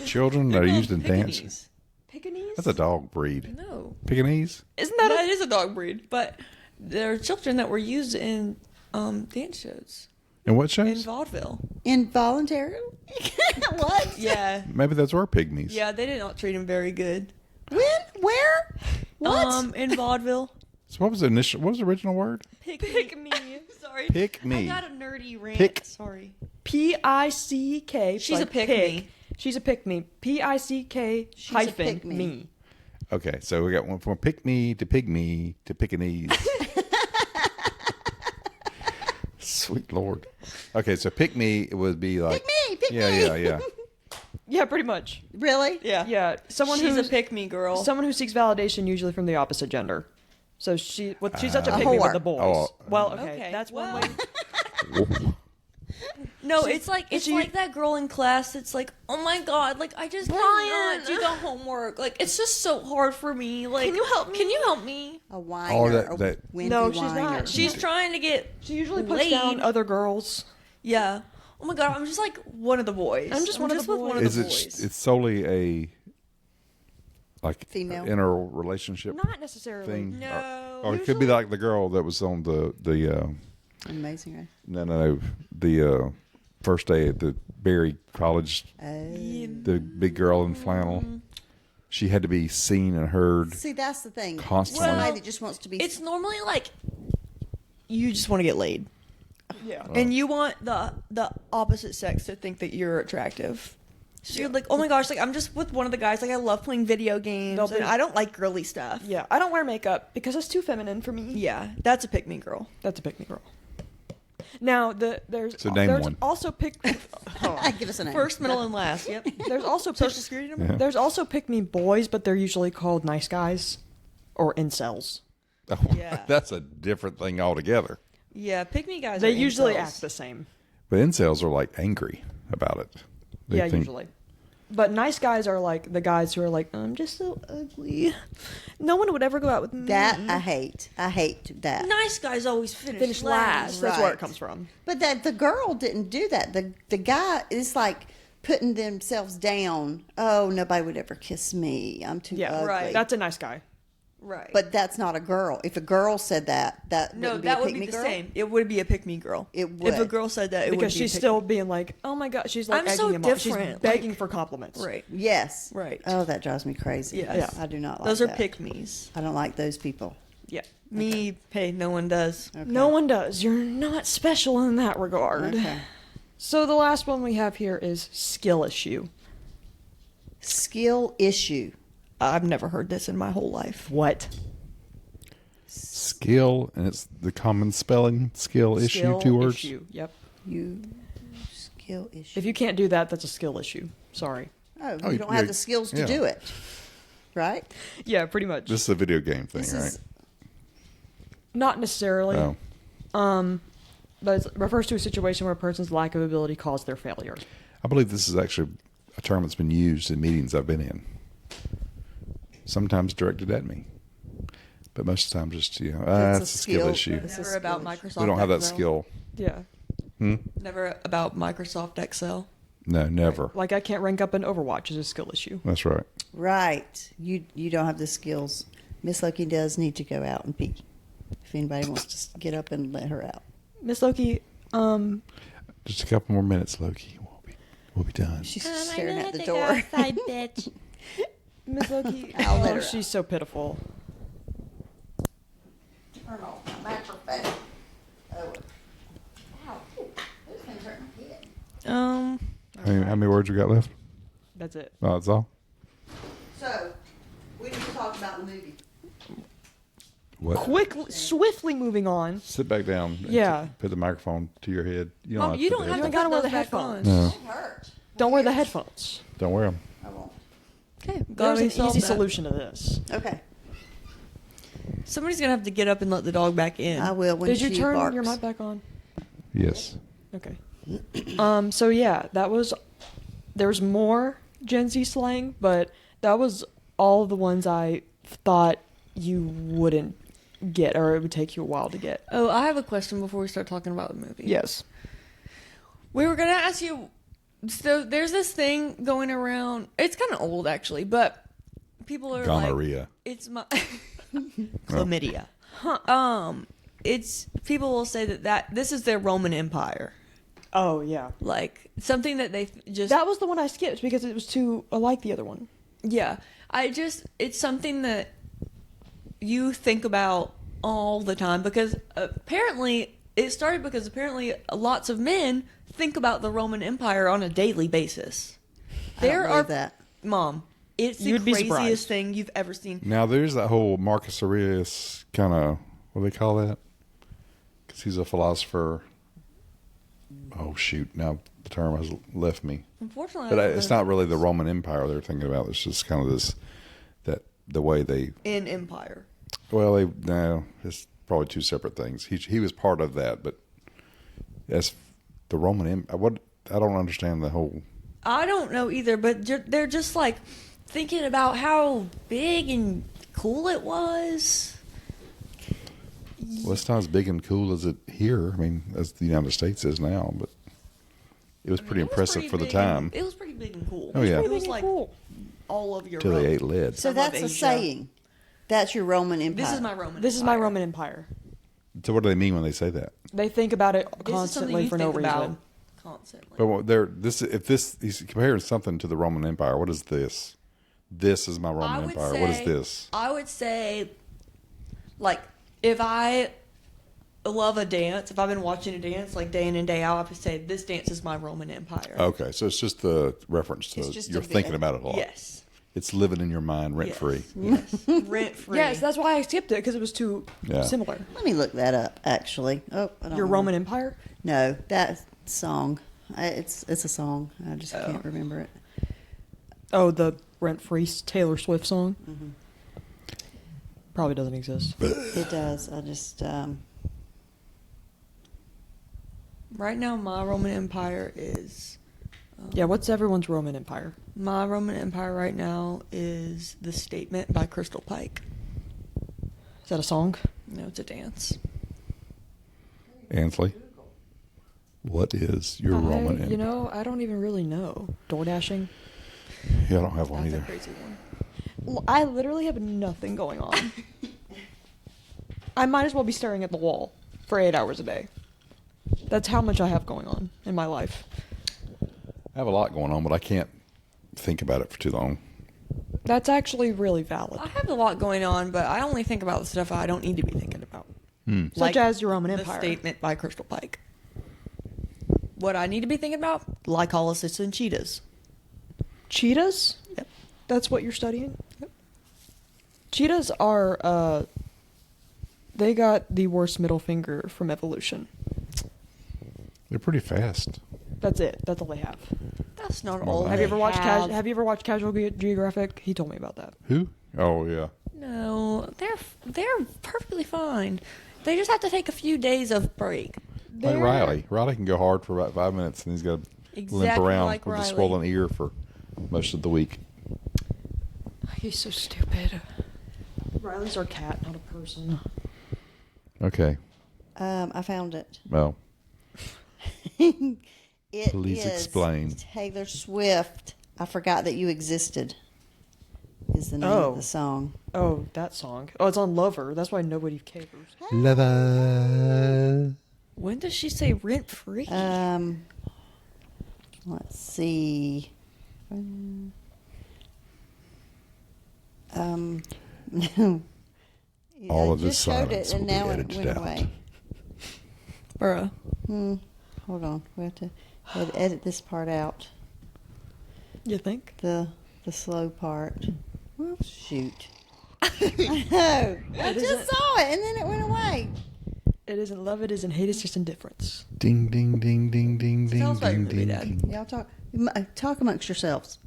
[SPEAKER 1] Children that are used in dance.
[SPEAKER 4] Pekingese.
[SPEAKER 2] Pekingese?
[SPEAKER 1] That's a dog breed.
[SPEAKER 4] No.
[SPEAKER 1] Pekingese?
[SPEAKER 2] Isn't that
[SPEAKER 4] That is a dog breed, but there are children that were used in dance shows
[SPEAKER 1] And what
[SPEAKER 4] in
[SPEAKER 1] shows?
[SPEAKER 4] vaudeville.
[SPEAKER 3] Involuntary. What?
[SPEAKER 4] Yeah.
[SPEAKER 1] Maybe those were pygmies.
[SPEAKER 4] Yeah, they did not treat him very good.
[SPEAKER 3] When? Where? What?
[SPEAKER 4] In vaudeville.
[SPEAKER 1] So what was the initial? What was the original word?
[SPEAKER 4] Pick me. Sorry.
[SPEAKER 1] Pick me.
[SPEAKER 4] I got a nerdy rant.
[SPEAKER 1] Pick-
[SPEAKER 4] Sorry.
[SPEAKER 2] P-I-C-K?
[SPEAKER 4] She's
[SPEAKER 2] like
[SPEAKER 4] a pick
[SPEAKER 2] pig.
[SPEAKER 4] me.
[SPEAKER 2] She's a pick me. P-I-C-K
[SPEAKER 3] She's a
[SPEAKER 2] hyphen
[SPEAKER 3] pick me.
[SPEAKER 2] me.
[SPEAKER 1] Okay, so we got one from pick me to pygmy to Pekingese. Sweet Lord. Okay, so pick me it would be like
[SPEAKER 3] Pick me.
[SPEAKER 1] yeah.
[SPEAKER 2] Yeah, pretty much.
[SPEAKER 3] Really?
[SPEAKER 4] Yeah.
[SPEAKER 2] Yeah, someone
[SPEAKER 4] She's
[SPEAKER 2] who's
[SPEAKER 4] a pick me girl.
[SPEAKER 2] someone who seeks validation usually from the opposite gender. So she's such a
[SPEAKER 3] A
[SPEAKER 2] pick me
[SPEAKER 3] whore.
[SPEAKER 2] with the boys.
[SPEAKER 1] Oh.
[SPEAKER 2] Well, okay,
[SPEAKER 4] Okay,
[SPEAKER 2] that's
[SPEAKER 4] well-
[SPEAKER 2] one way.
[SPEAKER 4] No, it's like that girl in class that's like, oh my god, like I just cannot do the homework. Like it's just so hard for me. Like can you help me? Can you help me?
[SPEAKER 3] A whiner.
[SPEAKER 1] Oh,
[SPEAKER 3] a
[SPEAKER 1] that-
[SPEAKER 3] wimpy
[SPEAKER 2] No, she's
[SPEAKER 3] whiner.
[SPEAKER 2] not.
[SPEAKER 4] She's trying to get
[SPEAKER 2] She usually puts
[SPEAKER 4] laid.
[SPEAKER 2] down other girls.
[SPEAKER 4] Yeah. Oh my god, I'm just like one of the boys.
[SPEAKER 2] I'm just one of the
[SPEAKER 4] with
[SPEAKER 2] boys.
[SPEAKER 4] one of
[SPEAKER 1] Is
[SPEAKER 4] the
[SPEAKER 1] it
[SPEAKER 4] boys.
[SPEAKER 1] it's solely a like
[SPEAKER 3] Female?
[SPEAKER 1] inner relationship
[SPEAKER 2] Not necessarily.
[SPEAKER 1] thing?
[SPEAKER 4] No.
[SPEAKER 1] Or it could be like the girl that was on the
[SPEAKER 3] Amazing, right?
[SPEAKER 1] no the first day at the Berry College, the big girl in flannel. She had to be seen and heard.
[SPEAKER 3] See, that's the thing.
[SPEAKER 1] Constantly.
[SPEAKER 3] Somebody that just wants to be.
[SPEAKER 4] It's normally like you just want to get laid.
[SPEAKER 2] Yeah.
[SPEAKER 4] And you want the opposite sex to think that you're attractive.
[SPEAKER 5] So you're like, oh my gosh, like I'm just with one of the guys. Like I love playing video games,
[SPEAKER 2] They'll be-
[SPEAKER 5] and I don't like girly stuff.
[SPEAKER 2] Yeah, I don't wear makeup because it's too feminine for me.
[SPEAKER 5] Yeah, that's a pick me girl.
[SPEAKER 2] That's a pick me girl. Now there's
[SPEAKER 1] So name
[SPEAKER 2] there's
[SPEAKER 1] one.
[SPEAKER 2] also pick
[SPEAKER 3] Give us a name.
[SPEAKER 5] First, middle, and last. Yep.
[SPEAKER 2] there's also pick,
[SPEAKER 5] Social security number.
[SPEAKER 1] Yeah.
[SPEAKER 2] there's also pick me boys, but they're usually called nice guys or incels.
[SPEAKER 1] Oh,
[SPEAKER 5] Yeah.
[SPEAKER 1] that's a different thing altogether.
[SPEAKER 5] Yeah, pick me guys.
[SPEAKER 2] They
[SPEAKER 5] are
[SPEAKER 2] usually
[SPEAKER 5] incels.
[SPEAKER 2] act the same.
[SPEAKER 1] But incels are like angry about it. They
[SPEAKER 2] Yeah,
[SPEAKER 1] think-
[SPEAKER 2] usually. But nice guys are like the guys who are like, I'm just so ugly. No one would ever go out with me.
[SPEAKER 3] That I hate. I hate that.
[SPEAKER 5] Nice guys always finish,
[SPEAKER 2] Finish last. That's where
[SPEAKER 3] Right.
[SPEAKER 2] it comes from.
[SPEAKER 3] But that the girl didn't do that. The guy is like putting themselves down. Oh, nobody would ever kiss me. I'm too
[SPEAKER 2] Yeah,
[SPEAKER 3] ugly.
[SPEAKER 5] right.
[SPEAKER 2] That's a nice guy.
[SPEAKER 5] Right.
[SPEAKER 3] But that's not a girl. If a girl said that, that
[SPEAKER 5] no,
[SPEAKER 3] wouldn't
[SPEAKER 5] that
[SPEAKER 3] be a
[SPEAKER 5] would
[SPEAKER 3] pick
[SPEAKER 5] be
[SPEAKER 3] me
[SPEAKER 5] the
[SPEAKER 3] girl?
[SPEAKER 5] same. It would be a pick me girl.
[SPEAKER 3] It
[SPEAKER 5] If a
[SPEAKER 3] would.
[SPEAKER 5] girl said that, it
[SPEAKER 2] Because
[SPEAKER 5] would be a
[SPEAKER 2] she's
[SPEAKER 5] pick
[SPEAKER 2] still
[SPEAKER 5] me.
[SPEAKER 2] being like, oh my god, she's like
[SPEAKER 5] I'm
[SPEAKER 2] egging
[SPEAKER 5] so
[SPEAKER 2] him on. She's
[SPEAKER 5] different,
[SPEAKER 2] begging
[SPEAKER 5] like-
[SPEAKER 2] for compliments.
[SPEAKER 5] Right.
[SPEAKER 3] Yes.
[SPEAKER 5] Right.
[SPEAKER 3] Oh, that drives me crazy.
[SPEAKER 5] Yes.
[SPEAKER 3] I do not like
[SPEAKER 5] Those are
[SPEAKER 3] that.
[SPEAKER 5] pick me's.
[SPEAKER 3] I don't like those people.
[SPEAKER 2] Yeah.
[SPEAKER 5] Me, hey, no one does.
[SPEAKER 3] Okay.
[SPEAKER 2] No one does. You're not special in that regard.
[SPEAKER 3] Okay.
[SPEAKER 2] So the last one we have here is skill issue.
[SPEAKER 3] Skill issue.
[SPEAKER 5] I've never heard this in my whole life.
[SPEAKER 2] What?
[SPEAKER 1] Skill, and it's the common spelling skill issue,
[SPEAKER 2] Skill
[SPEAKER 1] 2 words.
[SPEAKER 2] issue. Yep.
[SPEAKER 3] You skill issue.
[SPEAKER 2] If you can't do that, that's a skill issue. Sorry.
[SPEAKER 3] Oh,
[SPEAKER 1] Oh,
[SPEAKER 3] you don't
[SPEAKER 1] you're-
[SPEAKER 3] have the skills to
[SPEAKER 1] yeah.
[SPEAKER 3] do it, right?
[SPEAKER 2] Yeah, pretty much.
[SPEAKER 1] This is a video game thing,
[SPEAKER 3] This
[SPEAKER 1] right?
[SPEAKER 3] is
[SPEAKER 2] Not necessarily.
[SPEAKER 1] Oh.
[SPEAKER 2] But it refers to a situation where a person's lack of ability caused their failure.
[SPEAKER 1] I believe this is actually a term that's been used in meetings I've been in. Sometimes directed at me, but most of the time just
[SPEAKER 3] It's a
[SPEAKER 1] that's a skill
[SPEAKER 3] skill.
[SPEAKER 1] issue.
[SPEAKER 3] It's a
[SPEAKER 5] Never about
[SPEAKER 3] skill
[SPEAKER 5] Microsoft.
[SPEAKER 1] We don't have that
[SPEAKER 5] Excel.
[SPEAKER 1] skill.
[SPEAKER 2] Yeah.
[SPEAKER 5] Never about Microsoft Excel.
[SPEAKER 1] No, never.
[SPEAKER 2] Like I can't rank up in Overwatch is a skill issue.
[SPEAKER 1] That's right.
[SPEAKER 3] right. You don't have the skills. Miss Loki does need to go out and pee. If anybody wants to get up and let her out.
[SPEAKER 2] Miss Loki,
[SPEAKER 1] Just a couple more minutes, Loki. We'll be done.
[SPEAKER 3] She's staring at the door.
[SPEAKER 2] Miss Loki,
[SPEAKER 3] I'll let
[SPEAKER 2] oh,
[SPEAKER 3] her
[SPEAKER 2] she's so pitiful.
[SPEAKER 3] Turn off my microphone. Oh. Wow. Those things hurt my head.
[SPEAKER 1] How many words we got left?
[SPEAKER 2] That's it.
[SPEAKER 1] Oh, that's all.
[SPEAKER 3] So, we need to talk about the movie.
[SPEAKER 1] What?
[SPEAKER 2] Swiftly moving on.
[SPEAKER 1] Sit back down. and
[SPEAKER 2] Yeah.
[SPEAKER 1] Put the microphone to your head. You
[SPEAKER 5] Mom,
[SPEAKER 1] have
[SPEAKER 5] you
[SPEAKER 1] to
[SPEAKER 5] don't
[SPEAKER 1] put
[SPEAKER 5] have
[SPEAKER 1] the
[SPEAKER 5] to
[SPEAKER 2] gotta
[SPEAKER 5] put
[SPEAKER 2] wear
[SPEAKER 5] those
[SPEAKER 2] the
[SPEAKER 5] back
[SPEAKER 2] headphones.
[SPEAKER 5] on.
[SPEAKER 1] No,
[SPEAKER 3] It hurt.
[SPEAKER 2] Don't wear the headphones.
[SPEAKER 1] don't wear them.
[SPEAKER 3] I won't.
[SPEAKER 5] Okay,
[SPEAKER 2] There's
[SPEAKER 5] glad we
[SPEAKER 2] an
[SPEAKER 5] solved
[SPEAKER 2] easy
[SPEAKER 5] that.
[SPEAKER 2] solution to this.
[SPEAKER 3] Okay.
[SPEAKER 5] Somebody's gonna have to get up and let the dog back in.
[SPEAKER 3] I will when
[SPEAKER 2] Did you
[SPEAKER 3] she
[SPEAKER 2] turn
[SPEAKER 3] barks.
[SPEAKER 2] your mic back on?
[SPEAKER 1] Yes.
[SPEAKER 2] Okay. So yeah, that was. There's more Gen Z slang, but that was all the ones I thought you wouldn't get, or it would take you a while to get.
[SPEAKER 5] Oh, I have a question before we start talking about the movie.
[SPEAKER 2] Yes.
[SPEAKER 5] We were gonna ask you. So there's this thing going around. It's kind of old actually, but people are like,
[SPEAKER 1] Gonorrhea.
[SPEAKER 5] "It's my chlamydia." It's people will say that this is their Roman Empire,
[SPEAKER 2] Oh yeah.
[SPEAKER 5] like something that they just
[SPEAKER 2] That was the one I skipped because it was too alike the other one.
[SPEAKER 5] yeah. It's something that you think about all the time because apparently lots of men think about the Roman Empire on a daily basis.
[SPEAKER 3] I don't believe that.
[SPEAKER 5] Mom, it's the
[SPEAKER 2] You'd be
[SPEAKER 5] craziest
[SPEAKER 2] surprised.
[SPEAKER 5] thing you've ever seen.
[SPEAKER 1] Now there's that whole Marcus Aurelius kind of what do they call that? Because he's a philosopher. Oh shoot! Now the term has left me.
[SPEAKER 5] Unfortunately,
[SPEAKER 1] But
[SPEAKER 5] I don't
[SPEAKER 1] it's
[SPEAKER 5] know
[SPEAKER 1] not really the Roman Empire they're thinking about. It's just kind of this that the way they.
[SPEAKER 5] in Empire.
[SPEAKER 1] Well, it's probably two separate things. He was part of that, but as the Roman Empire, what I don't understand the whole.
[SPEAKER 5] I don't know either, but they're just like thinking about how big and cool it was.
[SPEAKER 1] Well, it's not as big and cool as it here. I mean, as the United States is now, but it was pretty
[SPEAKER 5] It was
[SPEAKER 1] impressive
[SPEAKER 5] pretty
[SPEAKER 1] for the
[SPEAKER 5] big
[SPEAKER 1] time.
[SPEAKER 5] and- It was pretty big and cool.
[SPEAKER 1] Oh, yeah.
[SPEAKER 5] It was
[SPEAKER 2] Big and
[SPEAKER 5] like
[SPEAKER 2] cool.
[SPEAKER 5] all of Europe.
[SPEAKER 1] Till they ate lead.
[SPEAKER 3] So
[SPEAKER 5] Some
[SPEAKER 3] that's
[SPEAKER 5] of
[SPEAKER 3] a
[SPEAKER 5] Asia.
[SPEAKER 3] saying. That's your Roman Empire.
[SPEAKER 5] This is my Roman.
[SPEAKER 2] This is my
[SPEAKER 5] Empire.
[SPEAKER 2] Roman Empire.
[SPEAKER 1] So what do they mean when they say that?
[SPEAKER 2] They think about it
[SPEAKER 5] This is something
[SPEAKER 2] constantly
[SPEAKER 5] you
[SPEAKER 2] for no
[SPEAKER 5] think about
[SPEAKER 2] reason.
[SPEAKER 5] constantly.
[SPEAKER 1] But he's comparing something to the Roman Empire. What is this? This is my Roman Empire. What is this?
[SPEAKER 5] I would say, like, if I love a dance, if I've been watching a dance like day in and day out, I would say this dance is my Roman Empire.
[SPEAKER 1] Okay, so it's just the reference to
[SPEAKER 3] It's just
[SPEAKER 1] you're
[SPEAKER 3] a bit.
[SPEAKER 1] thinking about it a lot.
[SPEAKER 5] Yes.
[SPEAKER 1] It's living in your mind rent free.
[SPEAKER 5] Yes. Rent free.
[SPEAKER 2] Yes, that's why I skipped it because it was too
[SPEAKER 1] Yeah.
[SPEAKER 2] similar.
[SPEAKER 3] Let me look that up. Actually, oh, I don't
[SPEAKER 2] Your
[SPEAKER 3] know.
[SPEAKER 2] Roman Empire?
[SPEAKER 3] No, that song. It's a song. I just can't remember it.
[SPEAKER 2] Oh, the Rent Free Taylor Swift song? Probably doesn't exist.
[SPEAKER 3] It does. I just
[SPEAKER 5] Right now, my Roman Empire is.
[SPEAKER 2] Yeah, what's everyone's Roman Empire?
[SPEAKER 5] My Roman Empire right now is The Statement by Crystal Pike.
[SPEAKER 2] Is that a song?
[SPEAKER 5] No, it's a dance.
[SPEAKER 1] Ansley, what is your Roman Empire?
[SPEAKER 2] You know, I don't even really know. Door dashing?
[SPEAKER 1] Yeah, I don't have one
[SPEAKER 5] That's a
[SPEAKER 1] either.
[SPEAKER 5] crazy one.
[SPEAKER 2] Well, I literally have nothing going on. I might as well be staring at the wall for 8 hours a day. That's how much I have going on in my life.
[SPEAKER 1] I have a lot going on, but I can't think about it for too long.
[SPEAKER 2] That's actually really valid.
[SPEAKER 5] I have a lot going on, but I only think about the stuff I don't need to be thinking about.
[SPEAKER 2] Such as your Roman
[SPEAKER 5] The
[SPEAKER 2] Empire.
[SPEAKER 5] Statement by Crystal Pike. What I need to be thinking about? Glycolysis and cheetahs.
[SPEAKER 2] Cheetahs?
[SPEAKER 5] Yep.
[SPEAKER 2] That's what you're studying? Yep. Cheetahs are, they got the worst middle finger from evolution.
[SPEAKER 1] They're pretty fast.
[SPEAKER 2] That's it. That's all they have.
[SPEAKER 5] That's not
[SPEAKER 1] Well,
[SPEAKER 5] all.
[SPEAKER 1] Have you
[SPEAKER 2] Have
[SPEAKER 5] they
[SPEAKER 2] you ever watched Casual Geographic? He told me about that.
[SPEAKER 1] Who? Oh, yeah.
[SPEAKER 5] No, they're perfectly fine. They just have to take a few days of break.
[SPEAKER 1] Like Riley. Riley can go hard for about 5 minutes, and he's got to limp
[SPEAKER 5] Exactly
[SPEAKER 1] around
[SPEAKER 5] like
[SPEAKER 1] with a
[SPEAKER 5] Riley.
[SPEAKER 1] swollen ear for most of the week.
[SPEAKER 2] He's so stupid. Riley's our cat, not a person.
[SPEAKER 1] Okay.
[SPEAKER 3] I found it.
[SPEAKER 1] Well,
[SPEAKER 3] It
[SPEAKER 1] Please
[SPEAKER 3] is
[SPEAKER 1] explain.
[SPEAKER 3] Taylor Swift. I forgot that you existed. Is the name
[SPEAKER 2] Oh.
[SPEAKER 3] of the song?
[SPEAKER 2] Oh, that song. Oh, it's on Lover. That's why nobody cares.
[SPEAKER 1] lover.
[SPEAKER 5] When does she say rent free?
[SPEAKER 3] Let's see.
[SPEAKER 1] All
[SPEAKER 3] I
[SPEAKER 1] of this
[SPEAKER 3] just showed
[SPEAKER 1] silence
[SPEAKER 3] it, and
[SPEAKER 1] will be
[SPEAKER 3] now it
[SPEAKER 1] edited
[SPEAKER 3] went
[SPEAKER 1] out.
[SPEAKER 3] away.
[SPEAKER 5] Bruh.
[SPEAKER 3] Hold on, we have to edit this part out.
[SPEAKER 2] You think?
[SPEAKER 3] The slow part. Well, shoot. I know. I just saw it, and then it went away.
[SPEAKER 2] It isn't love, it isn't hate, it's just indifference.
[SPEAKER 1] Ding, ding, ding, ding, ding, ding,
[SPEAKER 5] Tell us about your
[SPEAKER 1] ding,
[SPEAKER 5] movie,
[SPEAKER 1] ding,
[SPEAKER 5] Dad.
[SPEAKER 1] ding.
[SPEAKER 3] Y'all talk amongst yourselves.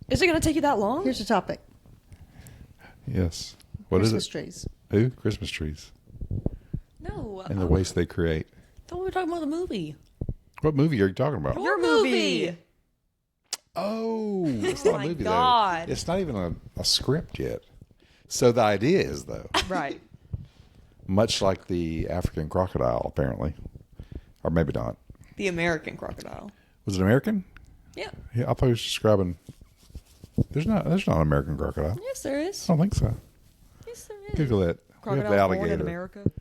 [SPEAKER 2] Is it going to take you that long?
[SPEAKER 3] Here's the topic.
[SPEAKER 1] Yes. What is
[SPEAKER 3] Christmas
[SPEAKER 1] it?
[SPEAKER 3] trees.
[SPEAKER 1] Who? Christmas trees.
[SPEAKER 5] No.
[SPEAKER 1] And the waste they create.
[SPEAKER 5] I thought we were talking about the movie.
[SPEAKER 1] What movie are you talking about?
[SPEAKER 5] Your movie.
[SPEAKER 1] Oh, it's not
[SPEAKER 5] my
[SPEAKER 1] a movie,
[SPEAKER 5] God.
[SPEAKER 1] though. It's not even a script yet. So the idea is, though,
[SPEAKER 2] Right.
[SPEAKER 1] much like the African crocodile, apparently. Or maybe not.
[SPEAKER 5] The American Crocodile.
[SPEAKER 1] Was it American?
[SPEAKER 5] Yeah.
[SPEAKER 1] Yeah, I thought he was describing. There's not an American crocodile.
[SPEAKER 5] Yes, there is.
[SPEAKER 1] I don't think so.
[SPEAKER 5] Yes, there is.
[SPEAKER 1] Google it. We have
[SPEAKER 2] Crocodiles
[SPEAKER 1] the
[SPEAKER 2] born in
[SPEAKER 1] alligator.
[SPEAKER 2] America.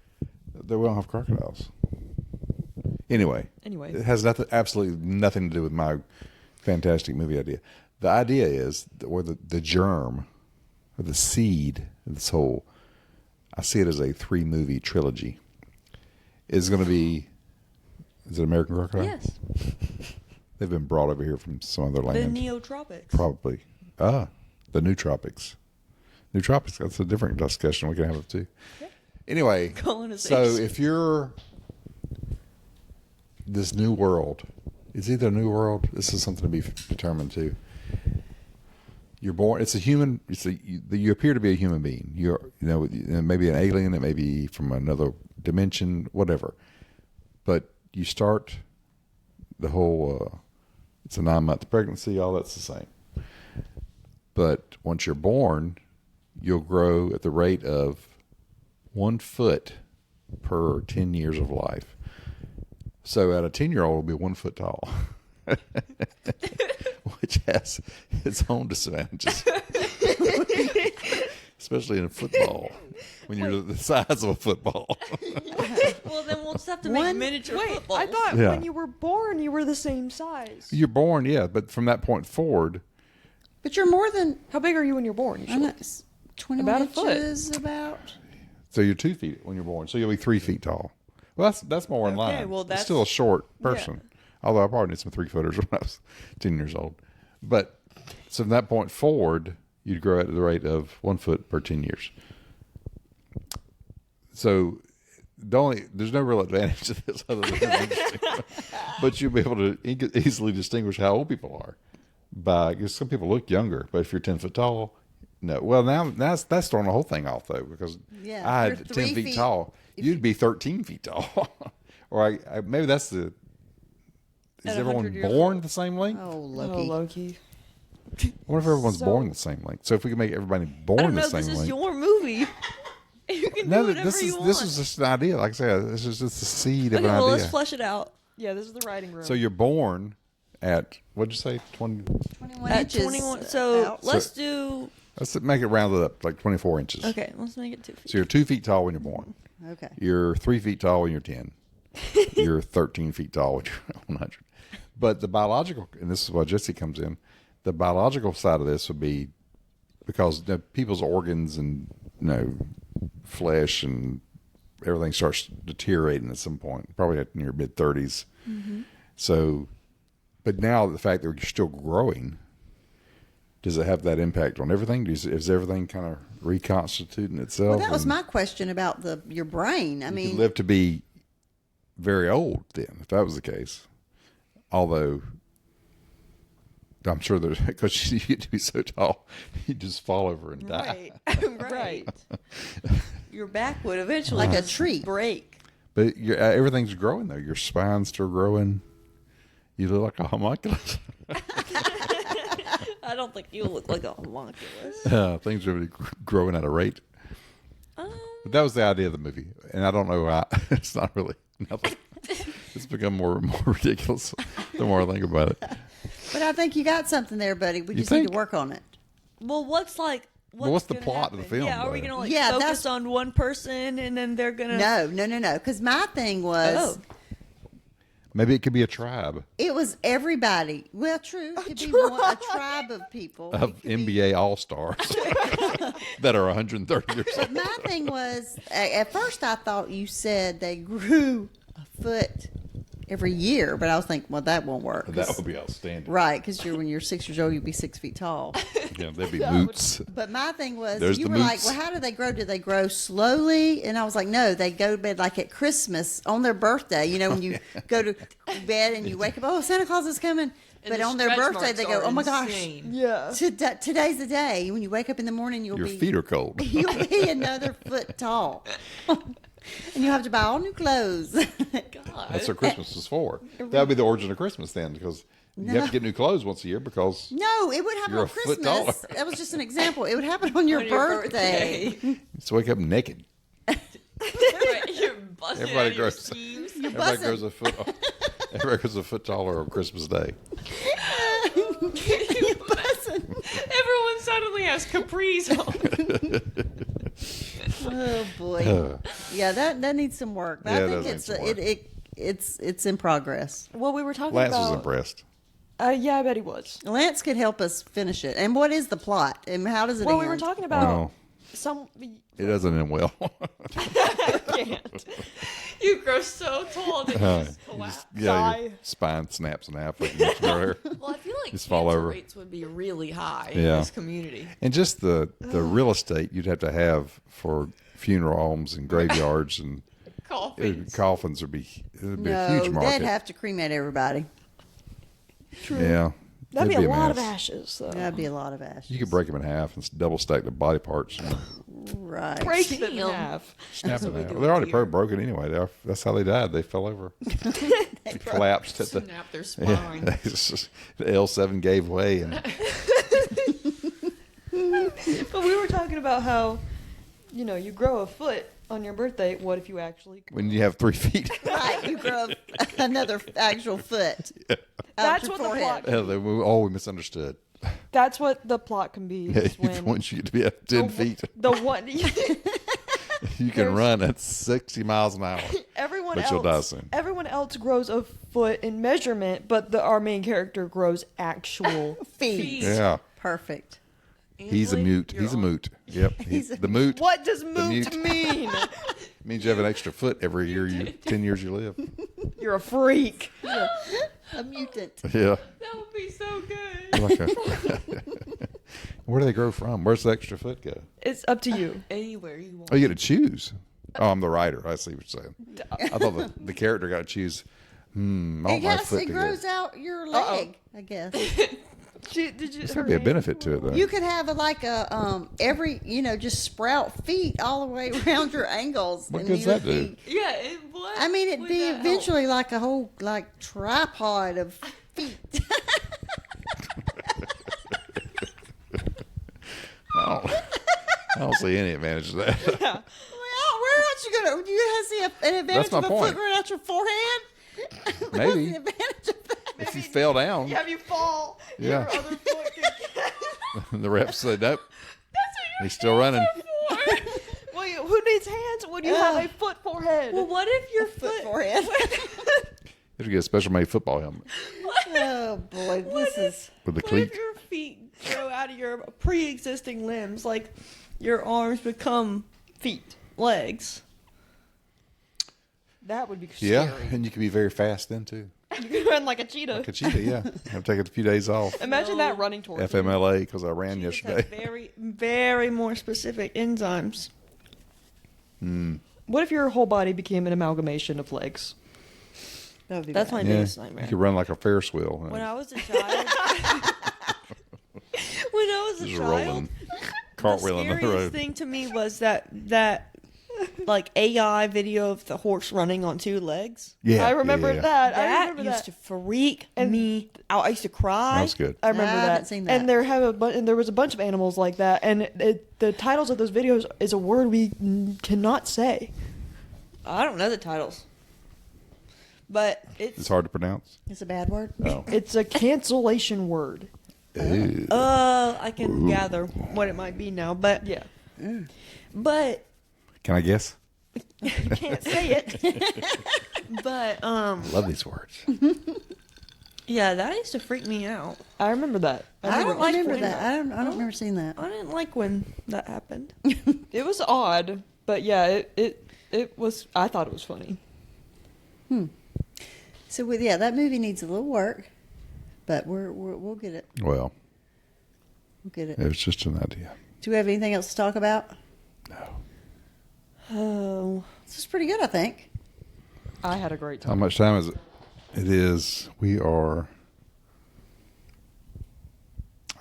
[SPEAKER 1] We don't have crocodiles. Anyway,
[SPEAKER 2] Anyway.
[SPEAKER 1] it has absolutely nothing to do with my fantastic movie idea. The idea is, or the germ, or the seed of this whole, I see it as a 3-movie trilogy. Is going to be, is it American Crocodile?
[SPEAKER 5] Yes.
[SPEAKER 1] They've been brought over here from some other
[SPEAKER 5] The
[SPEAKER 1] land.
[SPEAKER 5] Neotropics.
[SPEAKER 1] Probably. The New Tropics. New Tropics, that's a different discussion we can have too. Anyway, so
[SPEAKER 5] Colonization.
[SPEAKER 1] if you're this new world, it's either a new world, this is something to be determined too. You're born, it's a human, you appear to be a human being. You're, maybe an alien, it may be from another dimension, whatever. But you start the whole, it's a 9-month pregnancy, all that's the same. But once you're born, you'll grow at the rate of 1 foot per 10 years of life. So at a 10-year-old will be 1 foot tall, which has its own disadvantages, especially in football, when you're the size of a football.
[SPEAKER 5] Well, then we'll just have to make miniature footballs.
[SPEAKER 2] I thought
[SPEAKER 1] Yeah.
[SPEAKER 2] when you were born, you were the same size.
[SPEAKER 1] You're born, yeah, but from that point forward,
[SPEAKER 3] But you're more than
[SPEAKER 2] How big are you when you're born?
[SPEAKER 3] I know, 21
[SPEAKER 2] About a foot.
[SPEAKER 3] inches. About
[SPEAKER 1] so you're 2 feet when you're born, so you'll be 3 feet tall. Well, that's more in
[SPEAKER 5] Okay,
[SPEAKER 1] line.
[SPEAKER 5] well,
[SPEAKER 1] It's
[SPEAKER 5] that's-
[SPEAKER 1] still a short
[SPEAKER 5] yeah.
[SPEAKER 1] person. Although I probably need some 3-footers when I was 10 years old. But so from that point forward, you'd grow at the rate of 1 foot per 10 years. So there's no real advantage to this other than it's interesting. But you'll be able to easily distinguish how old people are because some people look younger, but if you're 10 foot tall, no. Well, now that's throwing the whole thing off though, because
[SPEAKER 3] Yeah,
[SPEAKER 1] I
[SPEAKER 3] you're
[SPEAKER 1] had
[SPEAKER 3] 3
[SPEAKER 1] 10 feet
[SPEAKER 3] feet-
[SPEAKER 1] tall. You'd be 13 feet tall, or maybe that's the. Is
[SPEAKER 5] At
[SPEAKER 1] everyone
[SPEAKER 5] 100 years
[SPEAKER 1] born
[SPEAKER 5] old.
[SPEAKER 1] the same length?
[SPEAKER 3] Oh,
[SPEAKER 2] Oh,
[SPEAKER 3] Loki.
[SPEAKER 2] Loki.
[SPEAKER 1] I wonder if everyone's
[SPEAKER 2] So-
[SPEAKER 1] born the same length. So if we can make everybody
[SPEAKER 5] I
[SPEAKER 1] born
[SPEAKER 5] don't
[SPEAKER 1] the
[SPEAKER 5] know.
[SPEAKER 1] same
[SPEAKER 5] This is
[SPEAKER 1] length.
[SPEAKER 5] your movie. You can
[SPEAKER 1] No,
[SPEAKER 5] do whatever
[SPEAKER 1] this
[SPEAKER 5] you
[SPEAKER 1] is
[SPEAKER 5] want.
[SPEAKER 1] this is just an idea. Like I said, this is just the seed of
[SPEAKER 5] Okay,
[SPEAKER 1] an
[SPEAKER 5] well,
[SPEAKER 1] idea.
[SPEAKER 5] let's flesh it out.
[SPEAKER 2] Yeah, this is the writing room.
[SPEAKER 1] So you're born at what'd you say? 20.
[SPEAKER 3] 21
[SPEAKER 5] At
[SPEAKER 3] inches
[SPEAKER 5] 21. So
[SPEAKER 3] out.
[SPEAKER 5] let's do.
[SPEAKER 1] Let's make it rounded up like 24 inches.
[SPEAKER 5] Okay, let's make it 2 feet.
[SPEAKER 1] So you're 2 feet tall when you're born.
[SPEAKER 3] Okay.
[SPEAKER 1] You're 3 feet tall when you're 10. You're 13 feet tall when you're 100. But the biological, and this is why Jesse comes in, the biological side of this would be because people's organs and flesh and everything starts deteriorating at some point, probably in your mid 30s.
[SPEAKER 3] Mm-hmm.
[SPEAKER 1] So, but now the fact that you're still growing, does it have that impact on everything? Is everything kind of reconstituting itself?
[SPEAKER 3] Well, that was
[SPEAKER 1] And
[SPEAKER 3] my question about your brain. I
[SPEAKER 1] you
[SPEAKER 3] mean,
[SPEAKER 1] could live to be very old then, if that was the case. Although, I'm sure there's, because you get to be so tall, you just fall over and die.
[SPEAKER 5] Right. Your back would eventually
[SPEAKER 3] like a
[SPEAKER 5] just
[SPEAKER 3] tree.
[SPEAKER 5] break.
[SPEAKER 1] But everything's growing though. Your spine's still growing. You look like a homunculus.
[SPEAKER 5] I don't think you look like a homunculus.
[SPEAKER 1] Things are really growing at a rate. But that was the idea of the movie, and I don't know why. It's not really nothing. It's become more and more ridiculous the more I think about it.
[SPEAKER 3] But I think you got something there, buddy. We just need
[SPEAKER 1] think?
[SPEAKER 3] to work on it.
[SPEAKER 5] Well, what's the
[SPEAKER 1] what's the
[SPEAKER 5] gonna
[SPEAKER 1] plot of the
[SPEAKER 5] happen?
[SPEAKER 1] film,
[SPEAKER 5] Yeah, are we
[SPEAKER 1] though?
[SPEAKER 5] gonna
[SPEAKER 3] Yeah,
[SPEAKER 5] focus
[SPEAKER 3] that's-
[SPEAKER 5] on one person and then they're gonna?
[SPEAKER 3] No. Because my thing was,
[SPEAKER 5] Oh.
[SPEAKER 1] Maybe it could be a tribe
[SPEAKER 3] it was everybody. Well, true. It could be a tribe of people.
[SPEAKER 1] of
[SPEAKER 3] It could be-
[SPEAKER 1] NBA All Stars that are 130 years old.
[SPEAKER 3] My thing was, at first I thought you said they grew a foot every year, but I was thinking, well, that won't work.
[SPEAKER 1] That would be outstanding.
[SPEAKER 3] Right, because when you're 6 years old, you'd be 6 feet tall.
[SPEAKER 1] Yeah, they'd be moots.
[SPEAKER 3] But my thing was,
[SPEAKER 1] There's
[SPEAKER 3] you
[SPEAKER 1] the
[SPEAKER 3] were like,
[SPEAKER 1] moots.
[SPEAKER 3] well, how do they grow? Do they grow slowly? And I was like, no, they go to bed like at Christmas on their birthday. You know, when you go to bed and you wake up, oh, Santa Claus is coming.
[SPEAKER 4] And
[SPEAKER 3] But
[SPEAKER 4] the
[SPEAKER 3] on their
[SPEAKER 4] stretch
[SPEAKER 3] birthday, they
[SPEAKER 4] marks
[SPEAKER 3] go,
[SPEAKER 4] are
[SPEAKER 3] oh my gosh,
[SPEAKER 4] insane.
[SPEAKER 2] yeah.
[SPEAKER 3] today's the day. When you wake up in the morning,
[SPEAKER 1] Your feet are cold.
[SPEAKER 3] you'll be another foot tall. And you have to buy all new clothes.
[SPEAKER 1] That's what Christmas is for. That would be the origin of Christmas then, because you have to get new clothes once a year because
[SPEAKER 3] No, it would happen
[SPEAKER 1] You're
[SPEAKER 3] on
[SPEAKER 1] a foot
[SPEAKER 3] Christmas.
[SPEAKER 1] taller.
[SPEAKER 3] That was just an example. It would happen on your
[SPEAKER 5] On your
[SPEAKER 3] birthday.
[SPEAKER 1] you just wake up naked.
[SPEAKER 4] Right, you're busting
[SPEAKER 1] Everybody
[SPEAKER 4] out your
[SPEAKER 1] grows.
[SPEAKER 4] schemes.
[SPEAKER 1] Everybody
[SPEAKER 3] bussin'.
[SPEAKER 1] grows a foot. Everybody grows a foot taller on Christmas Day.
[SPEAKER 4] Everyone suddenly has capris on.
[SPEAKER 3] Oh boy. Yeah, that needs some work. But
[SPEAKER 1] Yeah,
[SPEAKER 3] I
[SPEAKER 1] it
[SPEAKER 3] think
[SPEAKER 1] does need
[SPEAKER 3] it's
[SPEAKER 1] some work.
[SPEAKER 3] it's in progress.
[SPEAKER 2] Well, we were talking
[SPEAKER 1] Lance was
[SPEAKER 2] about.
[SPEAKER 1] impressed.
[SPEAKER 2] Yeah, I bet he was.
[SPEAKER 3] Lance could help us finish it. And what is the plot? And how does it
[SPEAKER 2] Well,
[SPEAKER 3] end?
[SPEAKER 2] we were talking about
[SPEAKER 1] Well,
[SPEAKER 2] some.
[SPEAKER 1] it doesn't end well.
[SPEAKER 2] Can't.
[SPEAKER 4] You grow so tall that you just collapse.
[SPEAKER 1] Yeah, your
[SPEAKER 2] Sigh.
[SPEAKER 1] spine snaps in half like you mentioned earlier.
[SPEAKER 4] Well, I feel like
[SPEAKER 1] Just
[SPEAKER 4] cancer
[SPEAKER 1] fall over.
[SPEAKER 4] rates would be really high in
[SPEAKER 1] Yeah.
[SPEAKER 4] this community.
[SPEAKER 1] And just the real estate you'd have to have for funeral homes and graveyards and
[SPEAKER 4] Coffins.
[SPEAKER 1] coffins would be it'd be a
[SPEAKER 3] no,
[SPEAKER 1] huge market.
[SPEAKER 3] they'd have to cremate everybody.
[SPEAKER 1] Yeah,
[SPEAKER 2] That'd be
[SPEAKER 1] It'd
[SPEAKER 2] a lot of
[SPEAKER 1] mess.
[SPEAKER 2] ashes, though.
[SPEAKER 3] That'd be a lot of ashes.
[SPEAKER 1] You could break them in half and double stack the body parts and
[SPEAKER 3] right.
[SPEAKER 2] Break them in
[SPEAKER 4] Damn.
[SPEAKER 2] half.
[SPEAKER 1] snap them
[SPEAKER 4] we
[SPEAKER 1] out.
[SPEAKER 4] do
[SPEAKER 1] They're already
[SPEAKER 4] here.
[SPEAKER 1] probably broken anyway. That's how they died. They fell over, they collapsed at the.
[SPEAKER 4] Snap their
[SPEAKER 1] Yeah,
[SPEAKER 4] spine.
[SPEAKER 1] the L7 gave way, and
[SPEAKER 2] But we were talking about how, you grow a foot on your birthday. What if you actually?
[SPEAKER 1] when you have 3 feet,
[SPEAKER 3] Right, you grow another actual foot. out
[SPEAKER 2] That's
[SPEAKER 3] your
[SPEAKER 2] what the
[SPEAKER 3] forehead.
[SPEAKER 2] plot.
[SPEAKER 1] we misunderstood.
[SPEAKER 2] That's what the plot can be.
[SPEAKER 1] Yeah,
[SPEAKER 2] is when
[SPEAKER 1] once you get to be at 10 feet,
[SPEAKER 2] the one
[SPEAKER 1] you can run at 60 miles an hour.
[SPEAKER 2] everyone
[SPEAKER 1] But
[SPEAKER 2] else
[SPEAKER 1] you'll die soon.
[SPEAKER 2] everyone else grows a foot in measurement, but our main character grows actual
[SPEAKER 3] Feet.
[SPEAKER 1] Yeah,
[SPEAKER 3] Perfect.
[SPEAKER 1] he's a
[SPEAKER 4] Ainsley,
[SPEAKER 1] mute.
[SPEAKER 4] you're
[SPEAKER 1] He's a
[SPEAKER 4] on.
[SPEAKER 1] moot. Yep,
[SPEAKER 3] He's a-
[SPEAKER 1] the moot.
[SPEAKER 2] What does
[SPEAKER 1] The
[SPEAKER 2] moot
[SPEAKER 1] mute.
[SPEAKER 2] mean?
[SPEAKER 1] Means you have an extra foot every year, 10 years you live.
[SPEAKER 2] You're a freak.
[SPEAKER 3] A mutant.
[SPEAKER 1] Yeah.
[SPEAKER 4] That would be so good.
[SPEAKER 1] Like a- where do they grow from? Where's the extra foot go?
[SPEAKER 2] It's up to you.
[SPEAKER 5] Anywhere you want.
[SPEAKER 1] Oh, you get to choose. Oh, I'm the writer. I see what you're saying. I thought the character got to choose. I want my
[SPEAKER 3] Yes,
[SPEAKER 1] foot
[SPEAKER 3] it
[SPEAKER 1] to
[SPEAKER 3] grows
[SPEAKER 1] go.
[SPEAKER 3] out your leg, I guess.
[SPEAKER 2] Did you?
[SPEAKER 1] There's got to be a benefit to it, though.
[SPEAKER 3] You could have every just sprout feet all the way around your ankles.
[SPEAKER 1] What
[SPEAKER 3] and
[SPEAKER 1] good's
[SPEAKER 3] your
[SPEAKER 1] that do?
[SPEAKER 3] feet.
[SPEAKER 5] Yeah, it would.
[SPEAKER 3] I mean, it'd
[SPEAKER 5] would
[SPEAKER 3] be
[SPEAKER 5] that help?
[SPEAKER 3] eventually like a whole tripod of feet.
[SPEAKER 1] I don't see any advantage to that.
[SPEAKER 3] Well, where else you gonna? Do you see an advantage
[SPEAKER 1] That's my
[SPEAKER 3] of a
[SPEAKER 1] point.
[SPEAKER 3] foot growing out your forehead?
[SPEAKER 1] Maybe.
[SPEAKER 3] What's the advantage of that?
[SPEAKER 1] If you fell down,
[SPEAKER 2] Have you fall?
[SPEAKER 1] Yeah.
[SPEAKER 2] Your other foot can
[SPEAKER 1] the ref said, nope. He's still running.
[SPEAKER 2] Well, who needs hands when you have a foot forehead?
[SPEAKER 5] Well, what if your
[SPEAKER 3] Foot
[SPEAKER 5] foot?
[SPEAKER 3] forehead.
[SPEAKER 1] You have to get a special made football helmet
[SPEAKER 3] Oh boy, this is.
[SPEAKER 1] with the
[SPEAKER 5] What
[SPEAKER 1] cleat.
[SPEAKER 5] if your feet grow out of your pre-existing limbs, like your arms become feet, legs?
[SPEAKER 2] That would be
[SPEAKER 1] Yeah,
[SPEAKER 2] scary.
[SPEAKER 1] and you can be very fast then, too.
[SPEAKER 2] You can run like a cheetah.
[SPEAKER 1] Like a cheetah, yeah. I've taken a few days off.
[SPEAKER 2] Imagine that running towards you.
[SPEAKER 1] FMLA because I ran
[SPEAKER 5] Cheetahs have
[SPEAKER 1] yesterday.
[SPEAKER 5] very, very more specific enzymes.
[SPEAKER 2] What if your whole body became an amalgamation of legs?
[SPEAKER 3] That would be
[SPEAKER 5] That's
[SPEAKER 3] bad.
[SPEAKER 5] my
[SPEAKER 1] Yeah,
[SPEAKER 5] biggest
[SPEAKER 1] you
[SPEAKER 5] nightmare.
[SPEAKER 1] could run like a Ferris wheel.
[SPEAKER 5] When I was a child, when I was a
[SPEAKER 1] Just
[SPEAKER 5] child,
[SPEAKER 1] rolling,
[SPEAKER 5] the
[SPEAKER 1] cartwheeling the
[SPEAKER 5] scariest
[SPEAKER 1] road.
[SPEAKER 5] thing to me was that like AI video of the horse running on two legs.
[SPEAKER 1] Yeah,
[SPEAKER 2] I remember
[SPEAKER 1] yeah.
[SPEAKER 2] that. I
[SPEAKER 5] That
[SPEAKER 2] remember
[SPEAKER 5] used
[SPEAKER 2] that.
[SPEAKER 5] to freak me out. I used to cry.
[SPEAKER 1] That was good.
[SPEAKER 2] I remember
[SPEAKER 3] I
[SPEAKER 2] that.
[SPEAKER 3] haven't seen that.
[SPEAKER 2] And there was a bunch of animals like that, and the titles of those videos is a word we cannot say.
[SPEAKER 5] I don't know the titles, but
[SPEAKER 1] It's
[SPEAKER 5] it's
[SPEAKER 1] hard to pronounce.
[SPEAKER 3] It's a bad word.
[SPEAKER 1] Oh.
[SPEAKER 2] It's a cancellation word.
[SPEAKER 1] Ew.
[SPEAKER 5] I can gather what it might be now, but
[SPEAKER 2] Yeah,
[SPEAKER 5] but
[SPEAKER 1] Can I guess?
[SPEAKER 2] you can't say it.
[SPEAKER 5] but
[SPEAKER 1] Love these words.
[SPEAKER 5] yeah, that used to freak me out.
[SPEAKER 2] I remember that.
[SPEAKER 3] I don't
[SPEAKER 5] like
[SPEAKER 3] remember
[SPEAKER 5] when-
[SPEAKER 3] that. I don't remember seeing that.
[SPEAKER 5] I didn't like when that happened.
[SPEAKER 2] It was odd, but yeah, it was. I thought it was funny.
[SPEAKER 3] So that movie needs a little work, but we'll get it.
[SPEAKER 1] Well,
[SPEAKER 3] We'll get it.
[SPEAKER 1] it was just an idea.
[SPEAKER 3] Do we have anything else to talk about?
[SPEAKER 1] No.
[SPEAKER 5] Oh,
[SPEAKER 3] This is pretty good, I think.
[SPEAKER 2] I had a great
[SPEAKER 1] How
[SPEAKER 2] time.
[SPEAKER 1] much time is it? It is. We are.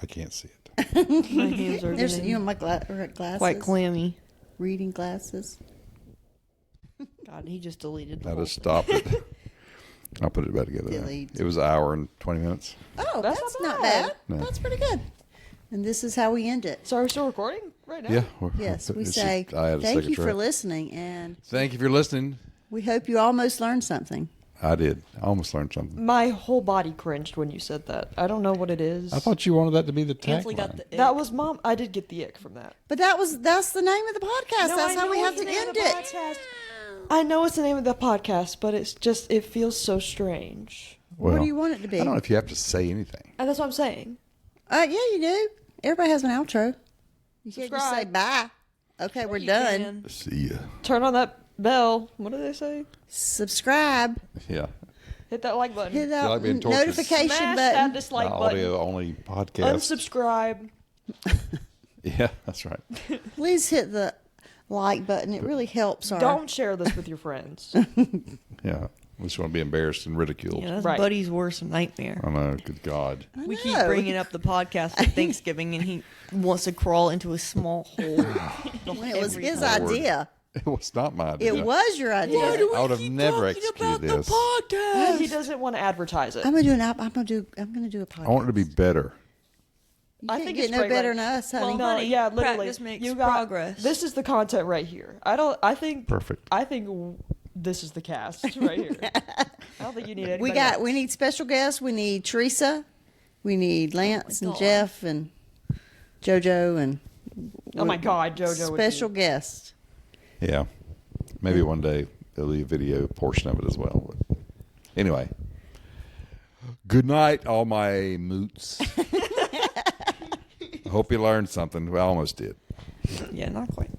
[SPEAKER 1] I can't see it.
[SPEAKER 5] my hands are
[SPEAKER 3] There's
[SPEAKER 5] getting
[SPEAKER 3] my glasses.
[SPEAKER 5] quite clammy.
[SPEAKER 3] Reading glasses.
[SPEAKER 5] God, he just deleted the
[SPEAKER 1] I
[SPEAKER 5] whole
[SPEAKER 1] just stopped it. I'll put it back together. now.
[SPEAKER 3] Delete.
[SPEAKER 1] It was an hour and 20 minutes.
[SPEAKER 3] Oh,
[SPEAKER 2] That's
[SPEAKER 3] that's,
[SPEAKER 2] not
[SPEAKER 3] not
[SPEAKER 2] bad.
[SPEAKER 3] bad.
[SPEAKER 1] No.
[SPEAKER 3] That's pretty good. And this is how we end it.
[SPEAKER 2] So are we still recording right now?
[SPEAKER 1] Yeah.
[SPEAKER 3] Yes, we
[SPEAKER 1] It's
[SPEAKER 3] say
[SPEAKER 1] just- I had a
[SPEAKER 3] thank
[SPEAKER 1] second
[SPEAKER 3] you for
[SPEAKER 1] track.
[SPEAKER 3] listening, and
[SPEAKER 1] Thank you for listening.
[SPEAKER 3] we hope you almost learned something.
[SPEAKER 1] I did. I almost learned something.
[SPEAKER 2] My whole body cringed when you said that. I don't know what it is.
[SPEAKER 1] I thought you wanted that to be the
[SPEAKER 5] Ansley
[SPEAKER 1] tagline.
[SPEAKER 5] got the
[SPEAKER 2] that
[SPEAKER 5] ick.
[SPEAKER 2] was mom. I did get the ick from that.
[SPEAKER 3] But that's the name of the podcast.
[SPEAKER 2] No,
[SPEAKER 3] that's
[SPEAKER 2] I
[SPEAKER 3] how we
[SPEAKER 2] know
[SPEAKER 3] have
[SPEAKER 2] it's
[SPEAKER 3] to
[SPEAKER 2] the name of
[SPEAKER 3] end
[SPEAKER 2] the
[SPEAKER 3] it.
[SPEAKER 2] podcast. I know it's the name of the podcast, but it's just it feels so strange.
[SPEAKER 3] What do you want it to be?
[SPEAKER 1] I don't know if you have to say anything.
[SPEAKER 2] And that's what I'm saying.
[SPEAKER 3] Yeah, you do. Everybody has an outro. You can't just say
[SPEAKER 2] Subscribe.
[SPEAKER 3] bye. Okay, we're
[SPEAKER 5] You
[SPEAKER 3] done.
[SPEAKER 5] can.
[SPEAKER 1] See ya.
[SPEAKER 2] Turn on that bell. What do they say?
[SPEAKER 3] Subscribe.
[SPEAKER 1] Yeah.
[SPEAKER 2] Hit that like button.
[SPEAKER 3] Hit
[SPEAKER 1] like
[SPEAKER 3] that
[SPEAKER 1] being tortured?
[SPEAKER 3] notification
[SPEAKER 2] Smash that
[SPEAKER 3] button.
[SPEAKER 2] dislike
[SPEAKER 1] The
[SPEAKER 2] button.
[SPEAKER 1] audio only podcast.
[SPEAKER 2] Unsubscribe.
[SPEAKER 1] Yeah, that's right.
[SPEAKER 3] Please hit the like button. It really helps our.
[SPEAKER 2] Don't share this with your friends.
[SPEAKER 1] Yeah. We just want to be embarrassed and ridiculed.
[SPEAKER 5] Yeah, that's
[SPEAKER 2] Right.
[SPEAKER 5] Buddy's worst nightmare.
[SPEAKER 1] I know. Good God.
[SPEAKER 3] I
[SPEAKER 5] We keep
[SPEAKER 3] know.
[SPEAKER 5] bringing up the podcast for Thanksgiving, and he wants to crawl into a small hole.
[SPEAKER 3] When it was
[SPEAKER 5] Every
[SPEAKER 3] his
[SPEAKER 5] time.
[SPEAKER 3] idea.
[SPEAKER 1] It was not my idea.
[SPEAKER 3] It was your idea.
[SPEAKER 1] I would have never executed this.
[SPEAKER 2] He doesn't want to advertise it.
[SPEAKER 3] I'm gonna do an app. I'm gonna do a podcast.
[SPEAKER 1] I want it to be better.
[SPEAKER 3] You
[SPEAKER 2] I
[SPEAKER 3] can't
[SPEAKER 2] think
[SPEAKER 3] get
[SPEAKER 2] it's
[SPEAKER 3] no
[SPEAKER 2] great
[SPEAKER 3] better
[SPEAKER 2] writing.
[SPEAKER 3] than us, honey.
[SPEAKER 5] Well,
[SPEAKER 2] No,
[SPEAKER 5] honey,
[SPEAKER 2] yeah, literally.
[SPEAKER 5] practice makes
[SPEAKER 2] you got,
[SPEAKER 5] progress.
[SPEAKER 2] This is the content right here. I think
[SPEAKER 1] Perfect.
[SPEAKER 2] I think this is the cast right here. I don't think you need anybody
[SPEAKER 3] we
[SPEAKER 2] else.
[SPEAKER 3] need special guests. We need Teresa. We need Lance and
[SPEAKER 5] God.
[SPEAKER 3] Jeff and JoJo and
[SPEAKER 2] Oh my God, JoJo. would be-
[SPEAKER 3] special guest.
[SPEAKER 1] Yeah. Maybe one day there'll be a video portion of it as well. But anyway. Good night, all my moots. I hope you learned something. Well, I almost did.
[SPEAKER 5] Yeah, not quite.